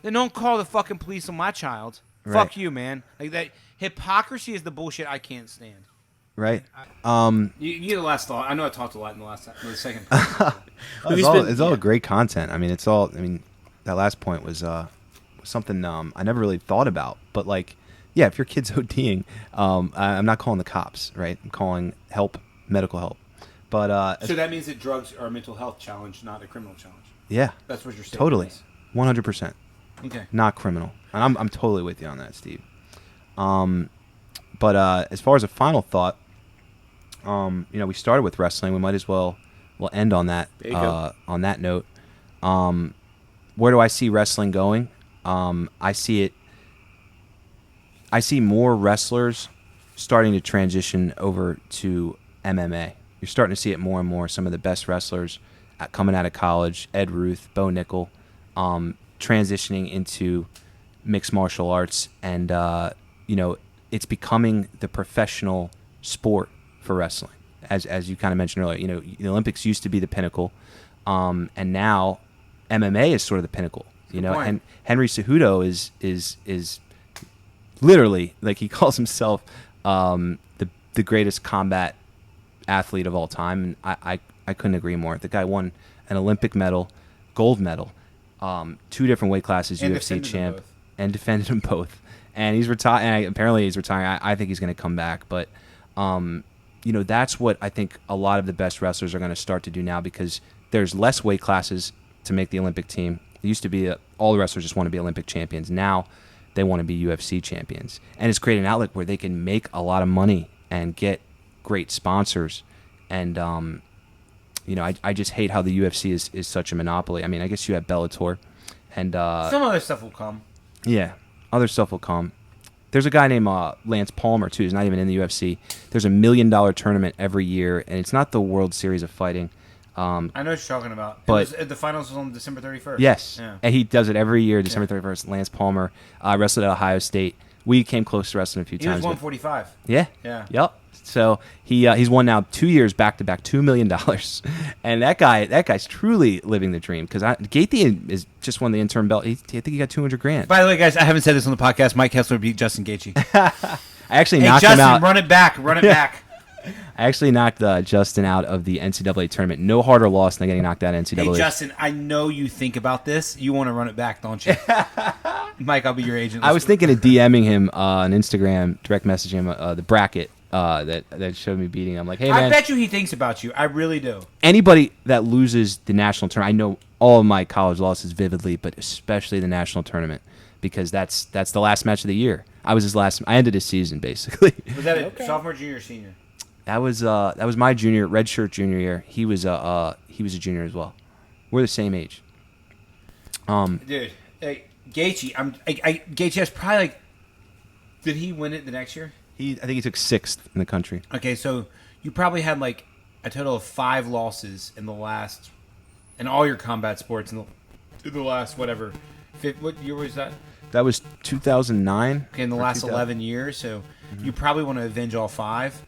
then don't call the fucking police on my child. Right. Fuck you, man. Like, that hypocrisy is the bullshit I can't stand. Right. You get the last thought. I know I talked a lot in the second. It's all great content. I mean, that last point was something I never really thought about. But like, yeah, if your kid's ODing, I'm not calling the cops, right? I'm calling medical help. But so that means that drugs are a mental health challenge, not a criminal challenge. Yeah, that's what you're saying. Totally, 100%. Okay, not criminal, and I'm totally with you on that, Steve. But as far as a final thought, we started with wrestling. We might as we'll end on that. On that note, where do I see wrestling going? I see more wrestlers starting to transition over to MMA. You're starting to see it more and more. Some of the best wrestlers coming out of college, Ed Ruth, Bo Nickel, transitioning into mixed martial arts, and it's becoming the professional sport for wrestling. As you kind of mentioned earlier, the Olympics used to be the pinnacle, and now MMA is sort of the pinnacle. And Henry Cejudo is literally, like, he calls himself the greatest combat athlete of all time, and I couldn't agree more. The guy won an Olympic medal, gold medal, 2 different weight classes, and UFC champ, and defended them both. And he's retired. And apparently he's retiring. I think he's going to come back, but that's what I think a lot of the best wrestlers are going to start to do now, because there's less weight classes to make the Olympic team. It used to be all the wrestlers just want to be Olympic champions. Now they want to be UFC champions, and it's created an outlet where they can make a lot of money and get great sponsors. And I just hate how the UFC is such a monopoly. I mean, I guess you have Bellator, and some other stuff will come. Yeah, other stuff will come. There's a guy named Lance Palmer, too. He's not even in the UFC. There's $1 million tournament every year, and it's not the World Series of Fighting. I know what you're talking about. But the finals was on December 31st. Yes, yeah. And he does it every year, December 31st. Lance Palmer wrestled at Ohio State. We came close to wrestling a few times. He was 145. Yeah. Yeah. Yep. So he's won now 2 years back-to-back $2 million. And that guy's truly living the dream, because Gaethje is just won the interim belt. I think he got $200,000. By the way, guys, I haven't said this on the podcast. Mike Kessler beat Justin Gaethje. I actually knocked him out. Run it back. I actually knocked Justin out of the NCAA tournament. No harder loss than getting knocked out of NCAA. Hey, Justin, I know you think about this. You want to run it back, don't you? Mike, I'll be your agent. I was thinking of DMing him on Instagram, direct messaging him the bracket that showed me beating him. I'm like, hey, man. I bet you he thinks about you. I really do. Anybody that loses the national tournament, I know all of my college losses vividly, but especially the national tournament, because that's the last match of the year. I ended his season, basically. Was that a sophomore, junior, or senior? That was my redshirt junior year. He was a junior as well. We're the same age. Dude, hey, Gaethje, Gaethje has probably did he win it the next year? I think he took 6th in the country. Okay, so you probably had like a total of 5 losses in all your combat sports in the last whatever. What year was that? That was 2009. Okay, in the last 11 years, so you probably want to avenge all 5.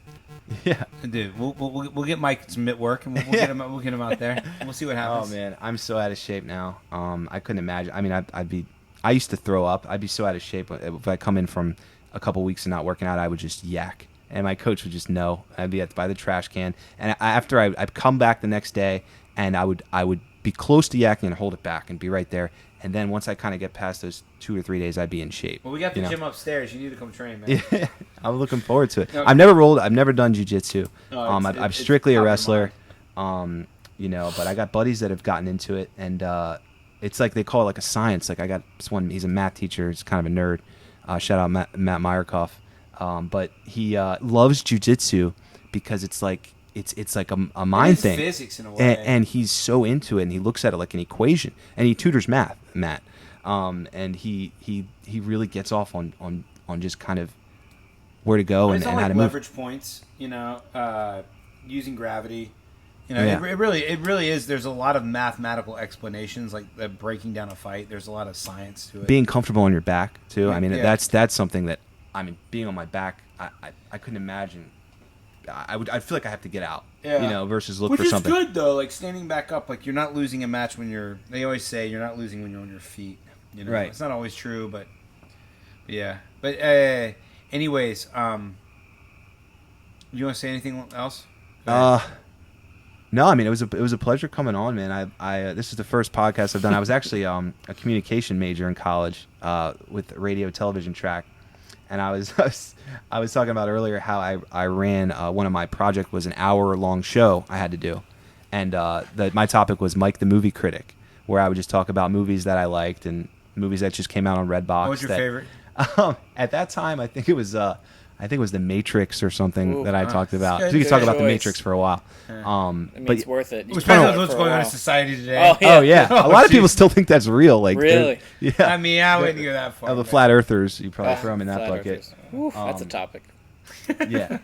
Yeah, dude, we'll get Mike some mitt work, and we'll get him out there. We'll see what happens. Oh man, I'm so out of shape now. I couldn't imagine. I mean, I used to throw up. I'd be so out of shape if I come in from a couple weeks of not working out. I would just yak, and my coach would just know. I'd be by the trash can, and after I'd come back the next day, and I would be close to yakking and hold it back and be right there. And then once I kind of get past those 2 or 3 days, I'd be in shape. Well, we got the you know? gym upstairs. You need to come train, man. Yeah, I'm looking forward to it. No. I've never done jiu-jitsu. No, I'm strictly a top of wrestler. You know, but I got buddies that have gotten into it, and it's like they call it like a science. Like I got this one, he's a math teacher. He's kind of a nerd. Shout out Matt Meyerkoff. But he loves jiu-jitsu because it's like a mind thing. Physics in a way. And he's so into it, and he looks at it like an equation. And he tutors Matt. And he really gets off on just kind of where to go and how to move. Leverage points, you know, using gravity. You know, Yeah. it really is. There's a lot of mathematical explanations, like breaking down a fight. There's a lot of science to it. Being comfortable on your back too. Yeah, I mean, yeah. that's something that being on my back. I couldn't imagine. I feel like I have to get out. Yeah. You know, versus look Which for is something. good though. Like standing back up, like you're not losing a match when you're. They always say you're not losing when you're on your feet. You know, Right. It's not always true, but yeah. But anyways, you want to say anything else? No, I mean it was a pleasure coming on, man. I this is the first podcast I've done. I was actually a communication major in college with a radio television track, and I was talking about earlier how I ran one of my project was an hour-long show I had to do, and my topic was Mike the Movie Critic, where I would just talk about movies that I liked and movies that just came out on Redbox. What was your favorite? At that time, I think it was The Matrix or something that I talked about. good So you could talk about The choice. Matrix for a while. I mean, But it's worth it. You Which can depends do on it what's for a going on in while. society today. Oh, oh yeah, a lot of people still think that's real. Like Really? yeah. I mean, I wouldn't go that far. The man. flat earthers, you probably throw them in that Flat bucket. earthers. Oof, that's a topic. Yeah,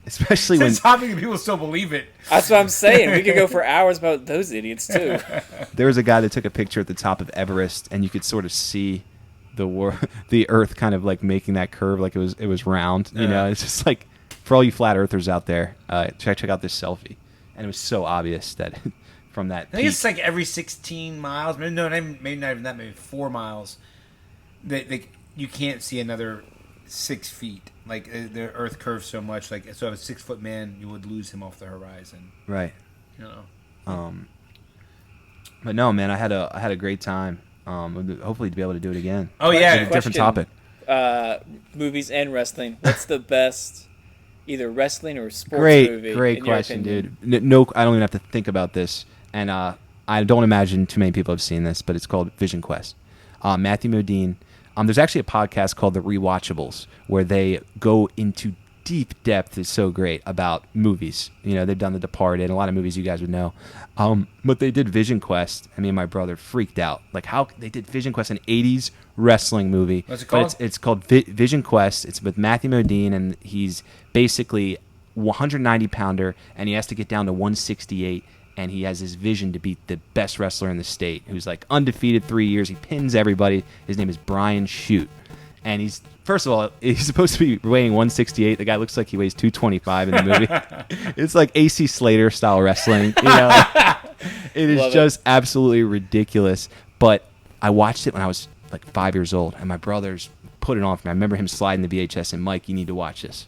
especially when It's a topic and people still believe it. That's what I'm saying. We could go for hours about those idiots too. there was a guy that took a picture at the top of Everest, and you could sort of see the Earth kind of like making that curve, like it was round. You know, it's just like for all you flat earthers out there, check out this selfie, and it was so obvious that from that. I think it's like every 16 miles. Maybe not even that. Maybe 4 miles. You can't see another 6 feet. Like the Earth curves so much. Like so, if a 6 foot man, you would lose him off the horizon. right. You know. But no, man, I had a great time. Hopefully to be able to do it again. Oh yeah. With a different topic. Movies and wrestling. What's the best, either wrestling or sports movie? Great in your question, opinion? dude. No, I don't even have to think about this, and I don't imagine too many people have seen this, but it's called Vision Quest. Matthew Modine. There's actually a podcast called The Rewatchables where they go into deep depth. It's so great about movies. You know, they've done The Departed, a lot of movies you guys would know. But they did Vision Quest, and me and my brother freaked out. Like how they did Vision Quest, an 80s wrestling movie. What's it called? But it's called Vision Quest. It's with Matthew Modine, and he's basically 190-pounder, and he has to get down to 168, and he has his vision to beat the best wrestler in the state, who's like undefeated 3 years. He pins everybody. His name is Brian Shute. And he's, first of all, he's supposed to be weighing 168. The guy looks like he weighs 225 in the movie. It's like AC Slater style wrestling. You know, it is just absolutely ridiculous. But I watched it when I was like 5 years old, and my brothers put it on for me. I remember him sliding the VHS and Mike, you need to watch this.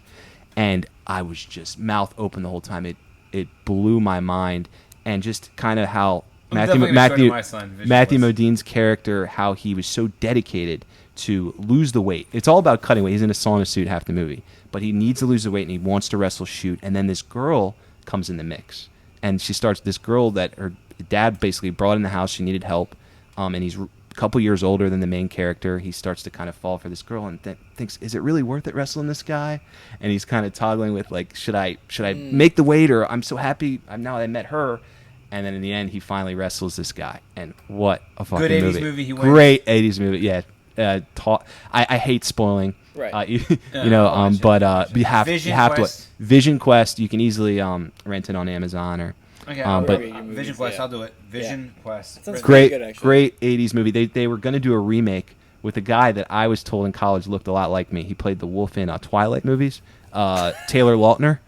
And I was just mouth open the whole time. It blew my mind, and just kind of how Matthew Modine's character, how he was so dedicated to lose the weight. It's all about cutting weight. He's in a sauna suit half the movie, but he needs to lose the weight, and he wants to wrestle Shoot. And then this girl comes in the mix, and she starts, this girl that her dad basically brought in the house. She needed help, and he's a couple years older than the main character. He starts to kind of fall for this girl and thinks, is it really worth it wrestling this guy? And he's kind of toggling with like, should I make the weight, or I'm so happy now I met her. And then in the end, he finally wrestles this guy. And what a fucking Good 80s movie. movie. He wins. Great 80s movie. Yeah. I hate spoiling. Right. You have to. Vision Quest. You can easily rent it on Amazon or. Okay, but Vision Quest. I'll do it. Vision Quest. Sounds great, good, actually. great 80s movie. They were going to do a remake with a guy that I was told in college looked a lot like me. He played the wolf in Twilight movies. Taylor Lautner.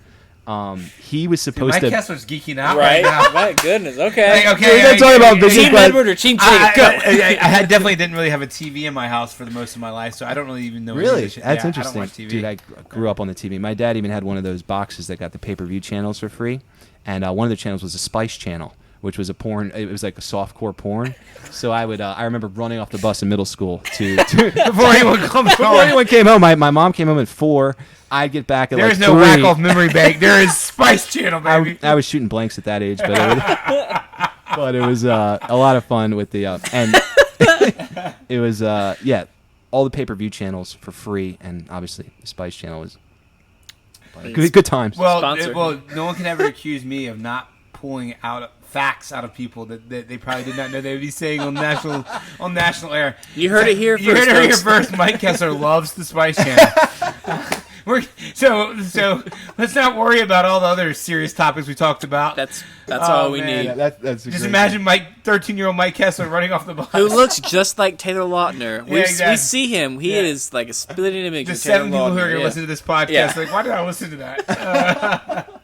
He was supposed Mike to. Kessler's geeking out Right? now. My goodness. Okay. Okay. We're talking about Vision Team Quest. Edward or Team Jacob? Go. I definitely didn't really have a TV in my house for the most of my life, so I don't really even know. Really? any of this shit. That's Yeah, interesting. I don't watch TV. Dude, I grew up on the TV. My dad even had one of those boxes that got the pay-per-view channels for free. And one of the channels was the Spice Channel, which was a porn. It was like a softcore porn. So I would. I remember running off the bus in middle school Before anyone came home. My mom came home at 4. I'd get back at There's like no 3. whack off memory bank. There is Spice Channel, baby. I was shooting blanks at that age, but it was a lot of fun with the and it was all the pay-per-view channels for free, and obviously the Spice Channel was good times. Well, Sponsor. no one can ever accuse me of not pulling out facts out of people that they probably did not know they would be saying on national air. You heard it here first. You heard it here folks. first. Mike Kessler loves the Spice Channel. So let's not worry about all the other serious topics we talked about. That's all we man. need. That's Just imagine 13-year-old Mike Kessler running off the bus. Who looks just like Taylor Lautner. We exactly. see him. He is like a splitting image The of Taylor 7 people who are Lautner. going to listen to this podcast, Yeah. like, why did I listen to that?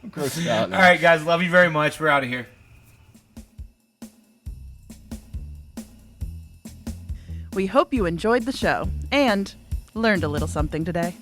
grossed out now. All right, guys, love you very much. We're out of here. We hope you enjoyed the show and learned a little something today.